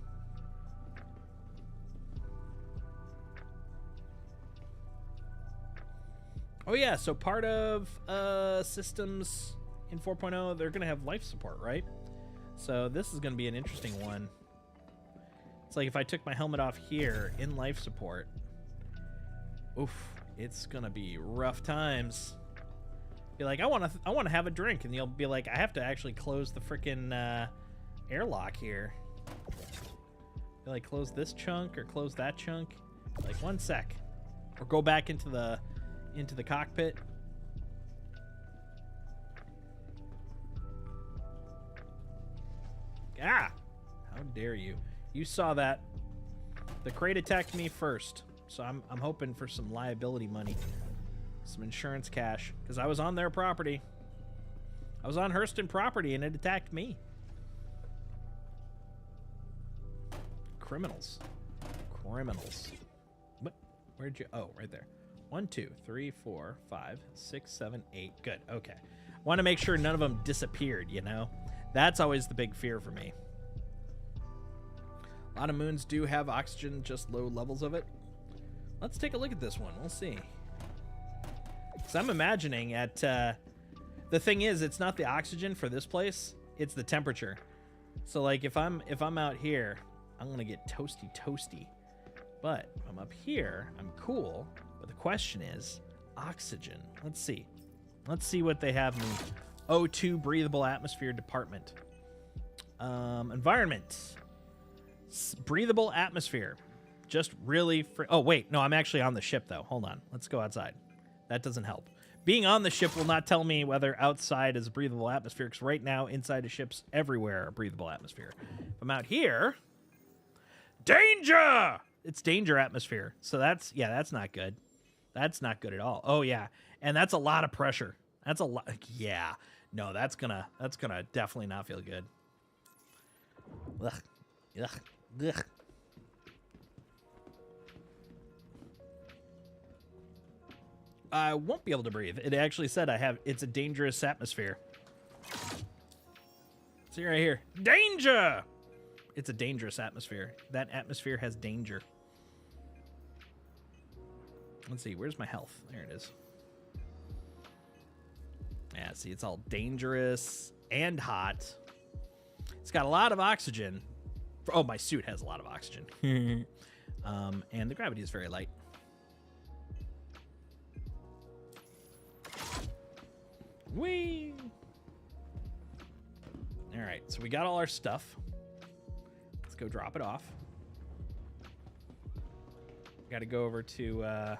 Oh yeah, so part of systems in 4.0, they're going to have life support, right? So this is going to be an interesting one. It's like if I took my helmet off here in life support, oof, it's going to be rough times. Be like, I want to have a drink, and you'll be like, I have to actually close the freaking airlock here. Be like, close this chunk or close that chunk. Like, one sec, or go back into the cockpit. Ah! How dare you? You saw that. The crate attacked me first, so I'm hoping for some liability money, some insurance cash, because I was on their property. I was on Hurston property, and it attacked me. Criminals. Criminals. What? Where'd you? Oh, right there. 1, 2, 3, 4, 5, 6, 7, 8. Good. Okay. Want to make sure none of them disappeared, you know? That's always the big fear for me. A lot of moons do have oxygen, just low levels of it. Let's take a look at this one. We'll see. Because I'm imagining at... the thing is, it's not the oxygen for this place. It's the temperature. So, like, if I'm out here, I'm going to get toasty. But if I'm up here, I'm cool. But the question is, oxygen. Let's see. Let's see what they have in the O2 breathable atmosphere department. Environment. Breathable atmosphere. Just really... oh, wait. No, I'm actually on the ship, though. Hold on. Let's go outside. That doesn't help. Being on the ship will not tell me whether outside is a breathable atmosphere, because right now, inside of ships everywhere are breathable atmosphere. If I'm out here... Danger! It's danger atmosphere. So that's not good. That's not good at all. Oh, yeah. And that's a lot of pressure. That's a lot. Yeah. No, that's gonna definitely not feel good. Ugh. Ugh. Ugh. I won't be able to breathe. It actually said it's a dangerous atmosphere. See right here. Danger! It's a dangerous atmosphere. That atmosphere has danger. Let's see, where's my health? There it is. Yeah, see, it's all dangerous and hot. It's got a lot of oxygen. Oh, my suit has a lot of oxygen. And the gravity is very light. Whee! All right, so we got all our stuff. Let's go drop it off. Got to go over to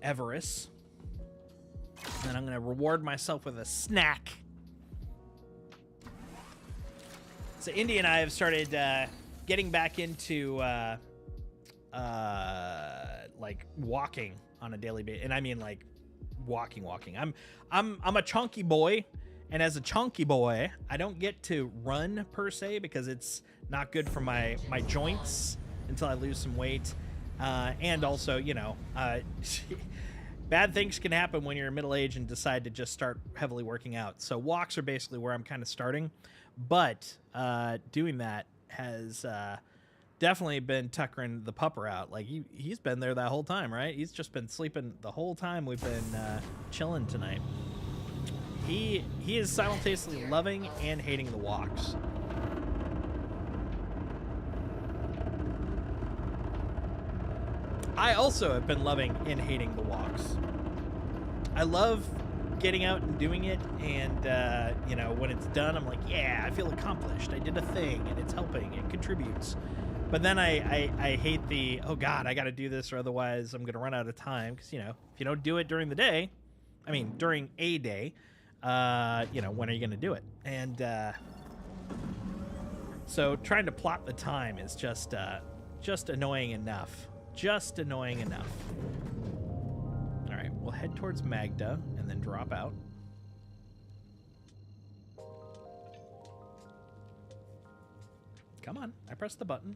Everest. And then I'm going to reward myself with a snack. So Indy and I have started getting back into like walking on a daily basis, and I mean like walking. I'm a chunky boy, and as a chunky boy, I don't get to run per se because it's not good for my joints until I lose some weight. And also, you know, bad things can happen when you're middle age and decide to just start heavily working out. So walks are basically where I'm kind of starting, but doing that has definitely been tuckering the pupper out. Like he's been there that whole time, right? He's just been sleeping the whole time we've been chilling tonight. He is simultaneously loving and hating the walks. I also have been loving and hating the walks. I love getting out and doing it, and you know, when it's done, I'm like, yeah, I feel accomplished. I did a thing, and it's helping. It contributes. But then I hate the, oh God, I got to do this, or otherwise I'm going to run out of time. Because, you know, if you don't do it during the day, I mean, during a day, you know, when are you going to do it? And so trying to plot the time is just annoying enough. Just annoying enough. All right, we'll head towards Magda and then drop out. Come on, I pressed the button.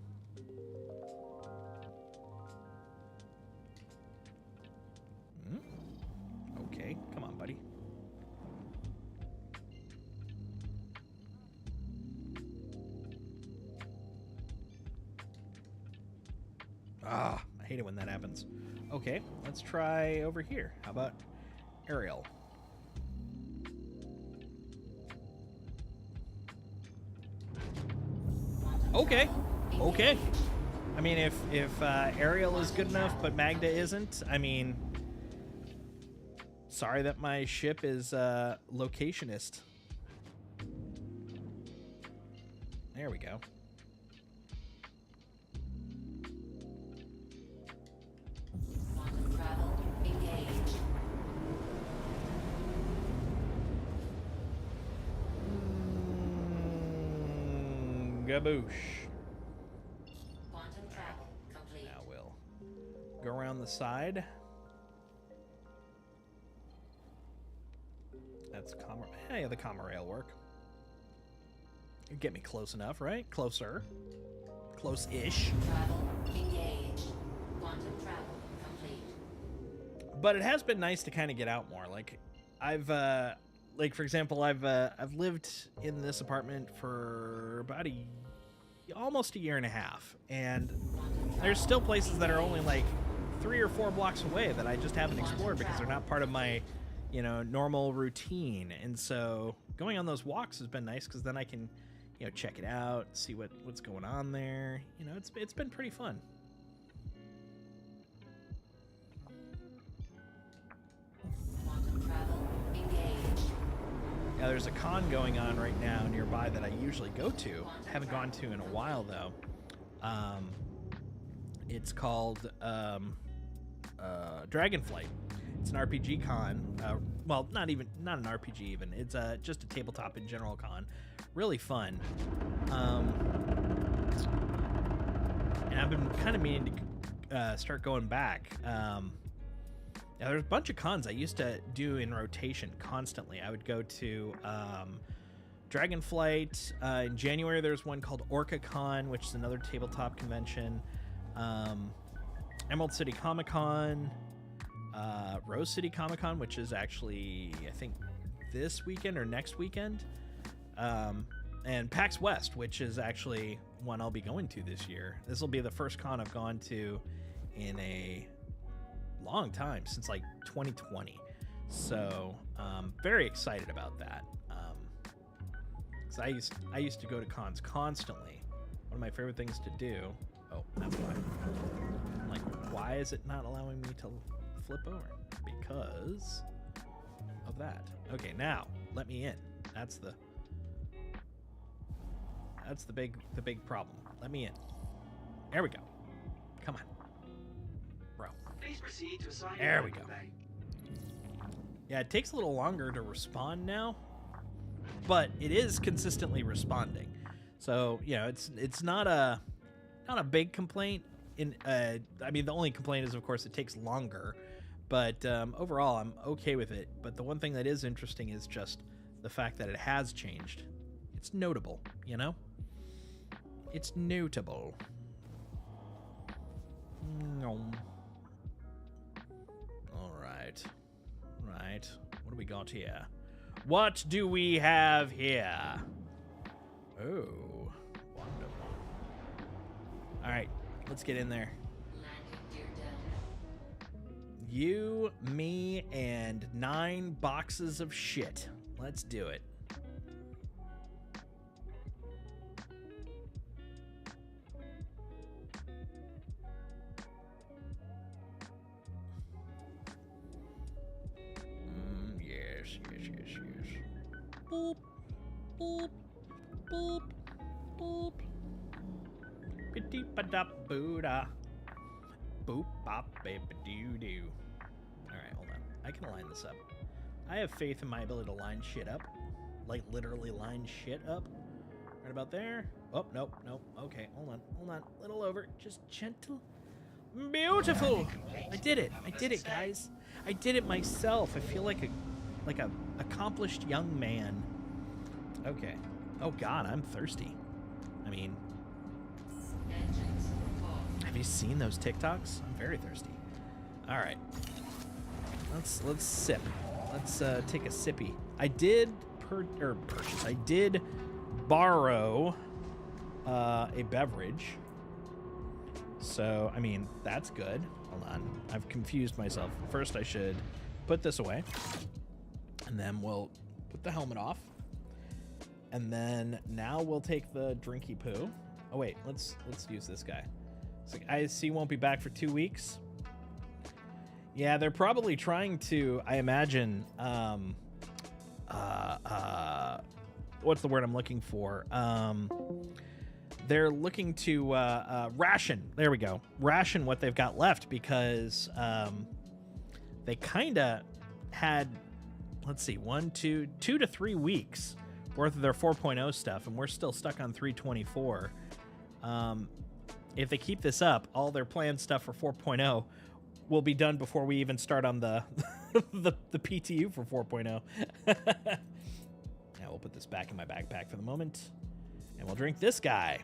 Okay, come on, buddy. Ah, I hate it when that happens. Okay, let's try over here. How about Ariel? Okay, okay. I mean, if Ariel is good enough, but Magda isn't, I mean, sorry that my ship is locationist. There we go. Travel engaged. Gaboosh. Quantum travel complete. Now we'll go around the side. That's hey, the comma rail work. You get me close enough, right? Closer. Close-ish. Travel engaged. Quantum travel complete. But it has been nice to kind of get out more. Like I've like for example, I've lived in this apartment for about almost a year and a half, and there's still places that are only like 3 or 4 blocks away that I just haven't explored because they're not part of my, you know, normal routine. And so going on those walks has been nice because then I can, you know, check it out, see what's going on there. You know, it's been pretty fun. Quantum travel engaged. Yeah, there's a con going on right now nearby that I usually go to. Haven't gone to in a while though. It's called Dragonflight. It's an RPG con. Well, not an RPG even. It's just a tabletop in general con. Really fun. And I've been kind of meaning to start going back. Now, there's a bunch of cons I used to do in rotation constantly. I would go to Dragonflight. In January, there's one called Orca Con, which is another tabletop convention. Emerald City Comic Con. Rose City Comic Con, which is actually, I think, this weekend or next weekend. And PAX West, which is actually one I'll be going to this year. This will be the first con I've gone to in a long time, since like 2020. So very excited about that. Because I used to go to cons constantly. One of my favorite things to do. Oh, that's why. I'm like, why is it not allowing me to flip over? Because of that. Okay, now let me in. That's the big problem. Let me in. There we go. Come on, bro. Please proceed to assign There your we go. bay. Yeah, it takes a little longer to respond now, but it is consistently responding. So, you know, it's not a big complaint. I mean, the only complaint is, of course, it takes longer. But overall, I'm okay with it. But the one thing that is interesting is just the fact that it has changed. It's notable, you know? It's notable. All right. Right. What do we got here? What do we have here? Oh, wonderful. All right, let's get in there. Landing gear down. You, me, and 9 boxes of shit. Let's do it. Yes. Boop, boop, boop, boop. Ba-dee-ba-da-boo-da. Boop, bop, ba-ba-doo-doo. Alright, hold on. I can line this up. I have faith in my ability to line shit up. Like, literally line shit up. Right about there. Oh, nope. Okay, hold on. Little over. Just gentle. Beautiful! I did it, guys. I did it myself. I feel like a accomplished young man. Okay. Oh god, I'm thirsty. I mean, Engines off. have you seen those TikToks? I'm very thirsty. All right. Let's sip. Let's take a sippy. I did purchase. I did borrow a beverage. So, I mean, that's good. Hold on. I've confused myself. First, I should put this away. And then we'll put the helmet off. And then now we'll take the drinky poo. Oh, wait. Let's use this guy. So ISC won't be back for 2 weeks. Yeah, they're probably trying to, I imagine, what's the word I'm looking for? They're looking to ration. There we go. Ration what they've got left because they kind of had, let's see, 2 to 3 weeks worth of their 4.0 stuff, and we're still stuck on 3.24. If they keep this up, all their planned stuff for 4.0 will be done before we even start on the the PTU for 4.0. Now we'll put this back in my backpack for the moment. And we'll drink this guy.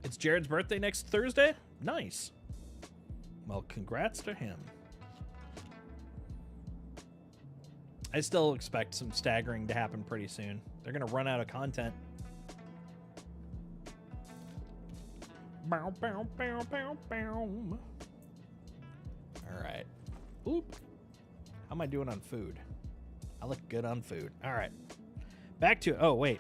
It's Jared's birthday next Thursday? Nice. Well, congrats to him. I still expect some staggering to happen pretty soon. They're going to run out of content. Bow, bow, bow, bow, bow. All right. Oop. How am I doing on food? I look good on food. All right. Back to, oh, wait.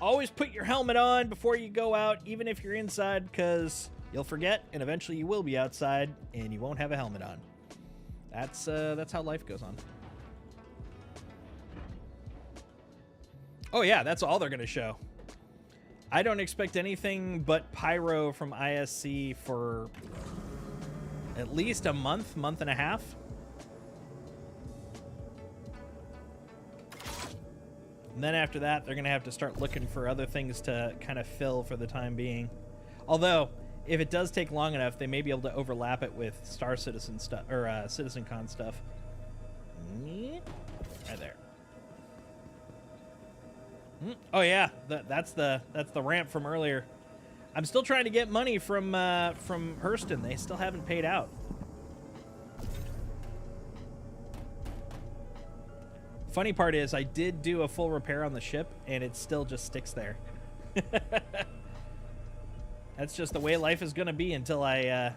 Always put your helmet on before you go out, even if you're inside, because you'll forget, and eventually you will be outside, and you won't have a helmet on. That's how life goes on. Oh, yeah, that's all they're going to show. I don't expect anything but pyro from ISC for at least a month and a half. And then after that, they're going to have to start looking for other things to kind of fill for the time being. Although, if it does take long enough, they may be able to overlap it with Star Citizen stuff or CitizenCon stuff. Right there. Oh yeah, that's the ramp from earlier. I'm still trying to get money from Hurston. They still haven't paid out. Funny part is I did do a full repair on the ship, and it still just sticks there. That's just the way life is gonna be until I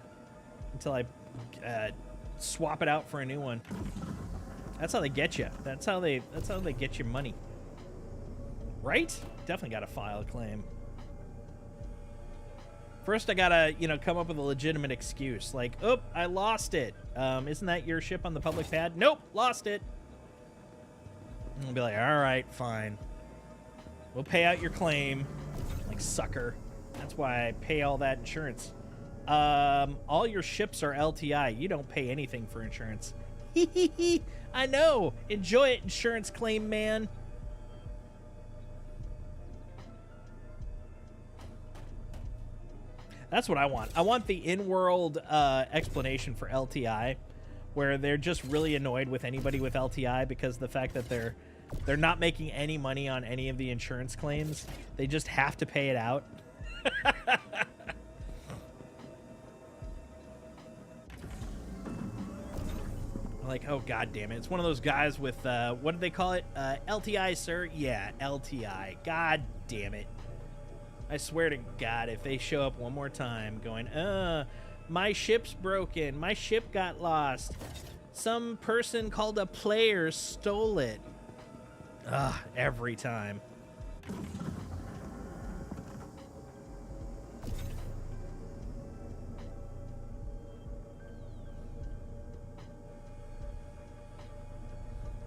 swap it out for a new one. That's how they get you. That's how they get your money. Right? Definitely gotta file a claim. First, I gotta, come up with a legitimate excuse. Like, oh, I lost it. Isn't that your ship on the public pad? Nope, lost it. And I'll be like, all right, fine. We'll pay out your claim. Like, sucker. That's why I pay all that insurance. All your ships are LTI. You don't pay anything for insurance. I know. Enjoy it, insurance claim man. That's what I want. I want the in-world explanation for LTI, where they're just really annoyed with anybody with LTI because of the fact that they're not making any money on any of the insurance claims. They just have to pay it out. Like, oh god damn it. It's one of those guys with what did they call it? LTI, sir? Yeah, LTI. God damn it. I swear to God, if they show up one more time going, my ship's broken. My ship got lost. Some person called a player stole it. Ugh, every time.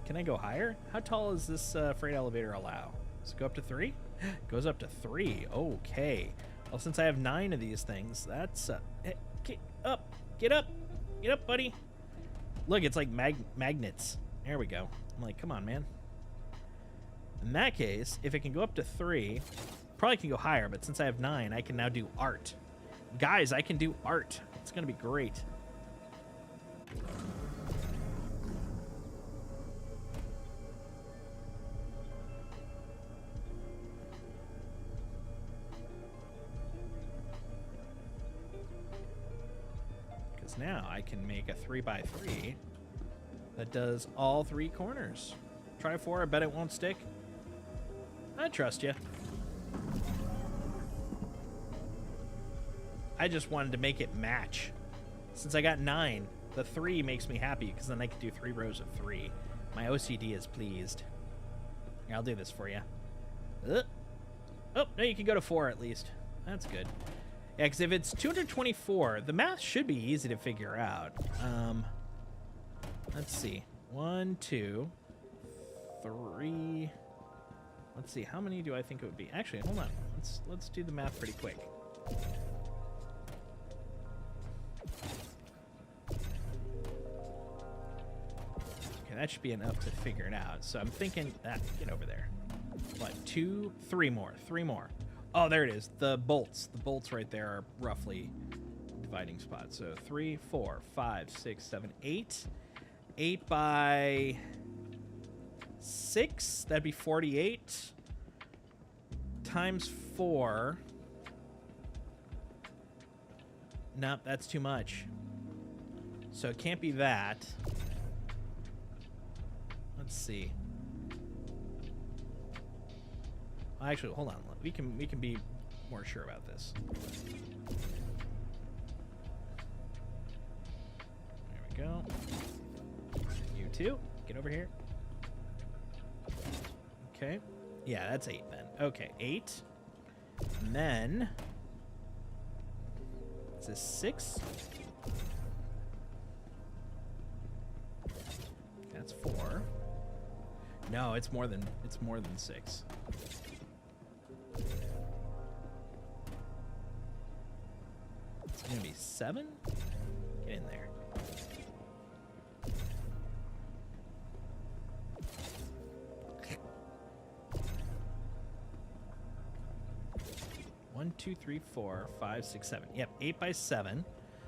Can I go higher? How tall is this freight elevator allow? Does it go up to 3? It goes up to 3. Okay. Well, since I have 9 of these things, that's... get up! Get up! Get up, buddy! Look, it's like magnets. There we go. I'm like, come on, man. In that case, if it can go up to 3, probably can go higher, but since I have 9, I can now do art. Guys, I can do art. It's going to be great. Now I can make a 3x3 that does all 3 corners. Try 4, I bet it won't stick. I trust you. I just wanted to make it match. Since I got 9, the 3 makes me happy because then I can do 3 rows of 3. My OCD is pleased. Here, I'll do this for you. Oh, no, you can go to 4 at least. That's good. Yeah, because if it's 224, the math should be easy to figure out. Let's see. 1, 2, 3. Let's see. How many do I think it would be? Actually, hold on. Let's do the math pretty quick. Okay, that should be enough to figure it out. So I'm thinking that. Get over there. What? 2, 3 more. 3 more. Oh, there it is. The bolts. The bolts right there are roughly dividing spots. So 3, 4, 5, 6, 7, 8. 8 by 6. That'd be 48. Times 4. Nope, that's too much. So it can't be that. Let's see. Actually, hold on. We can be more sure about this. There we go. You too. Get over here. Okay. Yeah, that's 8 then. Okay, 8. And then is this 6? That's 4. No, it's more than 6. It's gonna be 7? Get in there. One, 2, 3, 4, 5, 6, 7. Yep, 8 by 7.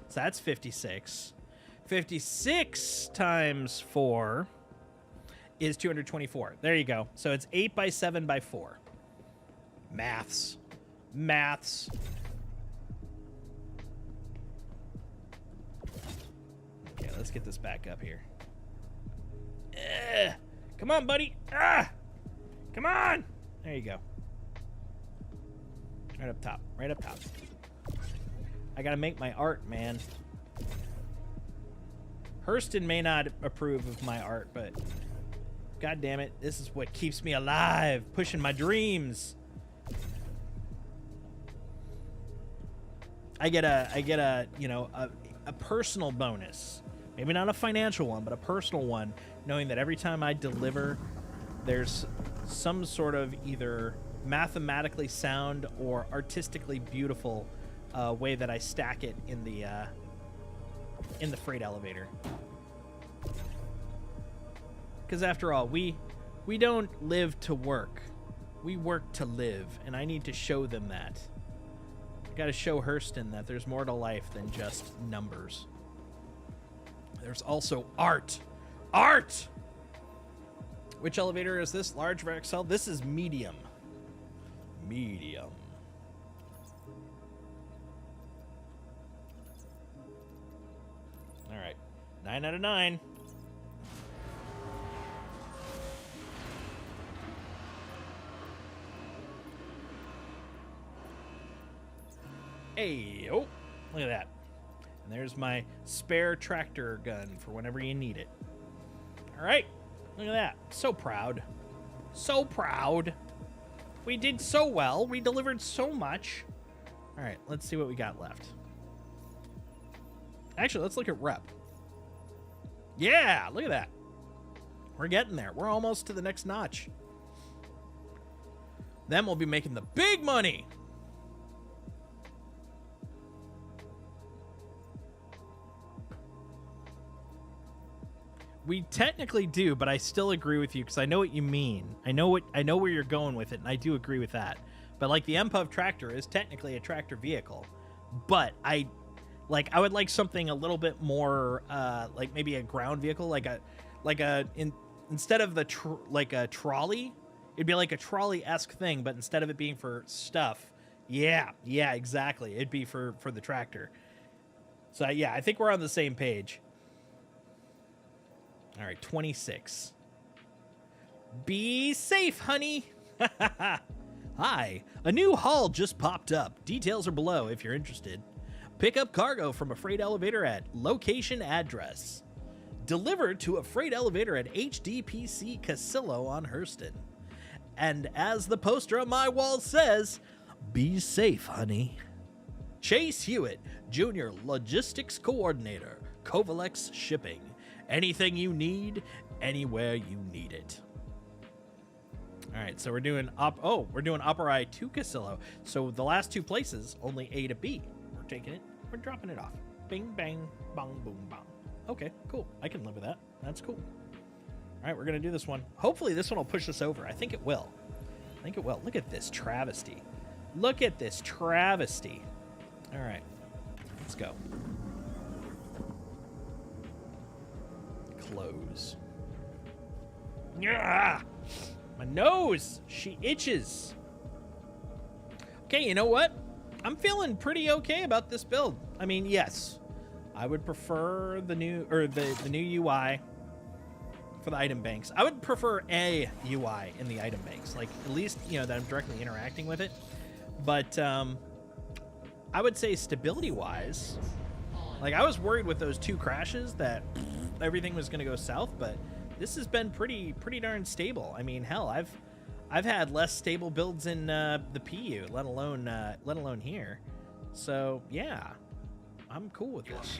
So that's 56. 56 times 4 is 224. There you go. So it's 8 by 7 by 4. Maths. Maths. Okay, let's get this back up here. Come on, buddy. Come on. There you go. Right up top. Right up top. I gotta make my art, man. Hurston may not approve of my art, but god damn it, this is what keeps me alive, pushing my dreams. I get a you know, a personal bonus. Maybe not a financial one, but a personal one, knowing that every time I deliver, there's some sort of either mathematically sound or artistically beautiful way that I stack it in the freight elevator. Because after all, we don't live to work. We work to live, and I need to show them that. I gotta show Hurston that there's more to life than just numbers. There's also art. Art! Which elevator is this? Large or XL? This is medium. Medium. All right. 9 out of 9. Hey, oh, look at that. And there's my spare tractor gun for whenever you need it. All right, look at that. So proud. So proud. We did so well. We delivered so much. All right, let's see what we got left. Actually, let's look at rep. Yeah, look at that. We're getting there. We're almost to the next notch. Then we'll be making the big money. We technically do, but I still agree with you because I know what you mean. I know where you're going with it, and I do agree with that. But like the MPUV tractor is technically a tractor vehicle, but I would like something a little bit more like maybe a ground vehicle, instead of like a trolley, it'd be like a trolley-esque thing, but instead of it being for stuff, yeah, exactly, it'd be for the tractor. So yeah, I think we're on the same page. All right, 26. Be safe, honey. Hi, a new haul just popped up. Details are below if you're interested. Pick up cargo from a freight elevator at location address. Delivered to a freight elevator at HDPC Casillo on Hurston. And as the poster on my wall says, be safe, honey. Chase Hewitt, Junior Logistics Coordinator, Kovalex Shipping. Anything you need, anywhere you need it. All right, so we're doing Opera to Casillo. So the last two places, only A to B. We're taking it, we're dropping it off. Bing, bang, bong, boom, bong. Okay, cool. I can live with that. That's cool. All right, we're going to do this one. Hopefully this one will push us over. I think it will. Look at this travesty. Look at this travesty. All right, let's go. Close. Yeah, my nose, she itches. Okay, you know what? I'm feeling pretty okay about this build. I mean, yes, I would prefer the new UI for the item banks. I would prefer a UI in the item banks, like at least that I'm directly interacting with it. But I would say stability-wise, like I was worried with those two crashes that everything was going to go south, but this has been pretty darn stable. I mean, hell, I've had less stable builds in the PU, let alone here. So yeah, I'm cool with this.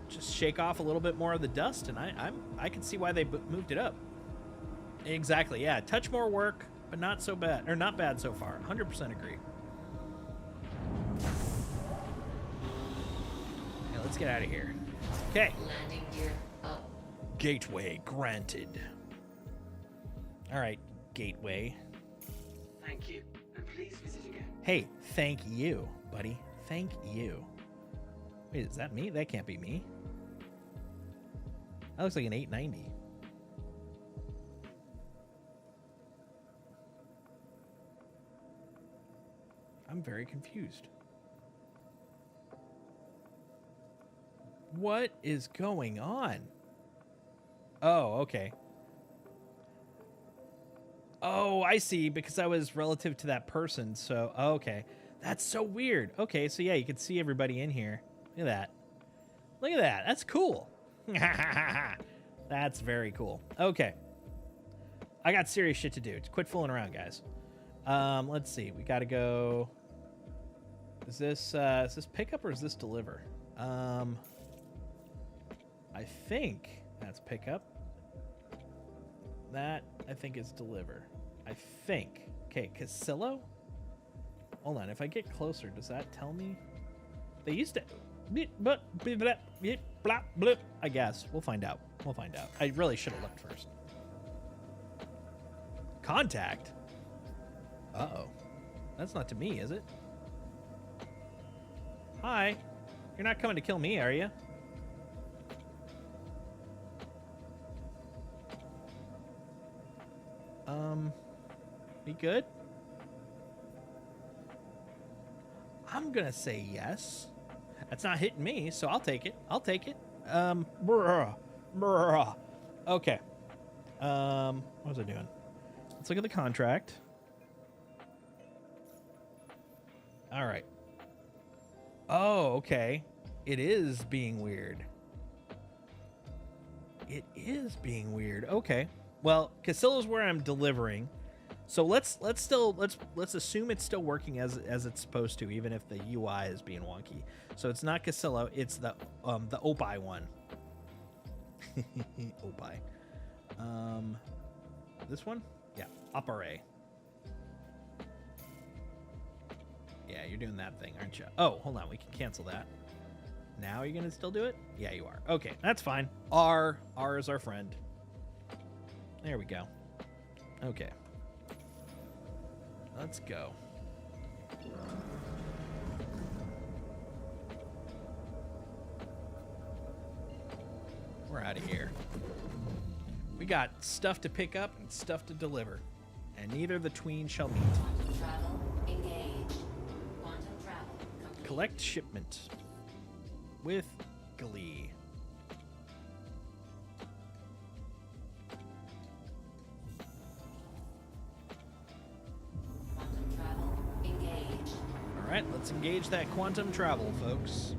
Just shake off a little bit more of the dust, and I can see why they moved it up. Exactly, yeah. Touch more work, but not so bad, or not bad so far. 100% agree. Let's get out of here. Okay. Landing gear up. Gateway granted. All right, Gateway. Thank you, and please visit again. Hey, thank you, buddy. Thank you. Wait, is that me? That can't be me. That looks like an 890. I'm very confused. What is going on? Oh, okay. Oh, I see, because I was relative to that person, so, okay. That's so weird. Okay, so yeah, you can see everybody in here. Look at that. Look at that. That's cool. That's very cool. Okay. I got serious shit to do. Quit fooling around, guys. Let's see. We gotta go... Is this pickup or is this deliver? I think that's pickup. That, I think, is deliver. I think. Okay, Casillo? Hold on, if I get closer, does that tell me? They used to... I guess. We'll find out. I really should have looked first. Contact? Uh-oh. That's not to me, is it? Hi. You're not coming to kill me, are you? We good? I'm gonna say yes. That's not hitting me, so I'll take it. Okay. What was I doing? Let's look at the contract. All right. Oh, okay. It is being weird. It is being weird. Okay. Well, Casilla's where I'm delivering. So let's assume it's still working as it's supposed to, even if the UI is being wonky. So it's not Casilla, it's the Opie one. Opie. This one? Yeah, Opere. Yeah, you're doing that thing, aren't you? Oh, hold on, we can cancel that. Now you're gonna still do it? Yeah, you are. Okay, that's fine. R is our friend. There we go. Okay. Let's go. We're out of here. We got stuff to pick up and stuff to deliver, and neither the tween shall meet. Quantum travel engaged. Quantum travel complete. Collect shipment with glee. Quantum travel engaged. All right, let's engage that quantum travel, folks.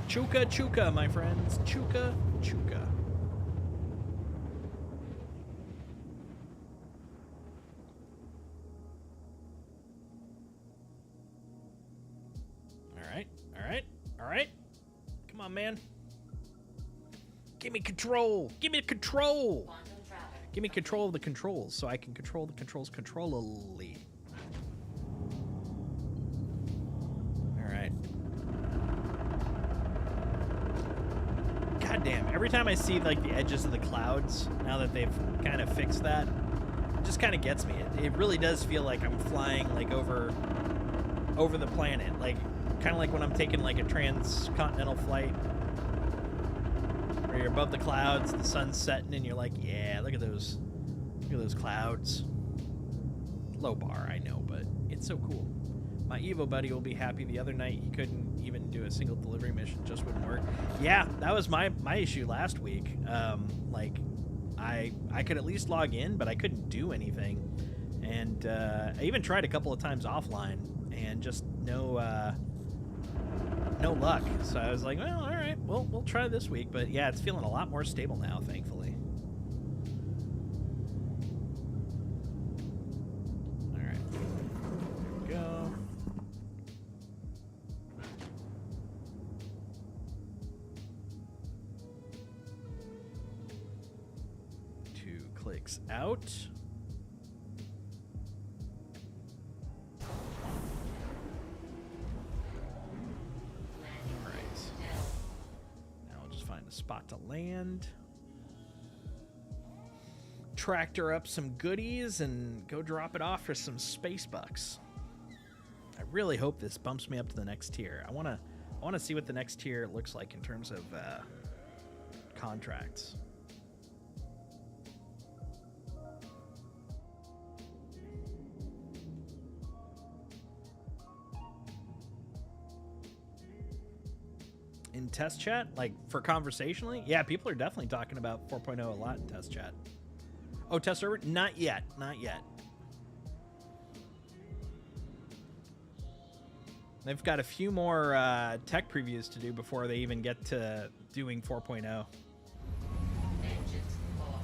Chuka chuka, my friends. Chuka chuka. All right. Come on, man. Give me control. Give me control. Quantum travel. Give me control of the controls so I can control the controls controllably. All right. God damn. Every time I see like the edges of the clouds, now that they've kind of fixed that, it just kind of gets me. It really does feel like I'm flying like over the planet, like kind of like when I'm taking like a transcontinental flight where you're above the clouds, the sun's setting, and you're like, yeah, look at those clouds. Low bar, I know, but it's so cool. My Evo buddy will be happy. The other night he couldn't even do a single delivery mission, just wouldn't work. Yeah, that was my issue last week. Like I could at least log in, but I couldn't do anything, and I even tried a couple of times offline, and just no luck. So I was like, well, all right, we'll try this week. But yeah, it's feeling a lot more stable now, thankfully. All right, there we go. Two clicks out. Spot to land. Tractor up some goodies and go drop it off for some space bucks. I really hope this bumps me up to the next tier. I want to see what the next tier looks like in terms of contracts. In test chat, like for conversationally, yeah, people are definitely talking about 4.0 a lot in test chat. Oh, test server? Not yet. They've got a few more tech previews to do before they even get to doing 4.0. Engines off.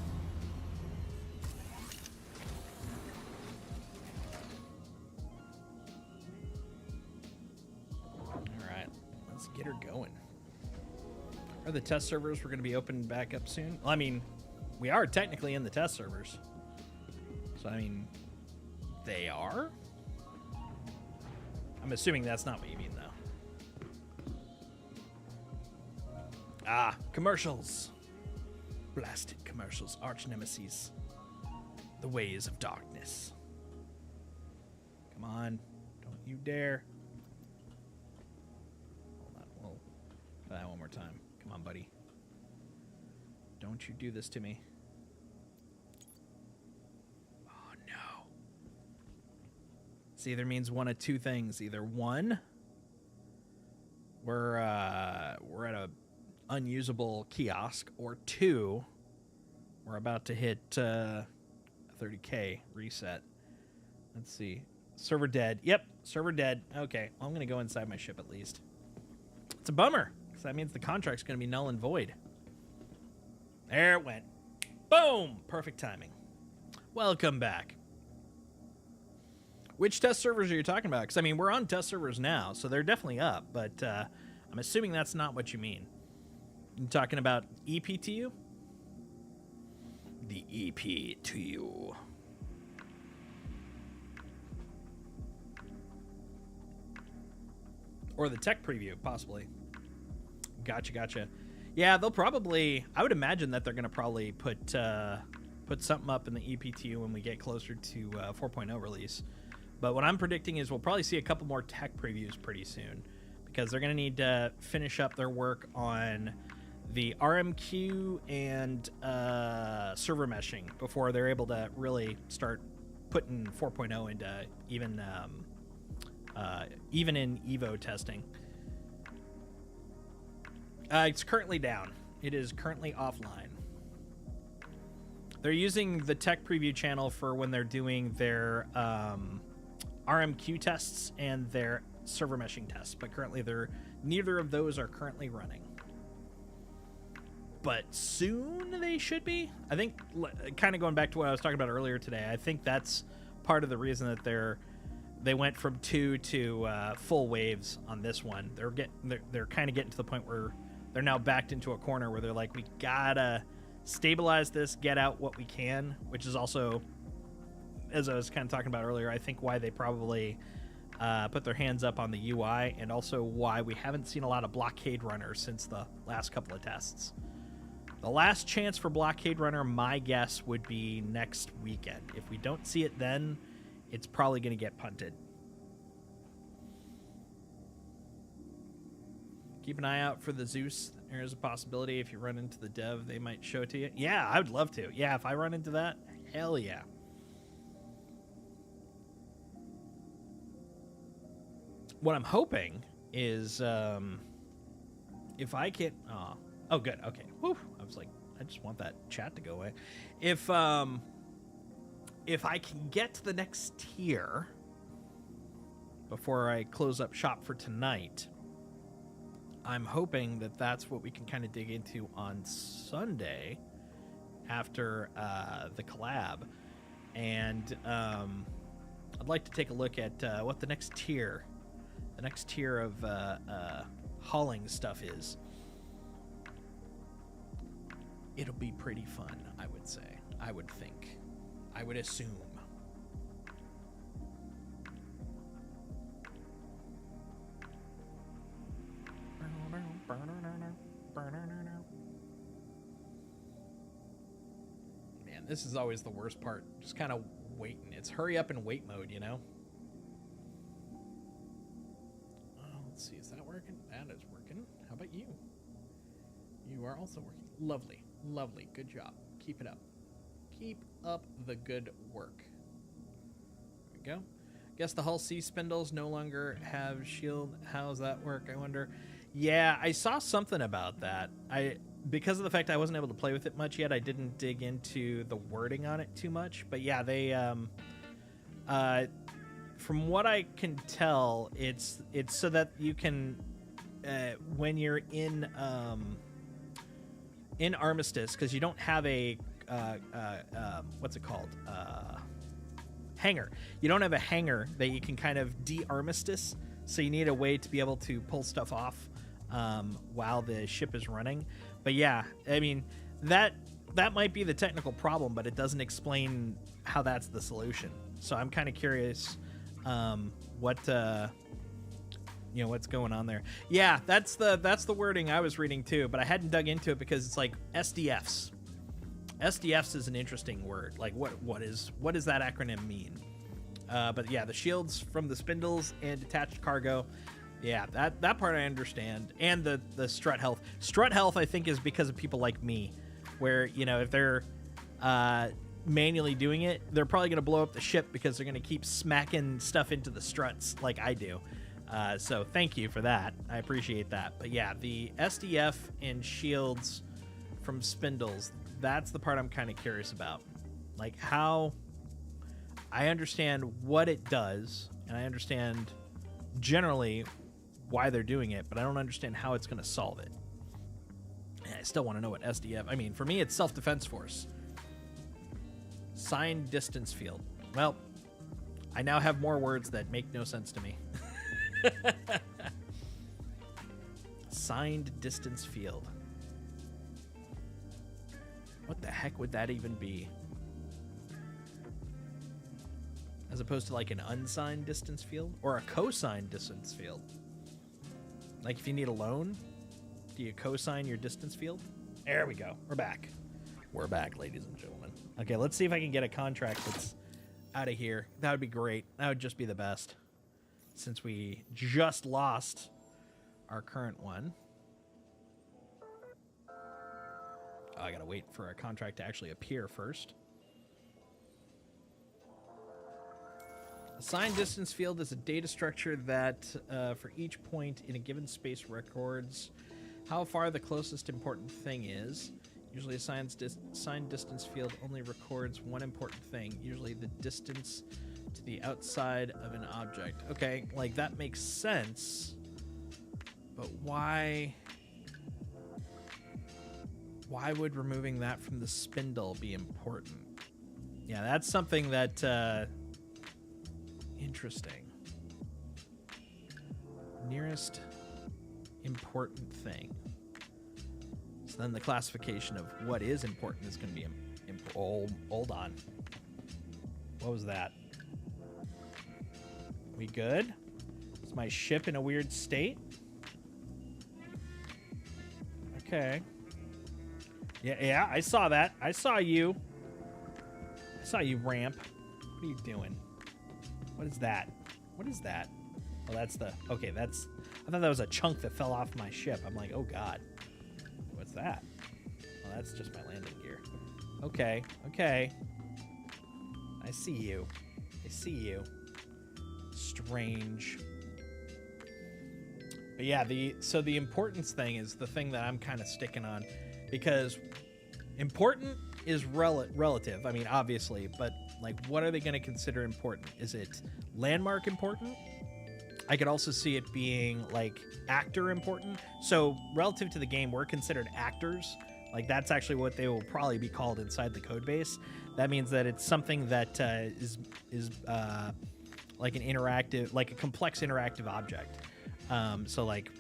All right, let's get her going. Are the test servers we're going to be opening back up soon? Well, I mean, we are technically in the test servers. So, I mean, they are? I'm assuming that's not what you mean, though. Ah, commercials. Blasted commercials, arch nemesis. The ways of darkness. Come on, don't you dare. Hold on, we'll try that one more time. Come on, buddy. Don't you do this to me. Oh, no. This either means one of two things. Either one, we're at a unusable kiosk, or 2, we're about to hit 30K reset. Let's see. Server dead. Yep, server dead. Okay, well, I'm going to go inside my ship at least. It's a bummer, because that means the contract's going to be null and void. There it went. Boom! Perfect timing. Welcome back. Which test servers are you talking about? Because, I mean, we're on test servers now, so they're definitely up, but I'm assuming that's not what you mean. You talking about EPTU? The EPTU. Or the tech preview, possibly. Gotcha. Yeah, they'll probably... I would imagine that they're going to probably put something up in the EPTU when we get closer to 4.0 release. But what I'm predicting is we'll probably see a couple more tech previews pretty soon, because they're going to need to finish up their work on the RMQ and server meshing before they're able to really start putting 4.0 into even in Evo testing. It's currently down. It is currently offline. They're using the tech preview channel for when they're doing their RMQ tests and their server meshing tests, but currently neither of those are currently running. But soon they should be. I think, kind of going back to what I was talking about earlier today, I think that's part of the reason that they went from 2 to full waves on this one. They're kind of getting to the point where they're now backed into a corner where they're like, we gotta stabilize this, get out what we can, which is also, as I was kind of talking about earlier, I think why they probably put their hands up on the UI, and also why we haven't seen a lot of blockade runners since the last couple of tests. The last chance for blockade runner, my guess, would be next weekend. If we don't see it then, it's probably going to get punted. Keep an eye out for the Zeus. There's a possibility if you run into the dev, they might show it to you. Yeah, I would love to. Yeah, if I run into that, hell yeah. What I'm hoping is if I can... Oh, good. Okay. Whew. I was like, I just want that chat to go away. If I can get to the next tier before I close up shop for tonight, I'm hoping that that's what we can kind of dig into on Sunday after the collab. And I'd like to take a look at what the next tier of hauling stuff is. It'll be pretty fun, I would say. I would think. I would assume. Man, this is always the worst part. Just kind of waiting. It's hurry up and wait mode, you know? Let's see. Is that working? That is working. How about you? You are also working. Lovely. Lovely. Good job. Keep it up. Keep up the good work. There we go. Guess the Hull C spindles no longer have shield. How's that work, I wonder? Yeah, I saw something about that. Because of the fact I wasn't able to play with it much yet, I didn't dig into the wording on it too much. But yeah, they from what I can tell, it's so that you can when you're in Armistice, because you don't have a what's it called, hanger. You don't have a hanger that you can kind of de-armistice, so you need a way to be able to pull stuff off while the ship is running. But yeah, I mean, that might be the technical problem, but it doesn't explain how that's the solution. So I'm kind of curious what's going on there. Yeah, that's the wording I was reading too, but I hadn't dug into it because it's like SDFs. SDFs is an interesting word. Like what does that acronym mean? But yeah, the shields from the spindles and detached cargo. Yeah, that part I understand. And the strut health. Strut health, I think, is because of people like me, where, if they're manually doing it, they're probably going to blow up the ship because they're going to keep smacking stuff into the struts like I do. So thank you for that. I appreciate that. But yeah, the SDF and shields from spindles, that's the part I'm kind of curious about. Like how I understand what it does, and I understand generally why they're doing it, but I don't understand how it's going to solve it. And I still want to know what SDF, I mean, for me, it's self-defense force. Signed distance field. Well, I now have more words that make no sense to me. Signed distance field. What the heck would that even be? As opposed to like an unsigned distance field or a cosigned distance field. Like if you need a loan, do you cosign your distance field? There we go. We're back. We're back, ladies and gentlemen. Okay, let's see if I can get a contract that's out of here. That would be great. That would just be the best. Since we just lost our current one. Oh, I gotta wait for a contract to actually appear first. Assigned distance field is a data structure that, for each point in a given space, records how far the closest important thing is. Usually a signed distance field only records one important thing, usually the distance to the outside of an object. Okay, like that makes sense, but why would removing that from the spindle be important? Yeah, that's something that, interesting. Nearest important thing. So then the classification of what is important is going to be hold on. What was that? We good? Is my ship in a weird state? Okay. Yeah, I saw that. I saw you. I saw you ramp. What are you doing? What is that? What is that? Oh, that's the... Okay, that's... I thought that was a chunk that fell off my ship. I'm like, oh, God. What's that? Oh, that's just my landing gear. Okay, okay. I see you. I see you. Strange. But yeah, so the importance thing is the thing that I'm kind of sticking on, because important is relative. I mean, obviously, but like, what are they going to consider important? Is it landmark important? I could also see it being like actor important. So relative to the game, we're considered actors. Like that's actually what they will probably be called inside the code base. That means that it's something that is like an interactive, like a complex interactive object. So like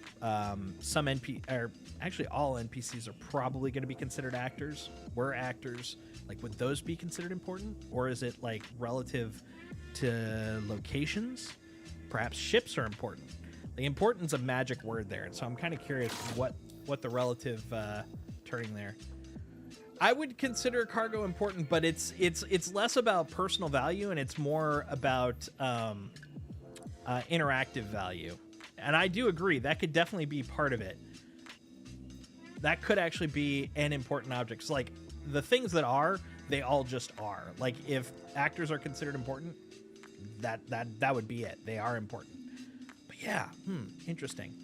some or actually all NPCs are probably going to be considered actors. We're actors. Like, would those be considered important? Or is it like relative to locations? Perhaps ships are important. The importance a magic word there. And so I'm kind of curious what the relative turning there. I would consider cargo important, but it's less about personal value and it's more about interactive value. And I do agree that could definitely be part of it. That could actually be an important object. So like the things that are, they all just are. Like if actors are considered important, that would be it. They are important. But yeah, interesting.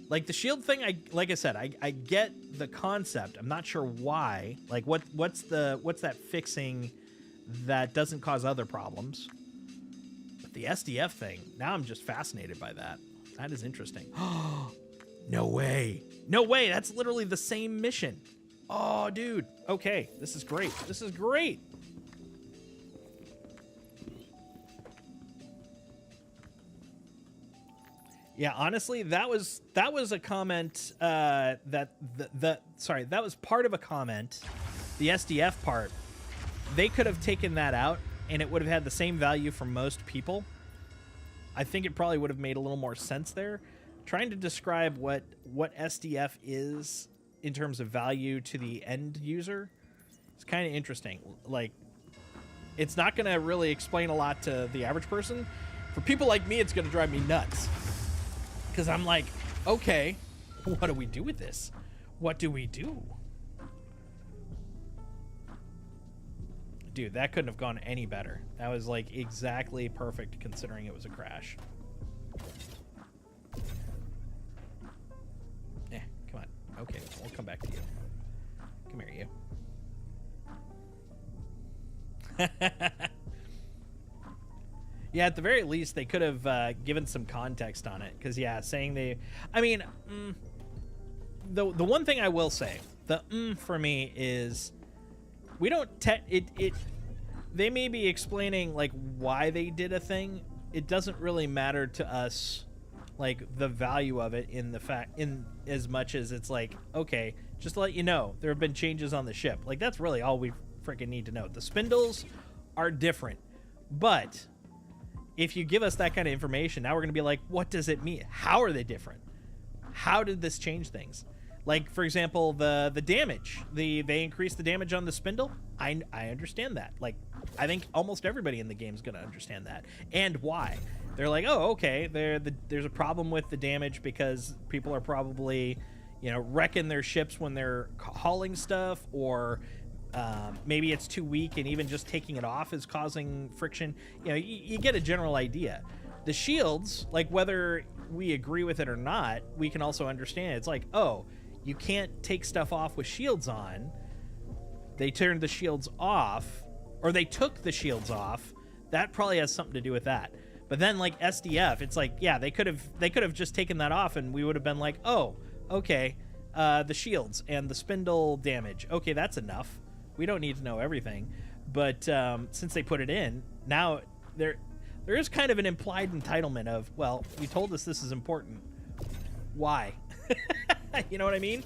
Like the shield thing, like I said, I get the concept. I'm not sure why. Like what's that fixing that doesn't cause other problems? But the SDF thing, now I'm just fascinated by that. That is interesting. No way. No way. That's literally the same mission. Oh, dude. Okay. This is great. This is great. Yeah, honestly, that was a comment that that was part of a comment. The SDF part, they could have taken that out and it would have had the same value for most people. I think it probably would have made a little more sense there. Trying to describe what SDF is in terms of value to the end user is kind of interesting. Like, it's not going to really explain a lot to the average person. For people like me, it's going to drive me nuts. Because I'm like, okay, what do we do with this? What do we do? Dude, that couldn't have gone any better. That was like exactly perfect considering it was a crash. Okay, we'll come back to you. Come here, you. Yeah, at the very least, they could have given some context on it. Because, yeah, saying they... I mean, the one thing I will say, the for me is... We don't... They may be explaining, like, why they did a thing. It doesn't really matter to us, like, the value of it in as much as it's like, okay, just to let you know, there have been changes on the ship. Like, that's really all we freaking need to know. The spindles are different. But... if you give us that kind of information, now we're going to be like, what does it mean? How are they different? How did this change things? Like, for example, the damage. They increased the damage on the spindle. I understand that. Like, I think almost everybody in the game is going to understand that. And why. They're like, oh, okay, there's a problem with the damage because people are probably, you know, wrecking their ships when they're hauling stuff, or... maybe it's too weak, and even just taking it off is causing friction. You know, you get a general idea. The shields, like, whether we agree with it or not, we can also understand. It's like, oh, you can't take stuff off with shields on. They turned the shields off, or they took the shields off. That probably has something to do with that. But then, like, SDF, it's like, yeah, they could have just taken that off, and we would have been like, oh, okay, the shields and the spindle damage. Okay, that's enough. We don't need to know everything, but since they put it in, now there is kind of an implied entitlement of, well, you told us this is important. Why? You know what I mean?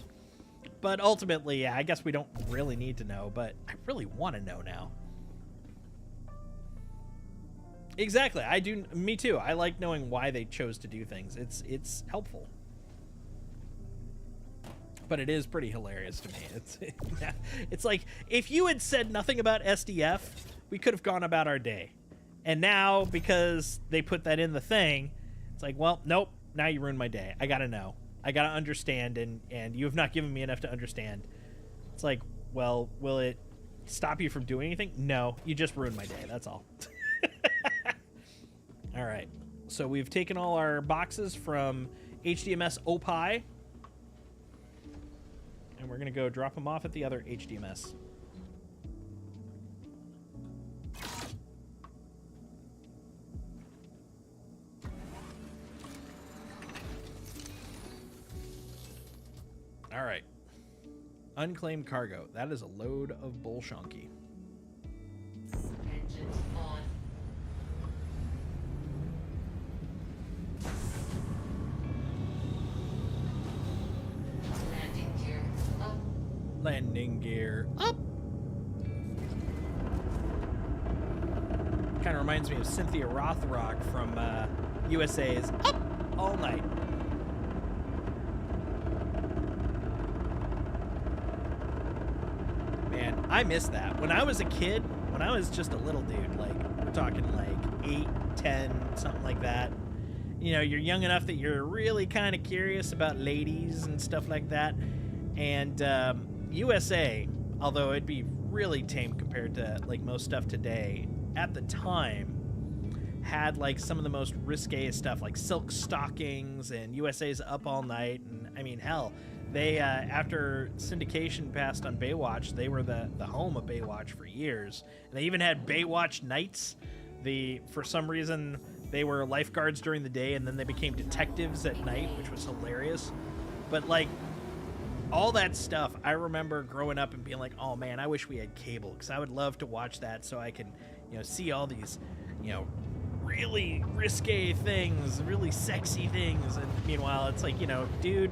But ultimately, yeah, I guess we don't really need to know, but I really want to know now. Exactly. I do. Me too. I like knowing why they chose to do things. It's helpful. But it is pretty hilarious to me. It's like, if you had said nothing about SDF, we could have gone about our day. And now, because they put that in the thing, it's like, well, nope, now you ruined my day. I gotta know. I gotta understand, and you have not given me enough to understand. It's like, well, will it stop you from doing anything? No, you just ruined my day, that's all. All right, so we've taken all our boxes from HDMS Opie, and we're going to go drop them off at the other HDMS. All right. Unclaimed cargo. That is a load of bullshonky. Engines on. Landing gear up. Landing gear up. Kind of reminds me of Cynthia Rothrock from USA's Up All Night. Man, I miss that. When I was a kid, when I was just a little dude, like, we're talking like 8, 10, something like that. You know, you're young enough that you're really kind of curious about ladies and stuff like that. And USA, although it'd be really tame compared to like most stuff today, at the time had like some of the most risque stuff, like silk stockings and USA's Up All Night. And I mean, hell, they after syndication passed on Baywatch, they were the home of Baywatch for years. And they even had Baywatch nights. For some reason, they were lifeguards during the day, and then they became detectives at night, which was hilarious. But like all that stuff, I remember growing up and being like, oh man, I wish we had cable, because I would love to watch that so I can, you know, see all these, you know, really risque things, really sexy things. And meanwhile, it's like, you know, dude,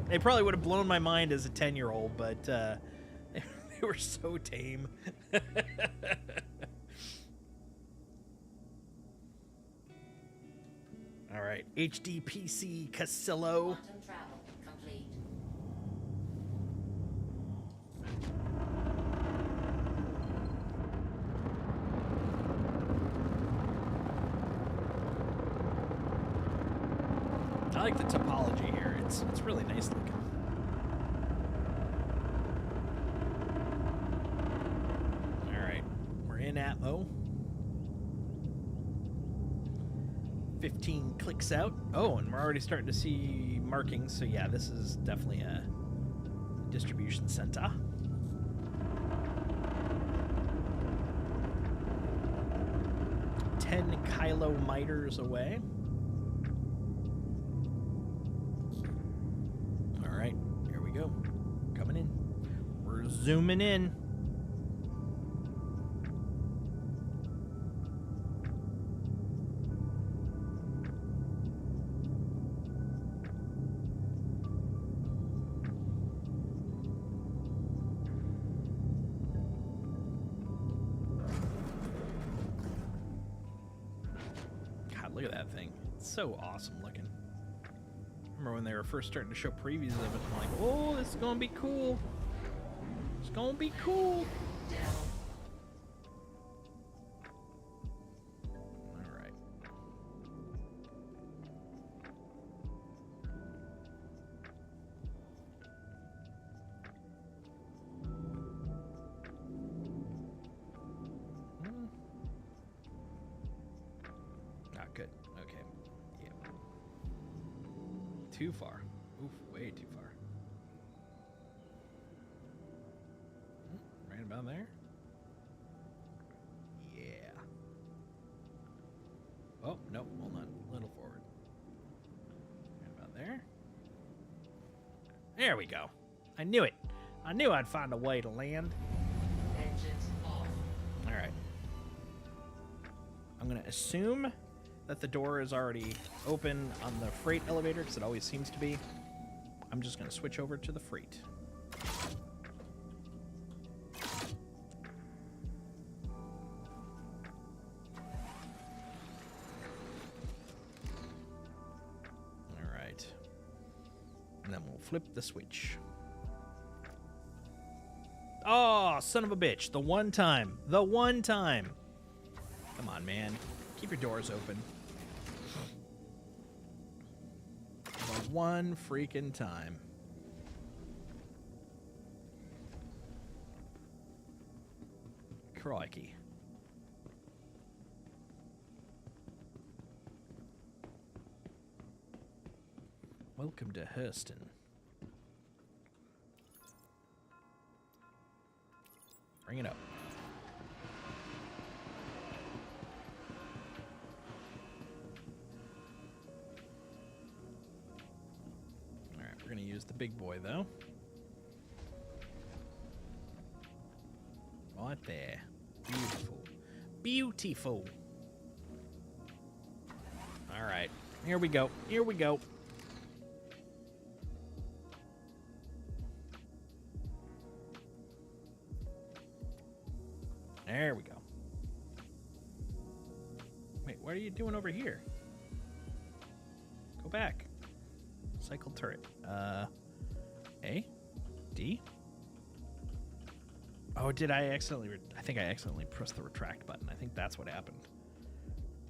they probably would have blown my mind as a 10-year-old, but they were so tame. All right, HDPC Casillo. Quantum travel complete. I like the topology here. It's really nice looking. All right, we're in Atmo. 15 clicks out. Oh, and we're already starting to see markings. So yeah, this is definitely distribution center. Ten kilometers away. All right, here we go. Coming in. We're zooming in. Look at that thing. It's so awesome looking. Remember when they were first starting to show previews of it, I'm like, oh, this is going to be cool. It's going to be cool. All right. Not good. Okay. Yeah. Too far. Oof, way too far. Right about there. Yeah. Oh, no, hold on. A little forward. Right about there. There we go. I knew it. I knew I'd find a way to land. Engines off. All right. I'm going to assume that the door is already open on the freight elevator, because it always seems to be. I'm just going to switch over to the freight. All right. And then we'll flip the switch. Oh, son of a bitch. The one time. The one time. Come on, man. Keep your doors open. The one freaking time. Crikey. Welcome to Hurston. Bring it up. Alright, we're going to use the big boy, though. Right there. Beautiful. Beautiful. Alright, here we go. Here we go. There we go. Wait, what are you doing over here? Go back. Cycle turret. A? D? Oh, did I accidentally... I think I accidentally pressed the retract button. I think that's what happened.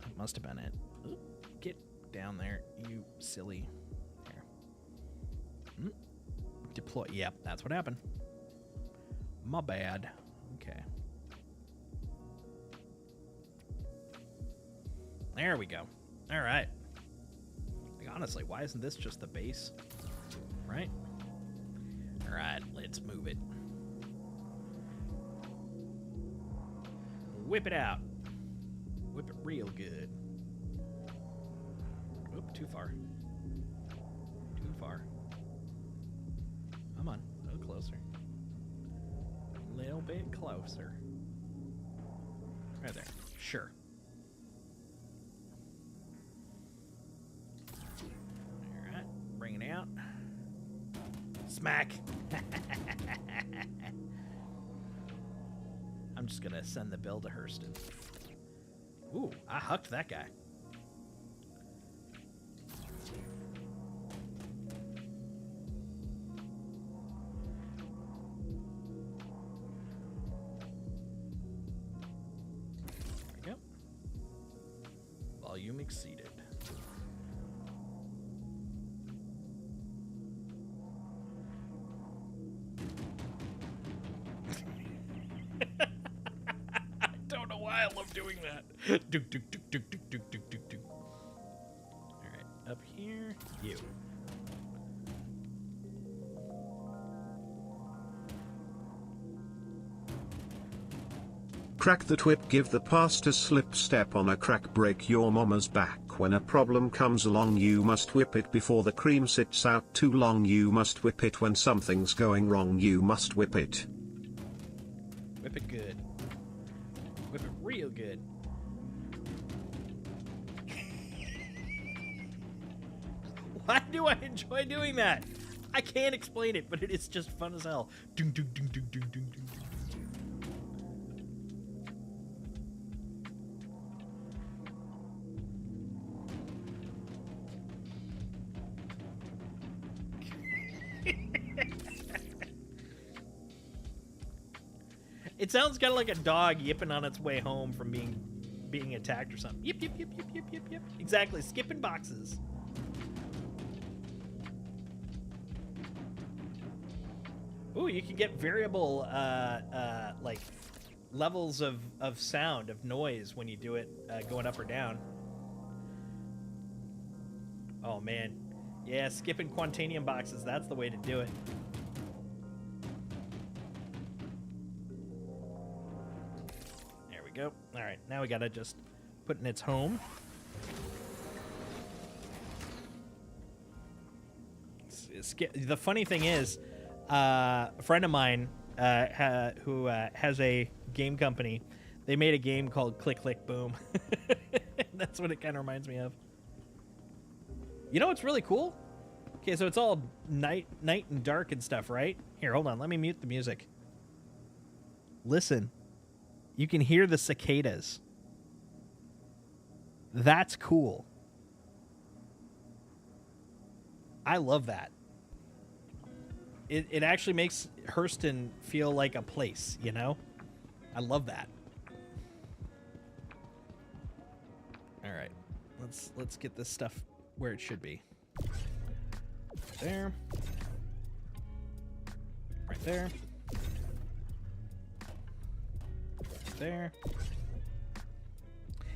That must have been it. Oop, get down there, you silly... There. Deploy. Yep, that's what happened. My bad. Okay. There we go. All right. Like, honestly, why isn't this just the base? Right? All right, let's move it. Whip it out. Whip it real good. Oop, too far. Too far. Come on, a little closer. A little bit closer. Right there. Sure. Alright, bring it out. Smack! I'm just gonna send the bill to Hurston. Ooh, I hucked that guy. There we go. Volume exceeded. I love doing that. Duke, duke, duke, duke, duke, duke, duke, duke, duke. All right, up here, you. Crack that whip, give the pastor slip, step on a crack, break your mama's back. When a problem comes along, you must whip it before the cream sits out too long. You must whip it when something's going wrong. You must whip it. Whip it good. Whip it real good. Why do I enjoy doing that? I can't explain it, but it is just fun as hell. Ding, ding, ding, ding, ding, ding, ding. It sounds kind of like a dog yipping on its way home from being attacked or something. Yip, yip, yip, yip, yip, yip, yip. Exactly, skipping boxes. Ooh, you can get variable, like, levels of sound, of noise when you do it going up or down. Oh, man. Yeah, skipping Quantanium boxes, that's the way to do it. There we go. All right, now we gotta just put in its home. The funny thing is, a friend of mine who has a game company, they made a game called Click Click Boom. That's what it kind of reminds me of. You know what's really cool? Okay, so it's all night and dark and stuff, right? Here, hold on. Let me mute the music. Listen. You can hear the cicadas. That's cool. I love that. It actually makes Hurston feel like a place, you know? I love that. All right. Let's get this stuff where it should be. Right there. Right there. Right there.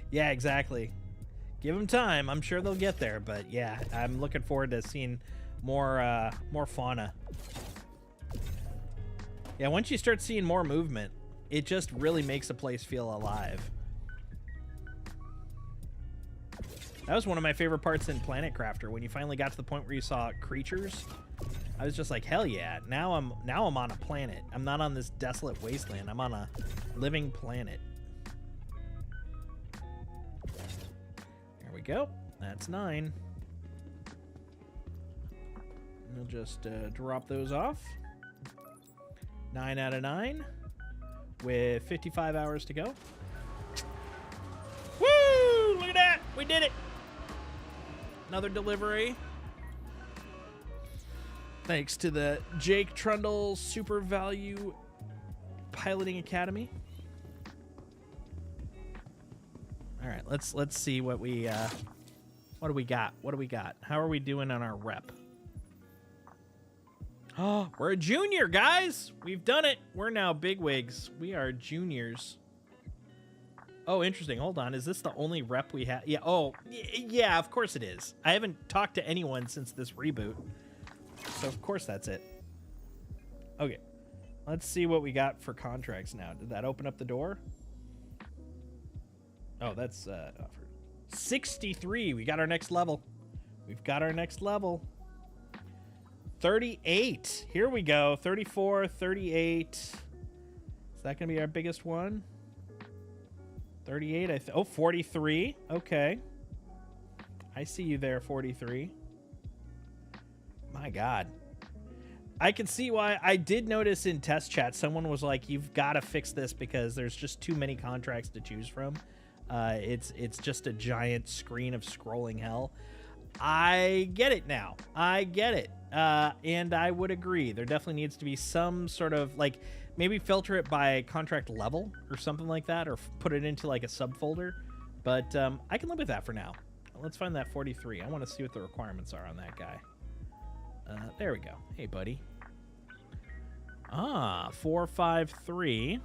Yeah, exactly. Give them time. I'm sure they'll get there, but yeah, I'm looking forward to seeing more fauna. Yeah, once you start seeing more movement, it just really makes a place feel alive. That was one of my favorite parts in Planet Crafter, when you finally got to the point where you saw creatures. I was just like, hell yeah, now I'm on a planet. I'm not on this desolate wasteland. I'm on a living planet. There we go. That's 9. We'll just drop those off. 9 out of 9 with 55 hours to go. Woo! Look at that! We did it! Another delivery. Thanks to the Jake Trundle Super Value Piloting Academy. All right, let's see what we what do we got? What do we got? How are we doing on our rep? Oh, we're a junior, guys. We've done it. We're now bigwigs. We are juniors. Oh, interesting. Hold on. Is this the only rep we have? Yeah. Oh, yeah, of course it is. I haven't talked to anyone since this reboot. So, of course, that's it. Okay. Let's see what we got for contracts now. Did that open up the door? Oh, that's 63. We got our next level. We've got our next level. 38. Here we go. 34, 38. Is that going to be our biggest one? 38. Oh, 43. Okay. I see you there, 43. My God. I can see why. I did notice in test chat, someone was like, you've got to fix this because there's just too many contracts to choose from. It's just a giant screen of scrolling hell. I get it now. I get it. And I would agree. There definitely needs to be some sort of, like, maybe filter it by contract level or something like that, or put it into, like, a subfolder. But I can live with that for now. Let's find that 43. I want to see what the requirements are on that guy. There we go. Hey, buddy. 453.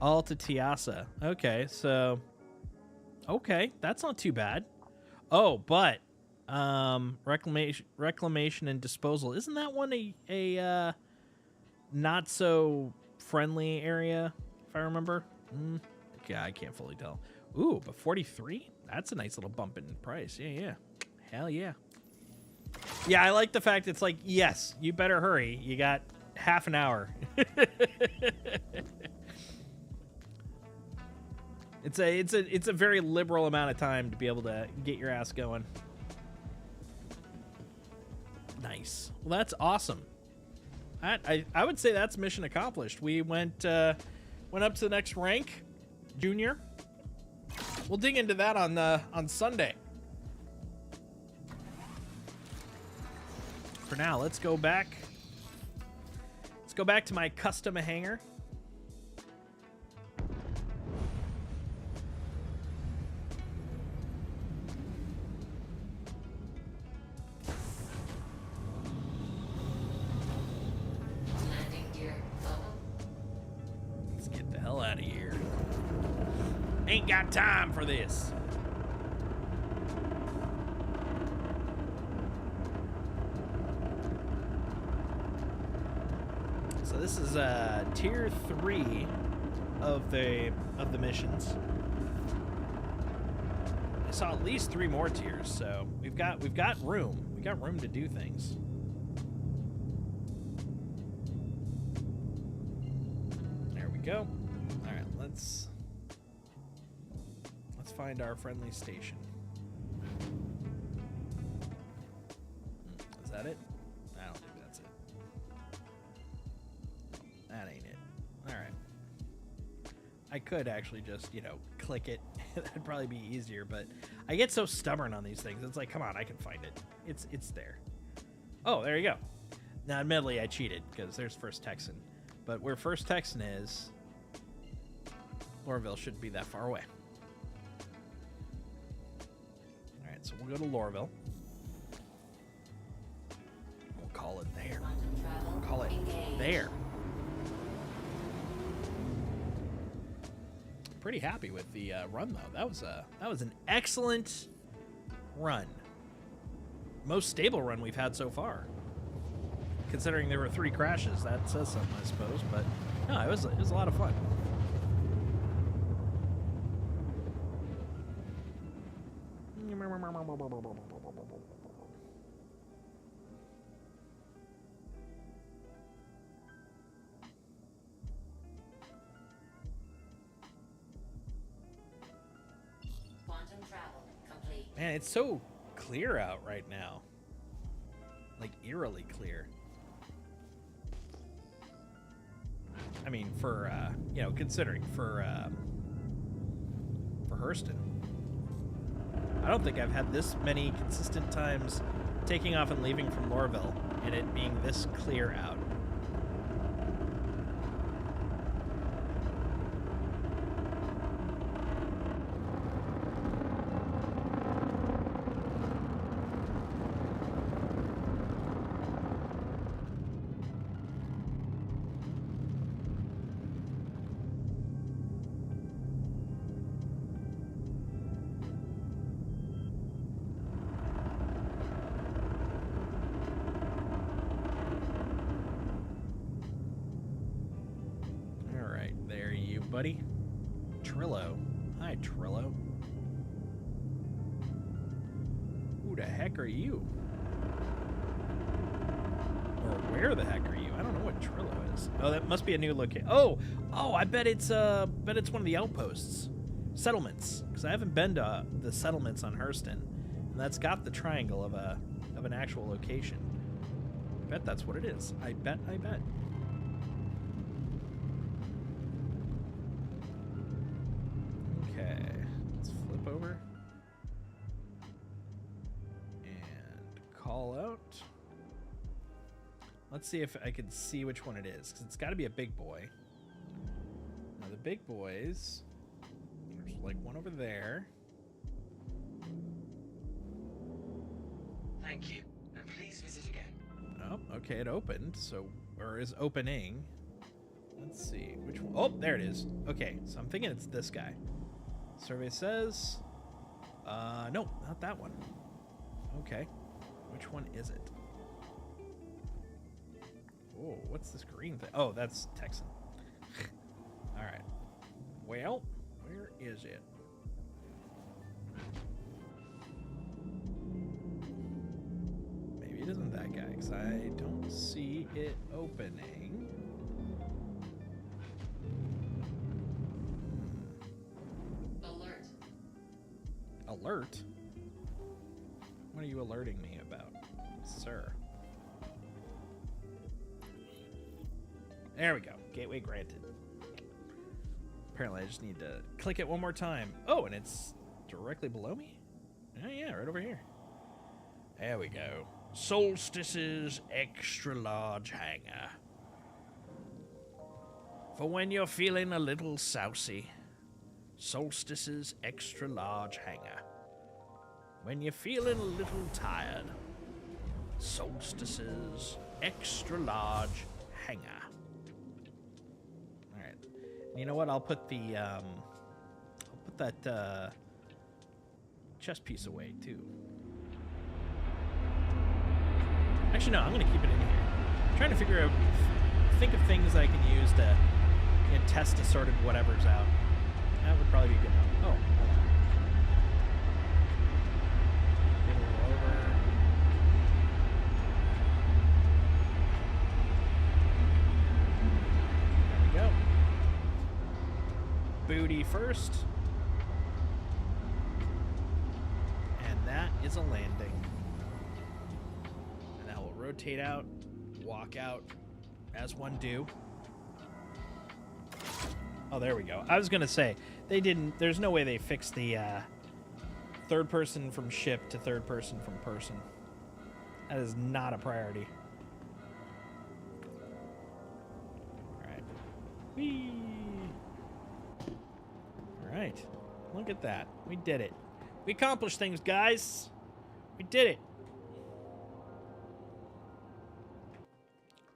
Alta Tiasa. Okay, so... Okay, that's not too bad. Oh, but... reclamation and disposal. Isn't that one a not so friendly area if I remember. Yeah, I can't fully tell. Ooh, but 43? That's a nice little bump in price. Yeah, yeah. Hell yeah. Yeah, I like the fact it's like, yes, you better hurry. You got half an hour. It's a very liberal amount of time to be able to get your ass going. Nice. Well, that's awesome. I would say that's mission accomplished. We went up to the next rank, junior. We'll dig into that on Sunday. For now, let's go back. Let's go back to my custom hangar. Landing gear level. Let's get the hell out of here. Ain't got time for this. So this is tier 3 of the missions. I saw at least 3 more tiers, so we've got room. We got room to do things. There we go. All right, let's find our friendly station. Is that it? I don't think that's it. That ain't it. All right. I could actually just, click it. That'd probably be easier, but I get so stubborn on these things. It's like, come on, I can find it. It's there. Oh, there you go. Now, admittedly, I cheated because there's First Texan. But where First Texan is, Lorville shouldn't be that far away. All right, so we'll go to Lorville. We'll call it there. Quantum travel. We'll call it engaged. there. Pretty happy with the run though. That was an excellent run. Most stable run we've had so far. Considering there were 3 crashes, that says something, I suppose. But no, it was a lot of fun. Quantum travel complete. Man, it's so clear out right now. Like eerily clear. I mean, for considering for Hurston. I don't think I've had this many consistent times taking off and leaving from Lorville and it being this clear out. Buddy. Trillo. Hi, Trillo. Who the heck are you? Or where the heck are you? I don't know what Trillo is. Oh, that must be a new location. Oh, I bet it's one of the outposts. Settlements. Because I haven't been to the settlements on Hurston. And that's got the triangle of an actual location. I bet that's what it is. I bet. Let's flip over and call out. Let's see if I can see which one it is, because it's got to be a big boy. Now the big boys, there's like one over there. Thank you, and please visit again. Oh, okay, it opened, or is opening. Let's see, which one? Oh, there it is. Okay, so I'm thinking it's this guy. Survey says, no, not that one. Okay, which one is it? Oh, what's this green thing? Oh, that's Texan. All right, Well, where is it? Maybe it isn't that guy, because I don't see it opening. Alert. Alert? What are you alerting me about, sir? There we go. Gateway granted. Apparently I just need to click it one more time. Oh, and it's directly below me? Oh yeah, right over here. There we go. Solstice's extra large hanger. For when you're feeling a little sousy. Solstice's extra large hanger. When you're feeling a little tired. Solstice's extra large hanger. Alright. You know what? I'll put the that chess piece away too. Actually, no, I'm gonna keep it in here. I'm trying to think of things I can use to test assorted whatever's out. That would probably be good enough. Oh, hold on. Get a little over. There we go. Booty first. And that is a landing. And that will rotate out, walk out, as one do. Oh, there we go. I was going to say, there's no way they fixed the third person from ship to third person from person. That is not a priority. All right. Whee! All right. Look at that. We did it. We accomplished things, guys. We did it.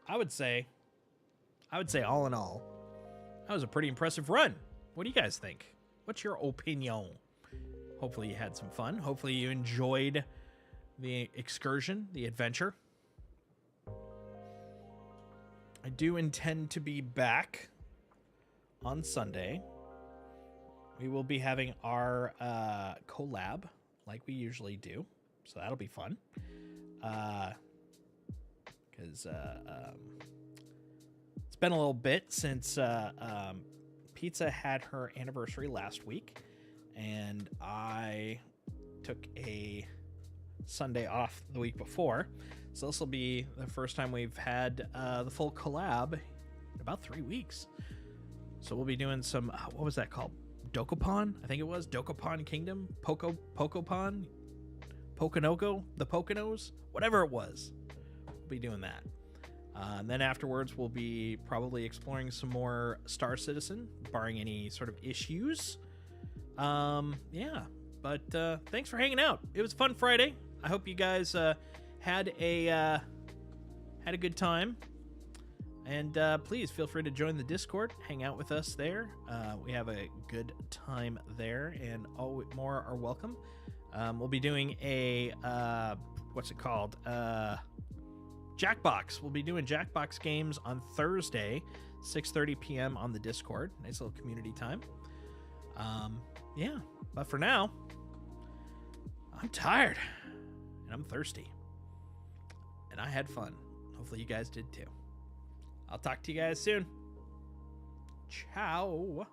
I would say all in all, that was a pretty impressive run. What do you guys think? What's your opinion? Hopefully you had some fun. Hopefully you enjoyed the excursion, the adventure. I do intend to be back on Sunday. We will be having our collab like we usually do. So that'll be fun. Because it's been a little bit since Pizza had her anniversary last week, and I took a Sunday off the week before. So this will be the first time we've had the full collab in about 3 weeks. So we'll be doing some, what was that called? Dokapon? I think it was. Dokapon Kingdom? Pokopon? Pokonoko? The Poconos? Whatever it was. We'll be doing that. And then afterwards, we'll be probably exploring some more Star Citizen, barring any sort of issues. Yeah, but thanks for hanging out. It was a fun Friday. I hope you guys had a good time. And please feel free to join the Discord, hang out with us there. We have a good time there, and all more are welcome. We'll be doing a what's it called? Jackbox. We'll be doing Jackbox games on Thursday, 6:30 p.m. on the Discord. Nice little community time. Yeah, but for now, I'm tired and I'm thirsty, and I had fun. Hopefully you guys did too. I'll talk to you guys soon. Ciao.